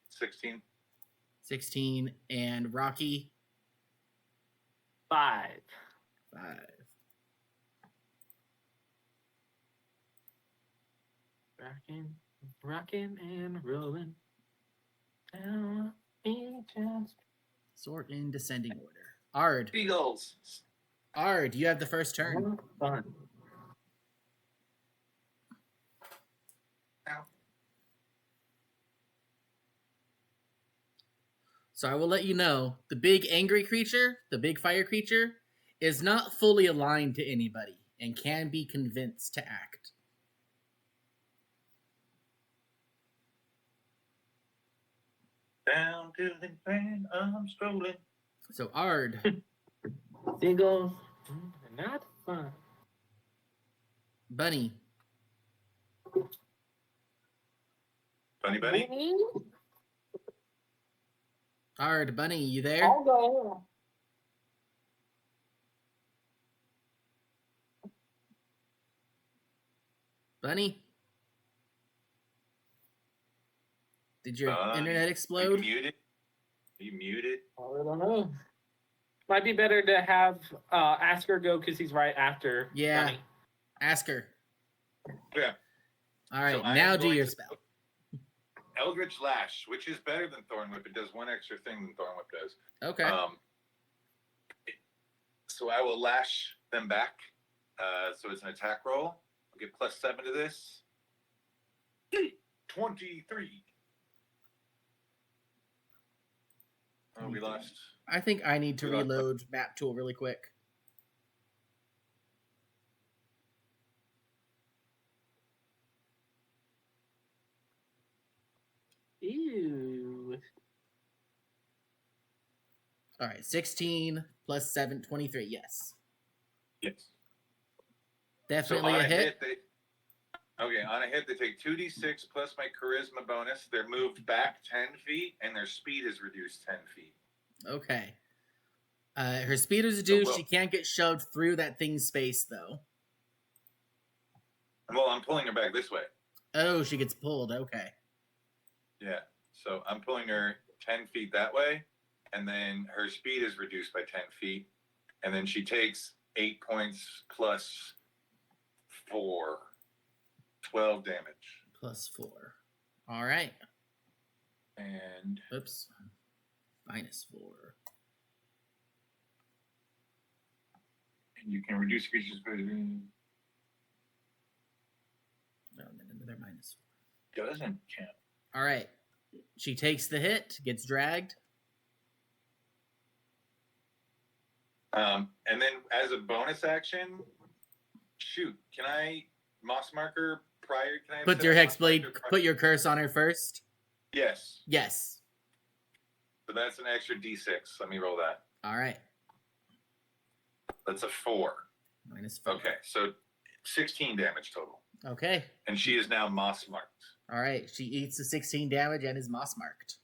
[SPEAKER 2] 16.
[SPEAKER 1] 16, and Rocky
[SPEAKER 4] 5.
[SPEAKER 1] 5.
[SPEAKER 4] Rocking and rolling.
[SPEAKER 1] Sort in descending order. Ard.
[SPEAKER 2] Eagles.
[SPEAKER 1] Ard, you have the first turn.
[SPEAKER 4] Fun.
[SPEAKER 1] So I will let you know, the big angry creature, the big fire creature, is not fully aligned to anybody and can be convinced to act.
[SPEAKER 2] Down to the train, I'm strolling.
[SPEAKER 1] So Ard.
[SPEAKER 4] Eagles. Not fun.
[SPEAKER 1] Bunny.
[SPEAKER 2] Bunny.
[SPEAKER 1] Ard, Bunny, you there?
[SPEAKER 4] I'll go.
[SPEAKER 1] Bunny? Did your internet
[SPEAKER 2] Are you
[SPEAKER 1] explode?
[SPEAKER 2] muted? Are you muted?
[SPEAKER 4] I don't know. Might be better to have Asker go because he's right after.
[SPEAKER 1] Yeah.
[SPEAKER 4] Bunny.
[SPEAKER 1] Ask her.
[SPEAKER 2] Yeah.
[SPEAKER 1] All right,
[SPEAKER 2] So I
[SPEAKER 1] now
[SPEAKER 2] am
[SPEAKER 1] do
[SPEAKER 2] going
[SPEAKER 1] your
[SPEAKER 2] to-
[SPEAKER 1] spell.
[SPEAKER 2] Eldritch Lash, which is better than Thorn Whip. It does one extra thing than Thorn Whip does.
[SPEAKER 1] Okay.
[SPEAKER 2] So I will lash them back. So it's an attack roll. I'll get +7 to this. 23. Oh, we lost.
[SPEAKER 1] I think I need to
[SPEAKER 2] We lost-
[SPEAKER 1] reload map tool really quick.
[SPEAKER 4] Ew.
[SPEAKER 1] All right, 16 plus 7, 23. Yes.
[SPEAKER 2] Yes.
[SPEAKER 1] Definitely
[SPEAKER 2] So
[SPEAKER 1] a
[SPEAKER 2] I
[SPEAKER 1] hit.
[SPEAKER 2] Okay, on a hit, they take 2d6 plus my charisma bonus. They're moved back 10 feet, and their speed is reduced 10 feet.
[SPEAKER 1] Okay. Her speed is reduced. She can't get shoved through that thing's space, though.
[SPEAKER 2] Well, I'm pulling her back this way.
[SPEAKER 1] Oh, she gets pulled. Okay.
[SPEAKER 2] Yeah, so I'm pulling her 10 feet that way, and then her speed is reduced by 10 feet, and then she takes 8 points plus 4, 12 damage.
[SPEAKER 1] Plus 4. All right.
[SPEAKER 2] And
[SPEAKER 1] Oops. -4.
[SPEAKER 2] And you can reduce creatures by...
[SPEAKER 1] No, and then another -4.
[SPEAKER 2] Doesn't count.
[SPEAKER 1] All right. She takes the hit, gets dragged.
[SPEAKER 2] And then as a bonus action, shoot, can I moss marker prior? Can I
[SPEAKER 1] Put your hex blade, put your curse on her first.
[SPEAKER 2] Yes.
[SPEAKER 1] Yes.
[SPEAKER 2] So that's an extra d6. Let me roll that.
[SPEAKER 1] All right.
[SPEAKER 2] That's a 4.
[SPEAKER 1] -4.
[SPEAKER 2] Okay, so 16 damage total.
[SPEAKER 1] Okay.
[SPEAKER 2] And she is now moss marked.
[SPEAKER 1] All right. She eats the 16 damage and is moss marked.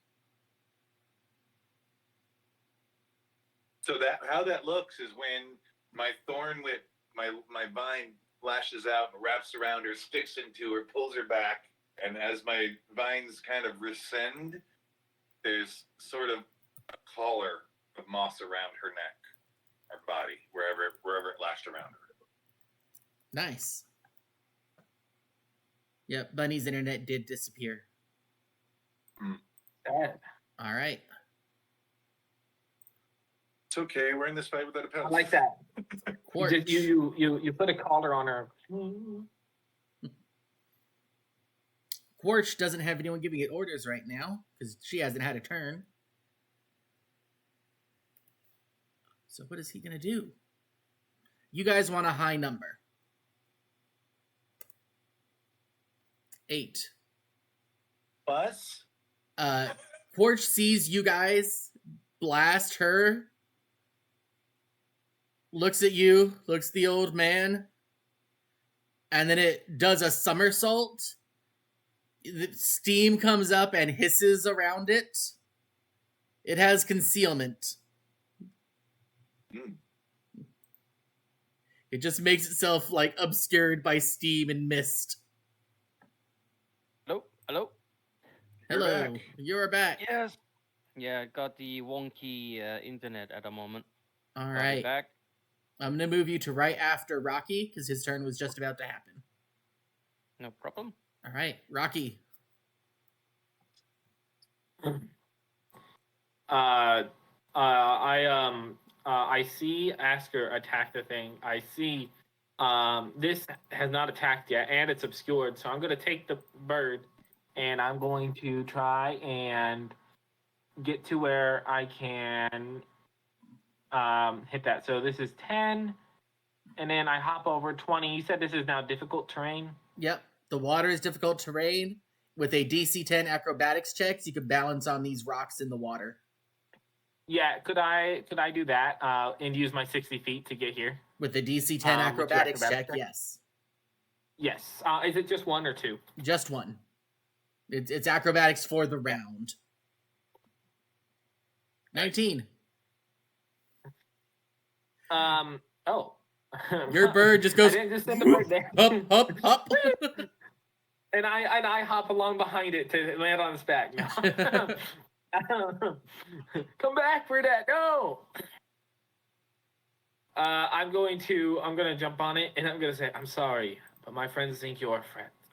[SPEAKER 2] So that how that looks is when my thorn whip, my vine lashes out and wraps around her, sticks into her, pulls her back, and as my vines kind of rescind, there's sort of a collar of moss around her neck, her body, wherever it lashed around her.
[SPEAKER 1] Nice. Yep, Bunny's internet did disappear.
[SPEAKER 4] That,
[SPEAKER 1] All right.
[SPEAKER 2] It's okay. We're in this fight without a
[SPEAKER 4] I
[SPEAKER 2] penalty.
[SPEAKER 4] like that.
[SPEAKER 1] Quartz.
[SPEAKER 4] You put a collar on her.
[SPEAKER 1] Quartz doesn't have anyone giving it orders right now because she hasn't had a turn. So what is he going to do? You guys want a high number. 8.
[SPEAKER 2] Bus?
[SPEAKER 1] Quartz sees you guys blast her. Looks at you, looks at the old man, and then it does a somersault. The steam comes up and hisses around it. It has concealment.
[SPEAKER 2] Mm.
[SPEAKER 1] It just makes itself like obscured by steam and mist.
[SPEAKER 3] Hello? Hello?
[SPEAKER 1] Hello, you're back.
[SPEAKER 3] Yes. Yeah, got the wonky internet at the moment.
[SPEAKER 1] All
[SPEAKER 3] I'll be
[SPEAKER 1] right.
[SPEAKER 3] back.
[SPEAKER 1] I'm going to move you to right after Rocky because his turn was just about to happen.
[SPEAKER 3] No problem.
[SPEAKER 1] All right, Rocky.
[SPEAKER 4] I see Asker attack the thing. I see this has not attacked yet, and it's obscured. So I'm going to take the bird, and I'm going to try and get to where I can hit that. So this is 10, and then I hop over 20. You said this is now difficult terrain?
[SPEAKER 1] Yep, the water is difficult terrain. With a DC 10 acrobatics checks, you can balance on these rocks in the water.
[SPEAKER 4] Yeah, could I do that and use my 60 feet to get here?
[SPEAKER 1] With the DC 10 acrobatics check,
[SPEAKER 4] check?
[SPEAKER 1] yes.
[SPEAKER 4] Yes. Is it just one or two?
[SPEAKER 1] Just one. It's acrobatics for the round. 19.
[SPEAKER 4] Oh.
[SPEAKER 1] Your bird just goes
[SPEAKER 4] I didn't just send the bird there.
[SPEAKER 1] up, up, up.
[SPEAKER 4] And I hop along behind it to land on its back now. Come back for that. No. I'm gonna jump on it and I'm gonna say, I'm sorry, but my friends think you're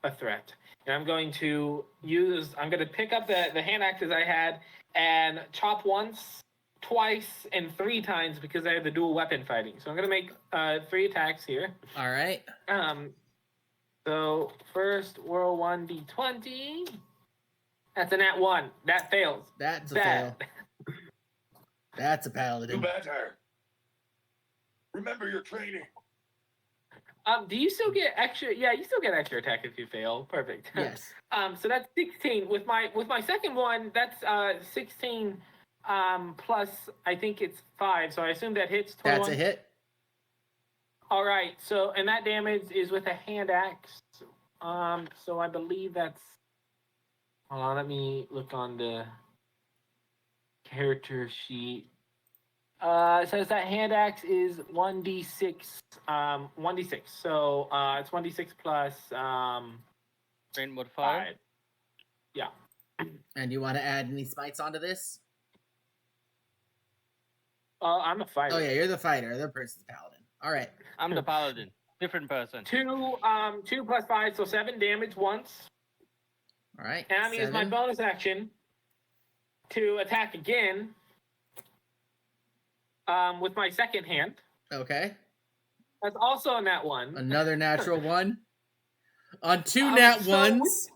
[SPEAKER 4] a threat. And I'm gonna pick up the hand axes I had and chop once, twice, and 3 times because I have the dual weapon fighting. So I'm gonna make 3 attacks here.
[SPEAKER 1] All right.
[SPEAKER 4] So first roll 1d20. That's a nat 1. That fails.
[SPEAKER 1] That's a fail. That's a paladin.
[SPEAKER 2] Do better. Remember your training.
[SPEAKER 4] Do you still get extra? Yeah, you still get extra attack if you fail. Perfect.
[SPEAKER 1] Yes.
[SPEAKER 4] So that's 16. With my second one, that's 16 plus I think it's 5. So I assume that hits 21.
[SPEAKER 1] That's a hit.
[SPEAKER 4] All right. So and that damage is with a hand axe. So I believe that's. Hold on, let me look on the character sheet. It says that hand axe is 1d6. 1d6. So it's 1d6 plus
[SPEAKER 3] Strength modifier.
[SPEAKER 4] 5. Yeah.
[SPEAKER 1] And you want to add any smites onto this?
[SPEAKER 4] I'm a fighter.
[SPEAKER 1] Oh yeah, you're the fighter. The person's paladin. All right.
[SPEAKER 3] I'm the paladin. Different person.
[SPEAKER 4] 2 plus 5, so 7 damage once.
[SPEAKER 1] All right.
[SPEAKER 4] And I'm gonna use my bonus action to attack again. With my second hand.
[SPEAKER 1] Okay.
[SPEAKER 4] That's also a nat 1.
[SPEAKER 1] Another natural one. On two nat ones.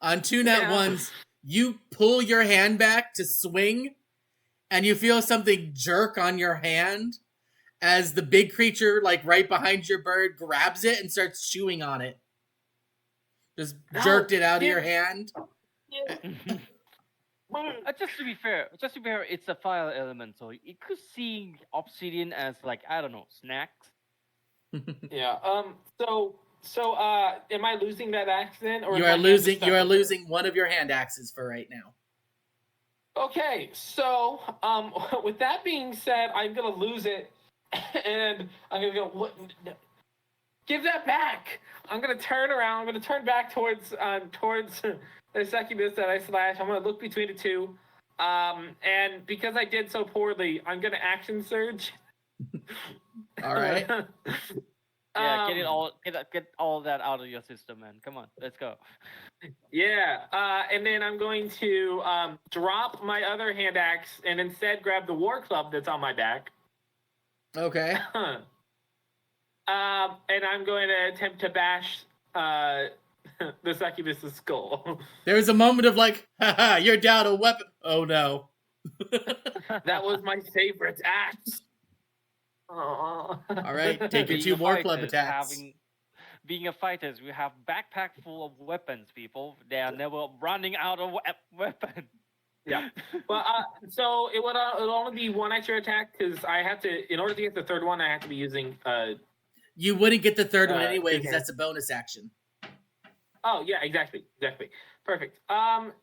[SPEAKER 1] On two nat ones, you pull your hand back to swing, and you feel something jerk on your hand as the big creature, like right behind your bird, grabs it and starts chewing on it. Just jerked it out of your hand.
[SPEAKER 3] Just to be fair, it's a fire element, so it could see obsidian as like, I don't know, snacks.
[SPEAKER 4] Yeah. So am I losing that axe then, or
[SPEAKER 1] You are losing one of your hand axes for right now.
[SPEAKER 4] Okay, so with that being said, I'm gonna lose it, and I'm gonna go. What? No. Give that back! I'm gonna turn around. I'm gonna turn back towards the succubus that I slashed. I'm gonna look between the two, and because I did so poorly, I'm gonna action surge.
[SPEAKER 1] All right.
[SPEAKER 3] Yeah, get all that out of your system, man. Come on, let's go.
[SPEAKER 4] Yeah, and then I'm going to drop my other hand axe and instead grab the war club that's on my back.
[SPEAKER 1] Okay.
[SPEAKER 4] And I'm going to attempt to bash the succubus's skull.
[SPEAKER 1] There's a moment of like, haha, you're down a weapon. Oh no.
[SPEAKER 4] That was my favorite axe.
[SPEAKER 1] All right, take your 2 war club attacks.
[SPEAKER 3] Being a fighter, we have backpack full of weapons, people. They are never running out of weapons.
[SPEAKER 4] Yeah. Well, so it'll only be one extra attack because I have to, in order to get the third one, I have to be using.
[SPEAKER 1] You wouldn't get the third one anyway because that's a bonus action.
[SPEAKER 4] Oh yeah, exactly. Perfect.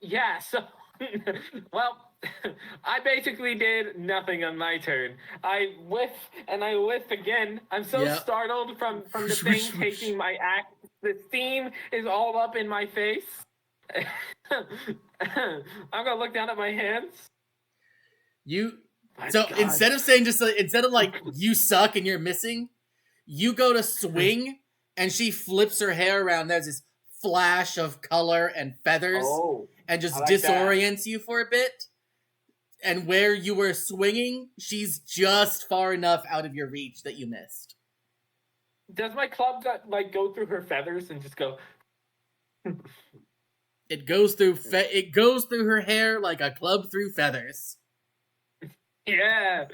[SPEAKER 4] Yeah. So, well, I basically did nothing on my turn. I whiffed and I whiffed again. I'm so startled from the thing taking my axe. The steam is all up in my face. I'm gonna look down at my hands.
[SPEAKER 1] Instead of saying instead of like you suck and you're missing, you go to swing and she flips her hair around. There's this flash of color and feathers and just disorients you for a bit. And where you were swinging, she's just far enough out of your reach that you missed.
[SPEAKER 4] Does my club go through her feathers and just go?
[SPEAKER 1] It goes through her hair like a club through feathers.
[SPEAKER 4] Yeah.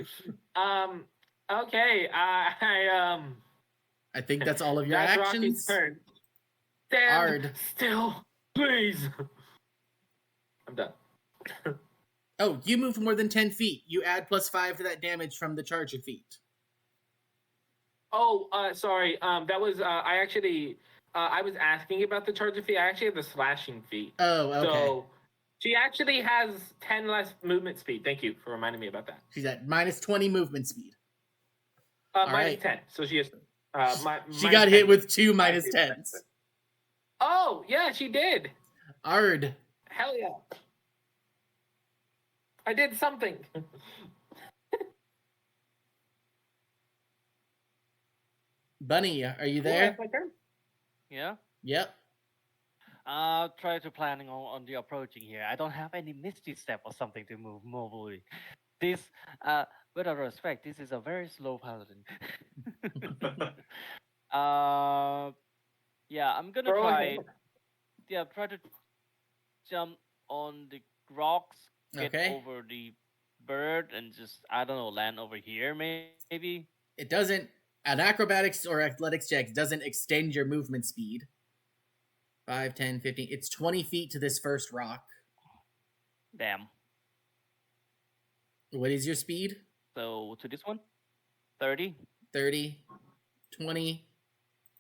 [SPEAKER 4] Okay.
[SPEAKER 1] I think that's all of your actions.
[SPEAKER 4] Turn. Stand still, please. I'm done.
[SPEAKER 1] Oh, you move more than 10 feet. You add +5 to that damage from the charging feet.
[SPEAKER 4] Oh, sorry. That was I actually. I was asking about the charging feet. I actually have the slashing feet.
[SPEAKER 1] Oh, okay.
[SPEAKER 4] So she actually has 10 less movement speed. Thank you for reminding me about that.
[SPEAKER 1] She's at -20 movement speed.
[SPEAKER 4] Minus 10. So she has.
[SPEAKER 1] She got hit with 2 -10s.
[SPEAKER 4] Oh yeah, she did.
[SPEAKER 1] Ard.
[SPEAKER 4] Hell yeah. I did something.
[SPEAKER 1] Bunny, are you there?
[SPEAKER 4] That's my turn.
[SPEAKER 3] Yeah.
[SPEAKER 1] Yep.
[SPEAKER 3] I'll try to planning on the approaching here. I don't have any misty step or something to move mobily. This, with all respect, this is a very slow paladin. Yeah, I'm gonna try. Yeah, try to jump on the rocks, get over the bird, and just, I don't know, land over here maybe.
[SPEAKER 1] It doesn't. An acrobatics or athletics check doesn't extend your movement speed. 5, 10, 15. It's 20 feet to this first rock.
[SPEAKER 3] Damn.
[SPEAKER 1] What is your speed?
[SPEAKER 3] So to this one? 30.
[SPEAKER 1] 30. 20.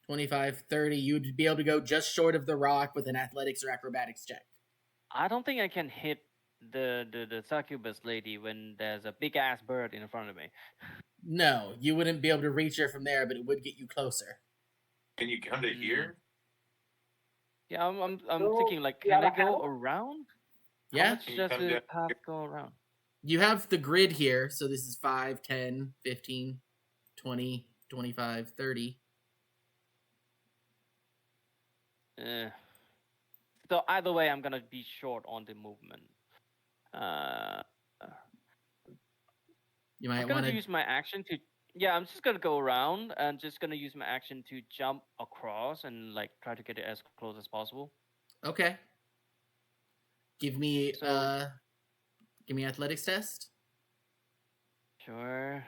[SPEAKER 1] 25, 30. You'd be able to go just short of the rock with an athletics or acrobatics check.
[SPEAKER 3] I don't think I can hit the succubus lady when there's a big ass bird in front of me.
[SPEAKER 1] No, you wouldn't be able to reach her from there, but it would get you closer.
[SPEAKER 2] Can you come to here?
[SPEAKER 3] Yeah, I'm
[SPEAKER 4] So,
[SPEAKER 3] thinking like,
[SPEAKER 4] yeah,
[SPEAKER 3] can I
[SPEAKER 4] the
[SPEAKER 3] go
[SPEAKER 4] hell?
[SPEAKER 3] around? How
[SPEAKER 1] Yeah?
[SPEAKER 3] much
[SPEAKER 2] Can you
[SPEAKER 3] does
[SPEAKER 2] come
[SPEAKER 3] the
[SPEAKER 2] down
[SPEAKER 3] path
[SPEAKER 2] here?
[SPEAKER 3] go around?
[SPEAKER 1] You have the grid here, so this is 5, 10, 15, 20, 25, 30.
[SPEAKER 3] So either way, I'm gonna be short on the movement. Uh,
[SPEAKER 1] You
[SPEAKER 3] I'm
[SPEAKER 1] might
[SPEAKER 3] gonna
[SPEAKER 1] want to...
[SPEAKER 3] use my action to. Yeah, I'm just gonna go around and just gonna use my action to jump across and like try to get it as close as possible.
[SPEAKER 1] Okay. Give me
[SPEAKER 3] So
[SPEAKER 1] athletics test.
[SPEAKER 3] sure.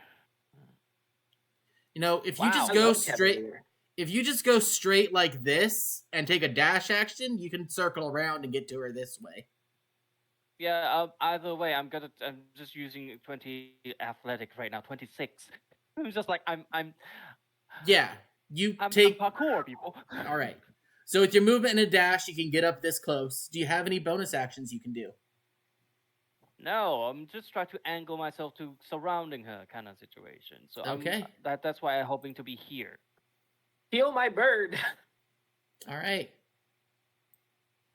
[SPEAKER 1] You know, if you
[SPEAKER 3] Wow.
[SPEAKER 1] just
[SPEAKER 4] I
[SPEAKER 1] go
[SPEAKER 4] love
[SPEAKER 1] straight...
[SPEAKER 4] Cavalier.
[SPEAKER 1] If you just go straight like this and take a dash action, you can circle around and get to her this way.
[SPEAKER 3] Yeah. Either way, I'm just using 20 athletic right now. 26. I'm just like I'm
[SPEAKER 1] Yeah, you
[SPEAKER 3] I'm
[SPEAKER 1] take...
[SPEAKER 3] parkour people.
[SPEAKER 1] All right. So with your movement and a dash, you can get up this close. Do you have any bonus actions you can do?
[SPEAKER 3] No, I'm just trying to angle myself to surrounding her kind of situation. So
[SPEAKER 1] Okay.
[SPEAKER 3] that's why I'm hoping to be here.
[SPEAKER 4] Steal my bird.
[SPEAKER 1] All right.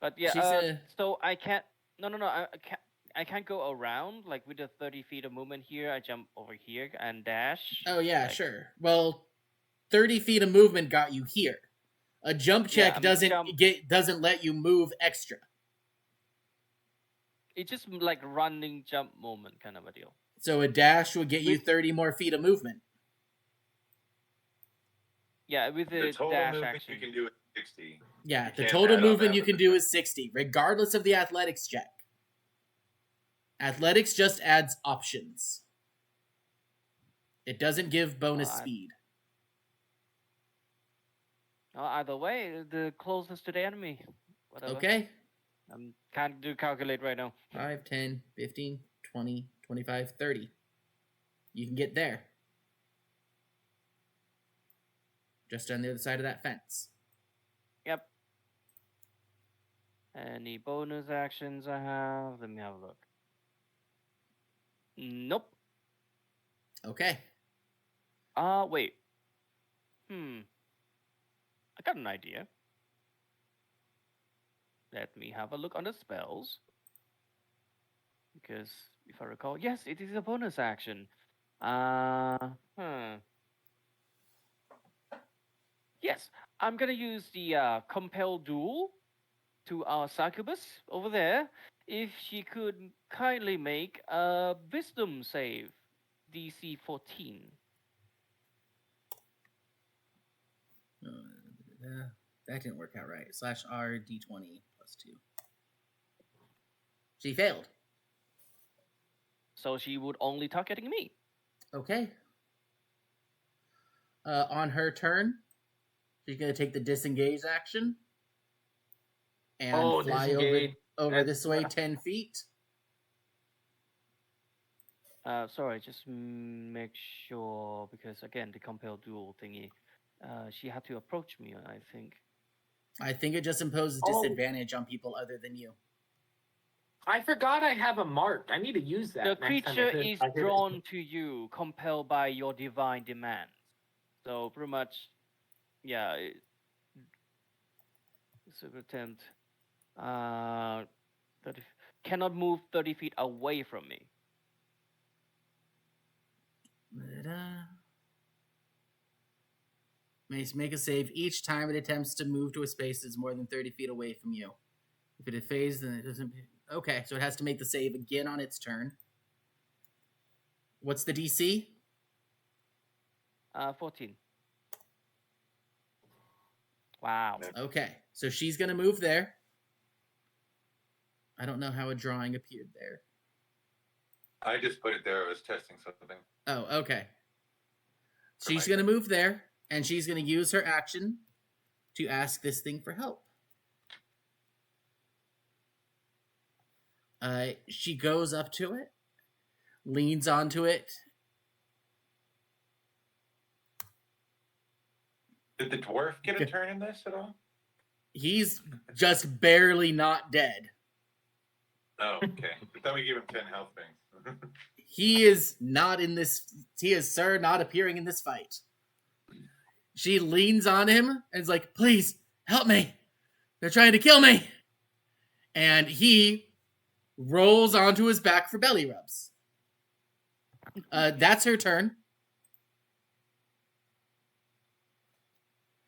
[SPEAKER 3] But yeah,
[SPEAKER 1] She's gonna...
[SPEAKER 3] so I can't. No, I can't go around like with the 30 feet of movement here. I jump over here and dash.
[SPEAKER 1] Oh yeah,
[SPEAKER 3] like,
[SPEAKER 1] sure. Well, 30 feet of movement got you here. A jump
[SPEAKER 3] Yeah,
[SPEAKER 1] check
[SPEAKER 3] I mean, jump.
[SPEAKER 1] doesn't let you move extra.
[SPEAKER 3] It's just like running jump moment kind of a deal.
[SPEAKER 1] So a dash would get you
[SPEAKER 3] With-
[SPEAKER 1] 30 more feet of movement.
[SPEAKER 3] Yeah, with
[SPEAKER 2] The
[SPEAKER 3] the
[SPEAKER 2] total
[SPEAKER 3] dash
[SPEAKER 2] movement
[SPEAKER 3] action.
[SPEAKER 2] you can do is 60.
[SPEAKER 1] Yeah,
[SPEAKER 2] You
[SPEAKER 1] the
[SPEAKER 2] can't
[SPEAKER 1] total
[SPEAKER 2] add on
[SPEAKER 1] movement
[SPEAKER 2] that
[SPEAKER 1] you
[SPEAKER 2] with
[SPEAKER 1] can
[SPEAKER 2] the
[SPEAKER 1] do
[SPEAKER 2] jump.
[SPEAKER 1] is 60, regardless of the athletics check. Athletics just adds options. It doesn't give bonus speed.
[SPEAKER 3] Either way, the closest to the enemy. Whatever.
[SPEAKER 1] Okay.
[SPEAKER 3] Can't do calculate right now.
[SPEAKER 1] 5, 10, 15, 20, 25, 30. You can get there. Just on the other side of that fence.
[SPEAKER 3] Yep. Any bonus actions I have? Let me have a look. Nope.
[SPEAKER 1] Okay.
[SPEAKER 3] Wait. I got an idea. Let me have a look on the spells. Because if I recall, yes, it is a bonus action. Yes, I'm gonna use the compel duel to our succubus over there. If she could kindly make a wisdom save, DC 14.
[SPEAKER 1] That didn't work out right. /R D20 plus 2. She failed.
[SPEAKER 3] So she would only targeting me.
[SPEAKER 1] Okay. On her turn, she's going to take the disengage action and fly
[SPEAKER 4] disengage.
[SPEAKER 1] over
[SPEAKER 4] That's
[SPEAKER 1] this way 10 feet.
[SPEAKER 3] Sorry, just make sure, because again, the compel duel thingy, she had to approach me, I think.
[SPEAKER 1] I think it just imposes disadvantage on people other than you.
[SPEAKER 4] I forgot I have a mark. I need to use that.
[SPEAKER 3] The
[SPEAKER 4] next time
[SPEAKER 3] creature
[SPEAKER 4] I hit-
[SPEAKER 3] is
[SPEAKER 4] I hit it.
[SPEAKER 3] drawn to you, compelled by your divine demands. So pretty much, yeah. It's a good attempt. 30, cannot move 30 feet away from me.
[SPEAKER 1] Make a save each time it attempts to move to a space that's more than 30 feet away from you. If it phased, then it doesn't... Okay, so it has to make the save again on its turn. What's the DC?
[SPEAKER 3] 14. Wow.
[SPEAKER 1] Okay, so she's going to move there. I don't know how a drawing appeared there.
[SPEAKER 2] I just put it there. I was testing something.
[SPEAKER 1] Oh, okay. She's going to move there, and she's going to use her action to ask this thing for help. She goes up to it, leans onto it,
[SPEAKER 2] Did the dwarf get a turn in this at all?
[SPEAKER 1] He's just barely not dead.
[SPEAKER 2] Oh, okay. I thought we gave him 10 health things.
[SPEAKER 1] He is not in this. He is, sir, not appearing in this fight. She leans on him and is like, please, help me. They're trying to kill me. And he rolls onto his back for belly rubs. That's her turn.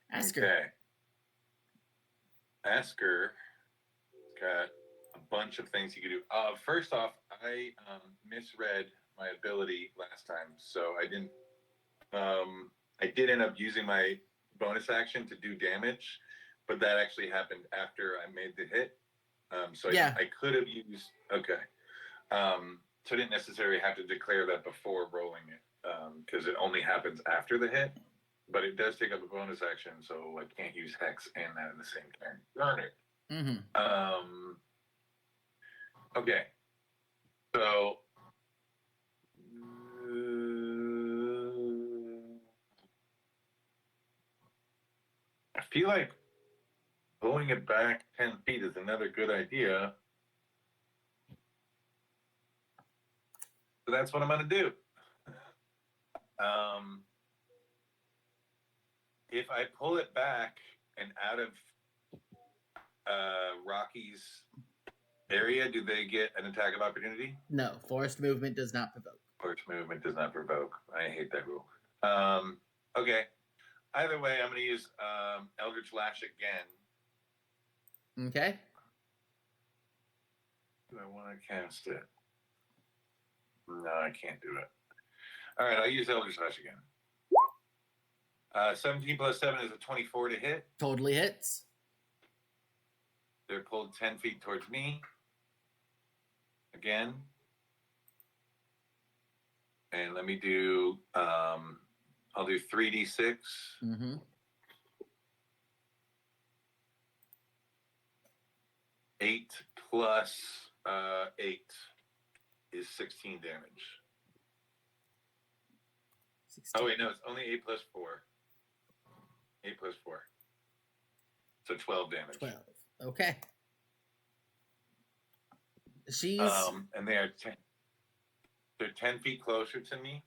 [SPEAKER 1] Asker.
[SPEAKER 2] Okay. Asker got a bunch of things he could do. First off, I misread my ability last time, so I didn't. I did end up using my bonus action to do damage, but that actually happened after I made the hit. So
[SPEAKER 1] Yeah.
[SPEAKER 2] I could have used. Okay. So I didn't necessarily have to declare that before rolling it, because it only happens after the hit. But it does take up a bonus action, so I can't use Hex and that in the same turn. Darn it.
[SPEAKER 1] Mm-hmm.
[SPEAKER 2] Okay. So I feel like pulling it back 10 feet is another good idea. So that's what I'm going to do. If I pull it back and out of Rocky's area, do they get an attack of opportunity?
[SPEAKER 1] No, forced movement does not provoke.
[SPEAKER 2] Forced movement does not provoke. I hate that rule. Okay. Either way, I'm going to use Eldritch Lash again.
[SPEAKER 1] Okay.
[SPEAKER 2] Do I want to cast it? No, I can't do it. All right, I'll use Eldritch Lash again. 17 plus 7 is a 24 to hit.
[SPEAKER 1] Totally hits.
[SPEAKER 2] They're pulled 10 feet towards me. Again. And let me do, I'll do 3d6.
[SPEAKER 1] Mm-hmm.
[SPEAKER 2] Eight plus 8 is 16 damage.
[SPEAKER 1] 16.
[SPEAKER 2] Oh, wait, no, it's only 8 plus 4. 8 plus 4. So 12 damage.
[SPEAKER 1] 12. Okay. She's...
[SPEAKER 2] And they're 10 feet closer to me.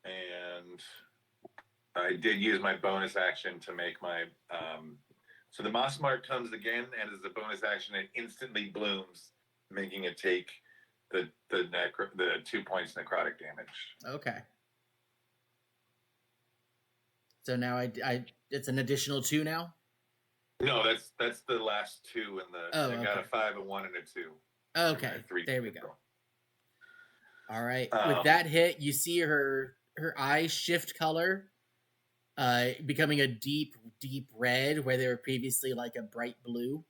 [SPEAKER 2] And I did use my bonus action to make my... So the Moss Mark comes again, and as a bonus action, it instantly blooms, making it take the 2 points necrotic damage.
[SPEAKER 1] Okay. So now I it's an additional 2 now?
[SPEAKER 2] No, that's the last 2 in the.
[SPEAKER 1] Oh,
[SPEAKER 2] I got a 5, a 1, and a 2.
[SPEAKER 1] Okay, there we go. All right.
[SPEAKER 2] Um,
[SPEAKER 1] With that hit, you see her eyes shift color, becoming a deep, deep red where they were previously like a bright blue.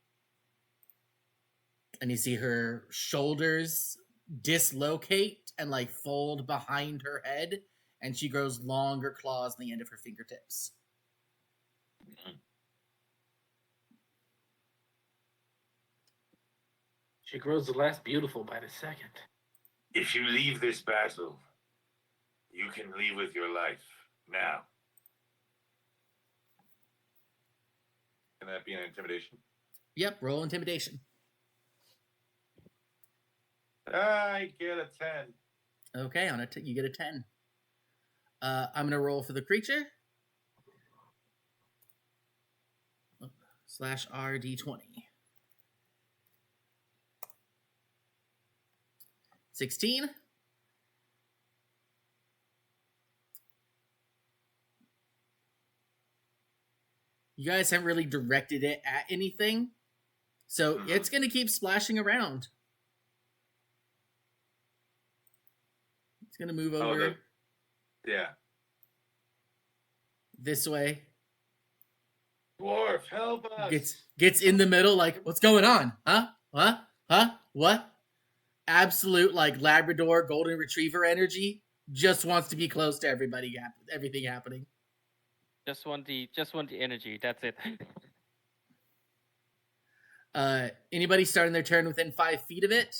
[SPEAKER 1] And you see her shoulders dislocate and like fold behind her head, and she grows longer claws on the end of her fingertips.
[SPEAKER 4] She grows less beautiful by the second.
[SPEAKER 2] If you leave this battle, you can leave with your life now. Can that be an intimidation?
[SPEAKER 1] Yep, roll intimidation.
[SPEAKER 2] I get a 10.
[SPEAKER 1] Okay, you get a 10. I'm gonna roll for the creature. /RD20. 16. You guys haven't really directed it at anything, so it's going to keep splashing around. It's going to move over this way.
[SPEAKER 2] Dwarf, help us!
[SPEAKER 1] Gets in the middle, like, what's going on? Huh? What? Absolute, like, Labrador Golden Retriever energy. Just wants to be close to everything happening.
[SPEAKER 3] Just want the energy. That's it.
[SPEAKER 1] Anybody starting their turn within 5 feet of it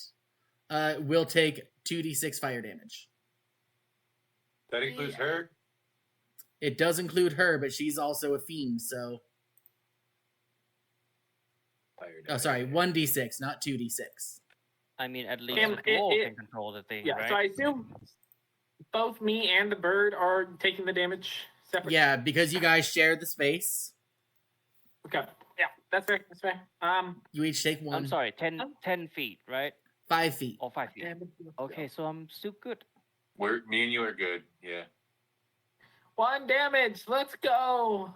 [SPEAKER 1] will take 2d6 fire damage.
[SPEAKER 2] That includes her?
[SPEAKER 1] It does include her, but she's also a fiend, so.
[SPEAKER 2] Fire
[SPEAKER 1] Oh, sorry,
[SPEAKER 2] damage.
[SPEAKER 1] 1d6, not 2d6.
[SPEAKER 3] I mean, at least
[SPEAKER 4] Am-
[SPEAKER 3] the dwarf
[SPEAKER 4] it-
[SPEAKER 3] can control the thing,
[SPEAKER 4] Yeah,
[SPEAKER 3] right?
[SPEAKER 4] so I assume both me and the bird are taking the damage separately.
[SPEAKER 1] Yeah, because you guys share the space,
[SPEAKER 4] Okay. Yeah, that's fair. That's fair.
[SPEAKER 1] you each take one.
[SPEAKER 3] I'm sorry, 10 feet, right?
[SPEAKER 1] 5 feet.
[SPEAKER 3] Or 5 feet. Okay, so I'm still good.
[SPEAKER 2] Me and you are good. Yeah.
[SPEAKER 4] 1 damage. Let's go.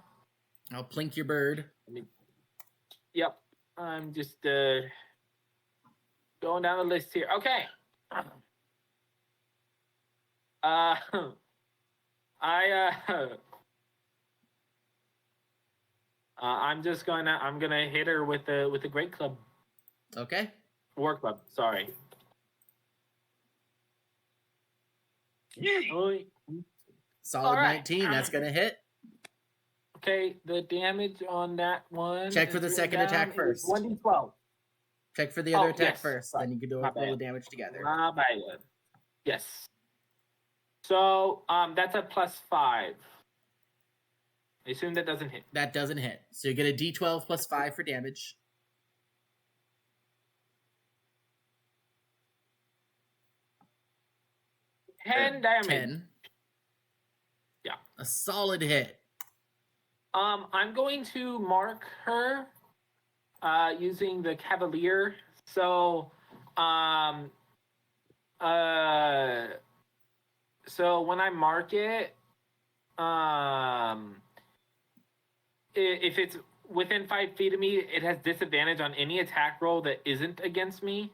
[SPEAKER 1] I'll plink your bird.
[SPEAKER 4] Yep. I'm just going down the list here. Okay. I'm gonna hit her with the great club.
[SPEAKER 1] Okay.
[SPEAKER 4] War club, sorry.
[SPEAKER 2] Yay!
[SPEAKER 1] Solid
[SPEAKER 4] All right.
[SPEAKER 1] 19, that's gonna hit.
[SPEAKER 4] Okay, the damage on that one.
[SPEAKER 1] Check for the second attack first.
[SPEAKER 4] 1d12.
[SPEAKER 1] Check for the other
[SPEAKER 4] Oh,
[SPEAKER 1] attack
[SPEAKER 4] yes.
[SPEAKER 1] first,
[SPEAKER 4] Sorry.
[SPEAKER 1] then you can do
[SPEAKER 4] My
[SPEAKER 1] roll the
[SPEAKER 4] bad.
[SPEAKER 1] damage together.
[SPEAKER 4] My bad. Yes. So that's a +5. I assume that doesn't hit.
[SPEAKER 1] That doesn't hit. So you get a d12 plus 5 for damage.
[SPEAKER 4] Ten damage.
[SPEAKER 1] 10.
[SPEAKER 4] Yeah.
[SPEAKER 1] A solid hit.
[SPEAKER 4] I'm going to mark her using the Cavalier. So so when I mark it, if it's within 5 feet of me, it has disadvantage on any attack roll that isn't against me.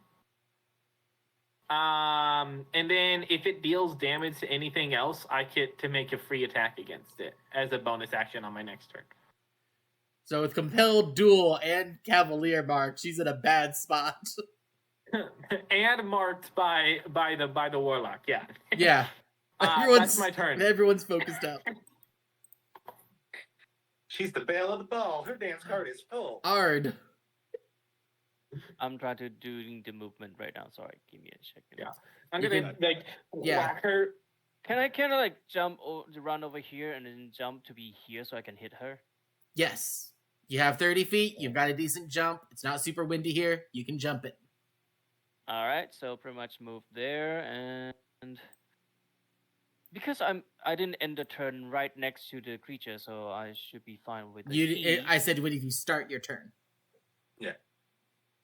[SPEAKER 4] And then if it deals damage to anything else, I get to make a free attack against it as a bonus action on my next turn.
[SPEAKER 1] So with Compelled Duel and Cavalier mark, she's in a bad spot.
[SPEAKER 4] And marked by the warlock. Yeah.
[SPEAKER 1] Yeah.
[SPEAKER 4] That's my turn.
[SPEAKER 1] Everyone's focused up.
[SPEAKER 2] She's the belle of the ball. Her dance card is full.
[SPEAKER 1] Ard.
[SPEAKER 3] I'm trying to doing the movement right now. Sorry, give me a second.
[SPEAKER 4] Yeah. I'm
[SPEAKER 1] You
[SPEAKER 4] gonna
[SPEAKER 1] can-
[SPEAKER 4] whack her.
[SPEAKER 3] Can I like run over here and then jump to be here so I can hit her?
[SPEAKER 1] Yes. You have 30 feet. You've got a decent jump. It's not super windy here. You can jump it.
[SPEAKER 3] All right, so pretty much move there, and because I didn't end the turn right next to the creature, so I should be fine with the
[SPEAKER 1] I said when you start your turn.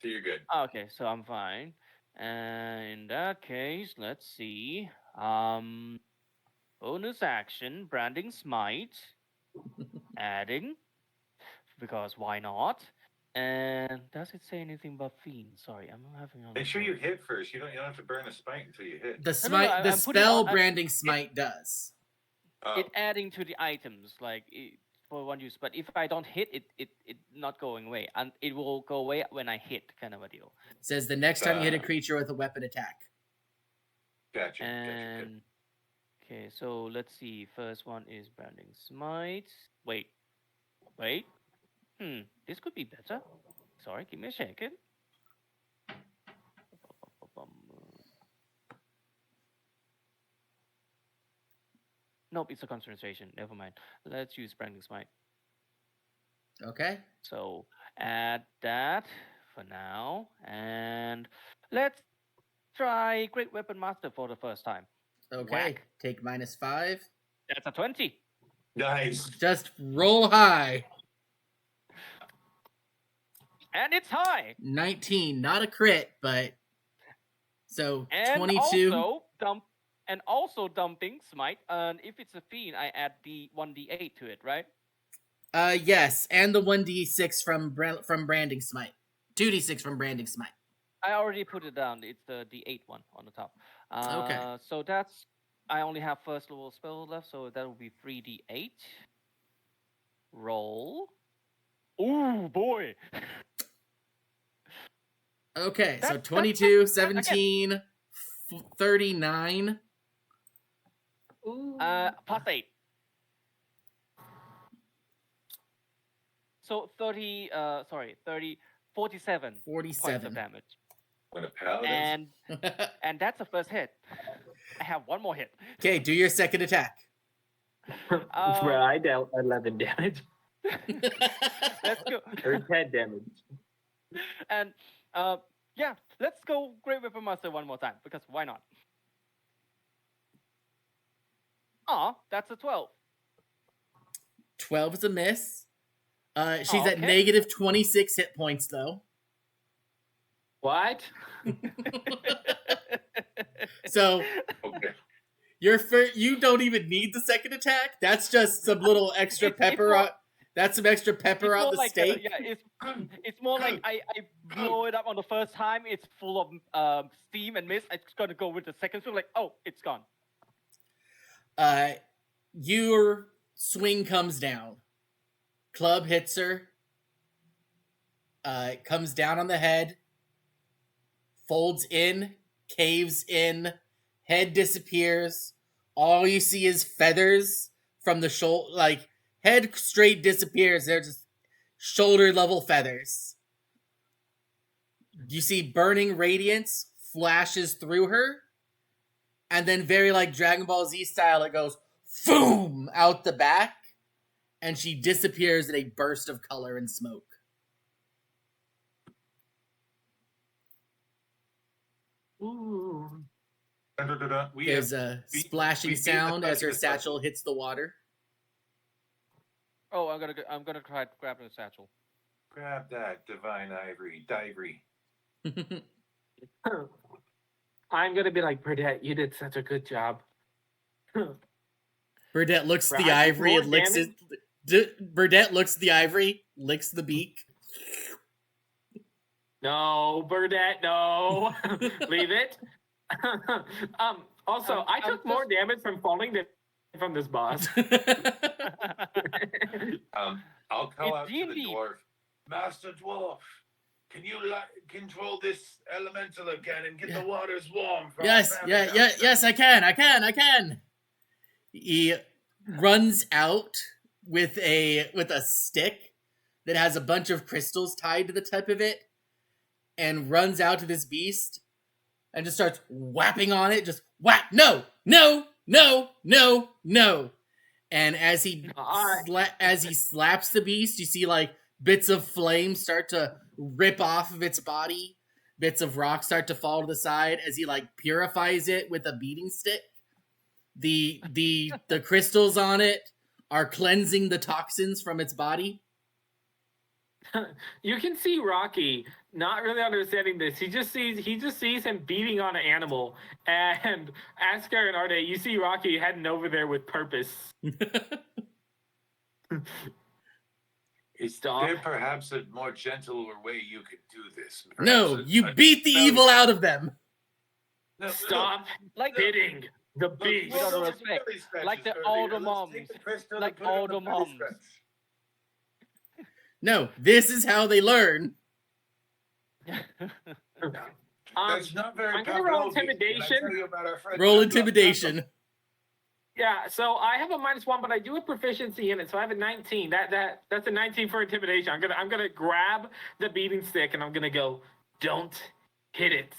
[SPEAKER 2] So you're good.
[SPEAKER 3] Okay, so I'm fine. And in that case, let's see. Bonus action, branding smite, adding, because why not? And does it say anything about fiend? Sorry, I'm having.
[SPEAKER 2] Make sure you hit first. You don't have to burn a smite until you hit.
[SPEAKER 1] The
[SPEAKER 3] No,
[SPEAKER 1] smite, the
[SPEAKER 3] I'm putting
[SPEAKER 1] spell
[SPEAKER 3] on-
[SPEAKER 1] branding smite does.
[SPEAKER 2] Oh,
[SPEAKER 3] It adding to the items for one use, but if I don't hit it not going away, and it will go away when I hit, kind of a deal.
[SPEAKER 1] Says the next time you hit a creature with a weapon attack.
[SPEAKER 2] gotcha.
[SPEAKER 3] And okay, so let's see. First one is branding smite. Wait. This could be better. Sorry, give me a second. Nope, it's a concentration. Never mind. Let's use branding smite.
[SPEAKER 1] Okay.
[SPEAKER 3] So add that for now, and let's try Great Weapon Master for the first time.
[SPEAKER 1] Okay.
[SPEAKER 3] Whack.
[SPEAKER 1] Take -5.
[SPEAKER 3] That's a 20.
[SPEAKER 2] Nice.
[SPEAKER 1] Just roll high.
[SPEAKER 3] And it's high.
[SPEAKER 1] 19. Not a crit, but so
[SPEAKER 3] And
[SPEAKER 1] 22.
[SPEAKER 3] also dumping smite. And if it's a fiend, I add the 1d8 to it, right?
[SPEAKER 1] Yes, and the 1d6 from branding smite. 2d6 from branding smite.
[SPEAKER 3] I already put it down. It's the d8 one on the top.
[SPEAKER 1] Okay.
[SPEAKER 3] So that's I only have first level spell left, so that will be 3d8. Roll. Ooh boy.
[SPEAKER 1] Okay, so
[SPEAKER 3] That-
[SPEAKER 1] 22,
[SPEAKER 3] again.
[SPEAKER 1] 17, 39.
[SPEAKER 3] +8. So 47 points
[SPEAKER 1] 47.
[SPEAKER 3] of damage.
[SPEAKER 2] When a paladin.
[SPEAKER 3] And that's the first hit. I have one more hit.
[SPEAKER 1] Okay, do your second attack.
[SPEAKER 4] Bro, I dealt 11 damage.
[SPEAKER 3] Let's go.
[SPEAKER 4] Or 10 damage.
[SPEAKER 3] And yeah, let's go Great Weapon Master one more time because why not? That's a 12.
[SPEAKER 1] 12 is a miss. She's at
[SPEAKER 3] Okay.
[SPEAKER 1] negative 26 hit points, though.
[SPEAKER 4] What?
[SPEAKER 1] So
[SPEAKER 2] Okay.
[SPEAKER 1] you don't even need the second attack. That's just some little extra pepper on. That's some extra pepper on the
[SPEAKER 3] like
[SPEAKER 1] steak.
[SPEAKER 3] it's more like I blow it up on the first time. It's full of steam and mist. It's gonna go with the second swing. Like, oh, it's gone.
[SPEAKER 1] Your swing comes down. Club hits her. Comes down on the head. Folds in. Caves in. Head disappears. All you see is feathers from the shoulder. Like, head straight disappears. They're just shoulder level feathers. You see burning radiance flashes through her. And then very like Dragon Ball Z style, it goes boom out the back. And she disappears in a burst of color and smoke.
[SPEAKER 4] Ooh.
[SPEAKER 1] There's a splashing sound as her satchel hits the water.
[SPEAKER 3] Oh, I'm gonna try to grab the satchel.
[SPEAKER 2] Grab that divine ivory.
[SPEAKER 4] I'm gonna be like, Burdette, you did such a good job.
[SPEAKER 1] Burdette looks at the
[SPEAKER 4] Right,
[SPEAKER 1] ivory and licks it. Burdette looks at the ivory, licks the beak.
[SPEAKER 4] No, Burdette, no. Leave it. Also, I took more damage from falling than from this boss.
[SPEAKER 2] I'll call out to the
[SPEAKER 3] D&D.
[SPEAKER 2] dwarf. Master Dwarf, can you control this elemental again and get the waters warm? For
[SPEAKER 1] Yes, yes, I can. He runs out with a stick that has a bunch of crystals tied to the tip of it, and runs out to this beast and just starts whapping on it. Just whack! No! And as he slaps the beast, you see like bits of flame start to rip off of its body. Bits of rock start to fall to the side as he like purifies it with a beating stick. The crystals on it are cleansing the toxins from its body.
[SPEAKER 4] You can see Rocky not really understanding this. He just sees him beating on an animal, and Asker and Arde, you see Rocky heading over there with purpose.
[SPEAKER 2] Is there perhaps a more gentler way you could do this?
[SPEAKER 1] No, you beat the evil out of them.
[SPEAKER 2] No,
[SPEAKER 4] Stop
[SPEAKER 3] Like
[SPEAKER 4] hitting the beast.
[SPEAKER 3] With all the respect, like the older moms, like older moms.
[SPEAKER 1] No, this is how they learn.
[SPEAKER 2] That's not very
[SPEAKER 4] I'm gonna roll intimidation.
[SPEAKER 1] Roll intimidation.
[SPEAKER 4] Yeah, so I have a -1, but I do have proficiency in it, so I have a 19. That's a 19 for intimidation. I'm gonna grab the beating stick and I'm gonna go, don't hit it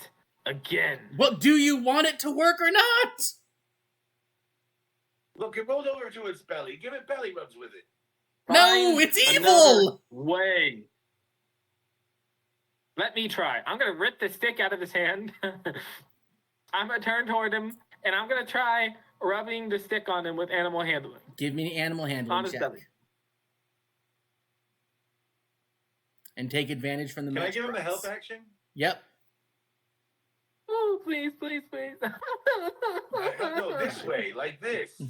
[SPEAKER 4] again.
[SPEAKER 1] Well, do you want it to work or not?
[SPEAKER 2] Look, it rolled over to its belly. Give it belly rubs with it.
[SPEAKER 1] No,
[SPEAKER 4] Find
[SPEAKER 1] it's evil!
[SPEAKER 4] another way. Let me try. I'm gonna rip the stick out of his hand. I'm gonna turn toward him, and I'm gonna try rubbing the stick on him with animal handling.
[SPEAKER 1] Give me an animal handling
[SPEAKER 4] On his
[SPEAKER 1] check.
[SPEAKER 4] belly.
[SPEAKER 1] And take advantage from the
[SPEAKER 2] Can I
[SPEAKER 1] match
[SPEAKER 2] give him a
[SPEAKER 1] price.
[SPEAKER 2] help action?
[SPEAKER 1] Yep.
[SPEAKER 4] Oh, please.
[SPEAKER 2] No, this way, like this.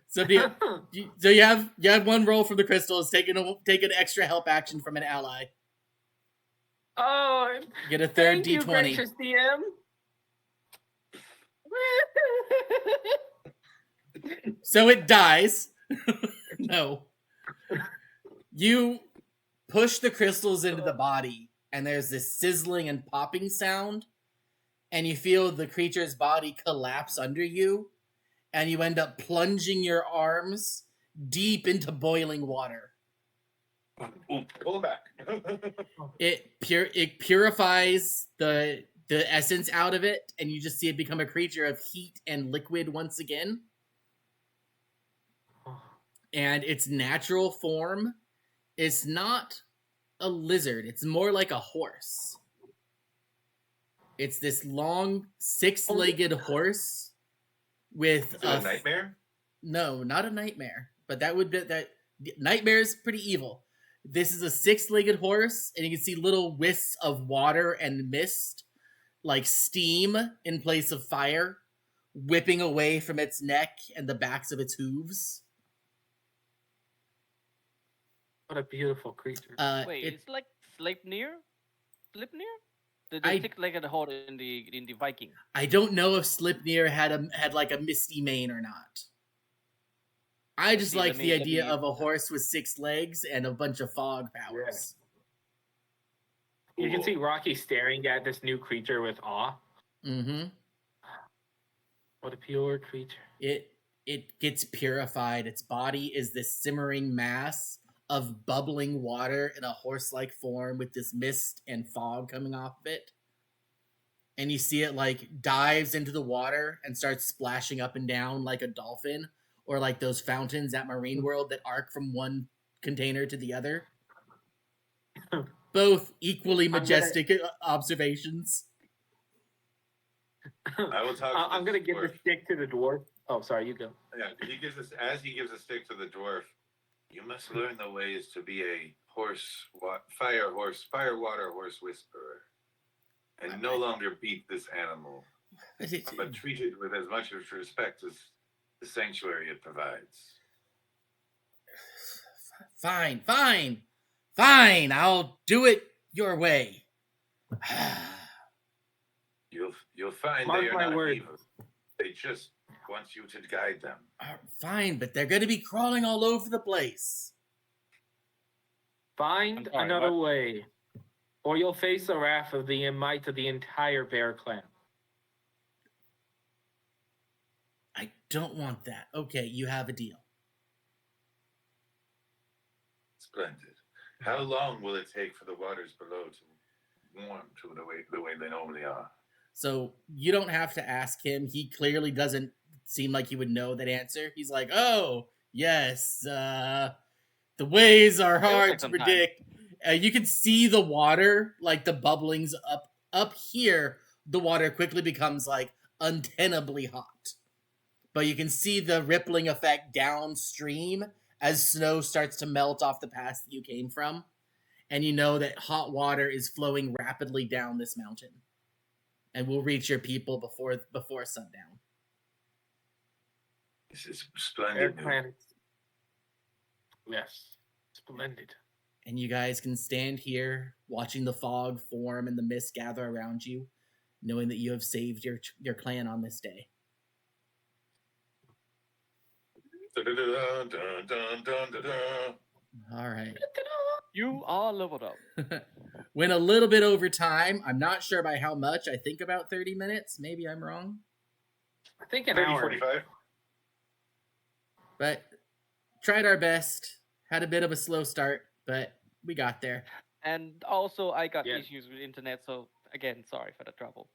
[SPEAKER 1] So you have one roll from the crystals. Take an extra help action from an ally.
[SPEAKER 4] Oh,
[SPEAKER 1] Get a third
[SPEAKER 4] thank you,
[SPEAKER 1] D20.
[SPEAKER 4] gracious DM.
[SPEAKER 1] So it dies. No. You push the crystals into the body, and there's this sizzling and popping sound, and you feel the creature's body collapse under you, and you end up plunging your arms deep into boiling water.
[SPEAKER 2] Ooh, pull him back.
[SPEAKER 1] It purifies the essence out of it, and you just see it become a creature of heat and liquid once again. and its natural form is not a lizard. It's more like a horse. It's this long, six-legged horse with
[SPEAKER 2] Is it a nightmare?
[SPEAKER 1] No, not a nightmare. But that would be that. Nightmare is pretty evil. This is a six-legged horse, and you can see little wisps of water and mist, like steam in place of fire, whipping away from its neck and the backs of its hooves.
[SPEAKER 4] What a beautiful creature.
[SPEAKER 3] Wait,
[SPEAKER 1] It,
[SPEAKER 3] it's like Sleipnir? Sleipnir? The
[SPEAKER 1] I-
[SPEAKER 3] six-legged horse in the Viking.
[SPEAKER 1] I don't know if Sleipnir had like a misty mane or not. I just
[SPEAKER 3] See,
[SPEAKER 1] like
[SPEAKER 3] let
[SPEAKER 1] the
[SPEAKER 3] me- let
[SPEAKER 1] idea
[SPEAKER 3] me-
[SPEAKER 1] of a horse with 6 legs and a bunch of fog powers.
[SPEAKER 4] You can
[SPEAKER 2] Cool.
[SPEAKER 4] see Rocky staring at this new creature with awe.
[SPEAKER 1] Mm-hmm.
[SPEAKER 4] What a pure creature.
[SPEAKER 1] It gets purified. Its body is this simmering mass of bubbling water in a horse-like form with this mist and fog coming off of it. And you see it like dives into the water and starts splashing up and down like a dolphin, or like those fountains at Marine World that arc from one container to the other. Both equally majestic observations.
[SPEAKER 2] I will talk to
[SPEAKER 4] I'm
[SPEAKER 2] the
[SPEAKER 4] gonna give the
[SPEAKER 2] dwarf.
[SPEAKER 4] stick to the dwarf. Oh, sorry, you go.
[SPEAKER 2] Yeah, he gives us as he gives a stick to the dwarf. You must learn the ways to be a fire water horse whisperer, and no longer beat this animal, but treat it with as much respect as the sanctuary it provides.
[SPEAKER 1] Fine, fine, fine. I'll do it your way.
[SPEAKER 2] You'll find
[SPEAKER 4] Mark
[SPEAKER 2] they are
[SPEAKER 4] my
[SPEAKER 2] not
[SPEAKER 4] word.
[SPEAKER 2] evil. They just want you to guide them.
[SPEAKER 1] Fine, but they're going to be crawling all over the place.
[SPEAKER 4] Find
[SPEAKER 3] I'm sorry,
[SPEAKER 4] another
[SPEAKER 3] what?
[SPEAKER 4] way, or you'll face the wrath of the might of the entire bear clan.
[SPEAKER 1] I don't want that. Okay, you have a deal.
[SPEAKER 2] Splendid. How long will it take for the waters below to warm to the way they normally are?
[SPEAKER 1] So you don't have to ask him. He clearly doesn't seem like he would know that answer. He's like, oh, yes, the ways are hard
[SPEAKER 3] take
[SPEAKER 1] to
[SPEAKER 3] some time.
[SPEAKER 1] predict. You can see the water, like the bubblings up here. The water quickly becomes like untenably hot. But you can see the rippling effect downstream as snow starts to melt off the pass that you came from. And you know that hot water is flowing rapidly down this mountain. And will reach your people before sundown.
[SPEAKER 2] This is
[SPEAKER 4] Bear
[SPEAKER 2] splendid news.
[SPEAKER 4] clan. Yes, splendid.
[SPEAKER 1] And you guys can stand here watching the fog form and the mist gather around you, knowing that you have saved your clan on this day. All right.
[SPEAKER 3] You are leveled up.
[SPEAKER 1] Went a little bit over time. I'm not sure by how much. I think about 30 minutes. Maybe I'm wrong.
[SPEAKER 4] I think an
[SPEAKER 2] 30,
[SPEAKER 4] hour.
[SPEAKER 2] 45.
[SPEAKER 1] But tried our best. Had a bit of a slow start, but we got there.
[SPEAKER 3] And also, I got
[SPEAKER 4] Yeah.
[SPEAKER 3] issues with internet, so again, sorry for the trouble.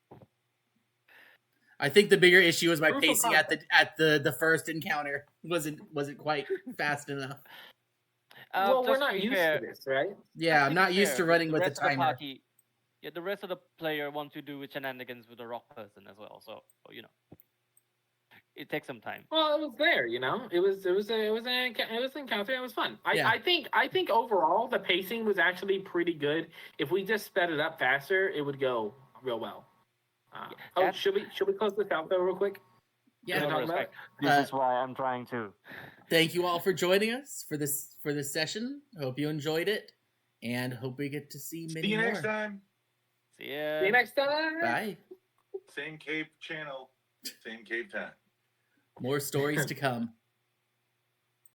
[SPEAKER 1] I think the bigger issue was my
[SPEAKER 4] Proof of
[SPEAKER 1] pacing at the first encounter wasn't quite fast enough.
[SPEAKER 4] Well, we're
[SPEAKER 3] just
[SPEAKER 4] not
[SPEAKER 3] to be
[SPEAKER 4] used
[SPEAKER 3] fair,
[SPEAKER 4] to this, right?
[SPEAKER 1] Yeah,
[SPEAKER 3] to
[SPEAKER 1] I'm
[SPEAKER 3] be
[SPEAKER 1] not used
[SPEAKER 3] fair,
[SPEAKER 1] to running with the
[SPEAKER 3] rest of the
[SPEAKER 1] timer.
[SPEAKER 3] party, yeah, the rest of the player want to do shenanigans with the rock person as well. So you know, it takes some time.
[SPEAKER 4] Well, it was there, you know. It was an encounter. It was fun.
[SPEAKER 1] Yeah.
[SPEAKER 4] I think overall the pacing was actually pretty good. If we just sped it up faster, it would go real well.
[SPEAKER 3] that's-
[SPEAKER 4] Should we close this out though, real quick?
[SPEAKER 1] Yeah.
[SPEAKER 4] Can we
[SPEAKER 3] no
[SPEAKER 4] talk about
[SPEAKER 3] respect.
[SPEAKER 4] it?
[SPEAKER 1] Uh,
[SPEAKER 5] This is why I'm trying to.
[SPEAKER 1] Thank you all for joining us for this session. Hope you enjoyed it, and hope we get to see many
[SPEAKER 2] See you
[SPEAKER 1] more.
[SPEAKER 2] next time.
[SPEAKER 3] See ya.
[SPEAKER 4] See you next time.
[SPEAKER 1] Bye.
[SPEAKER 2] Same cave channel, same cave time.
[SPEAKER 1] More stories to come.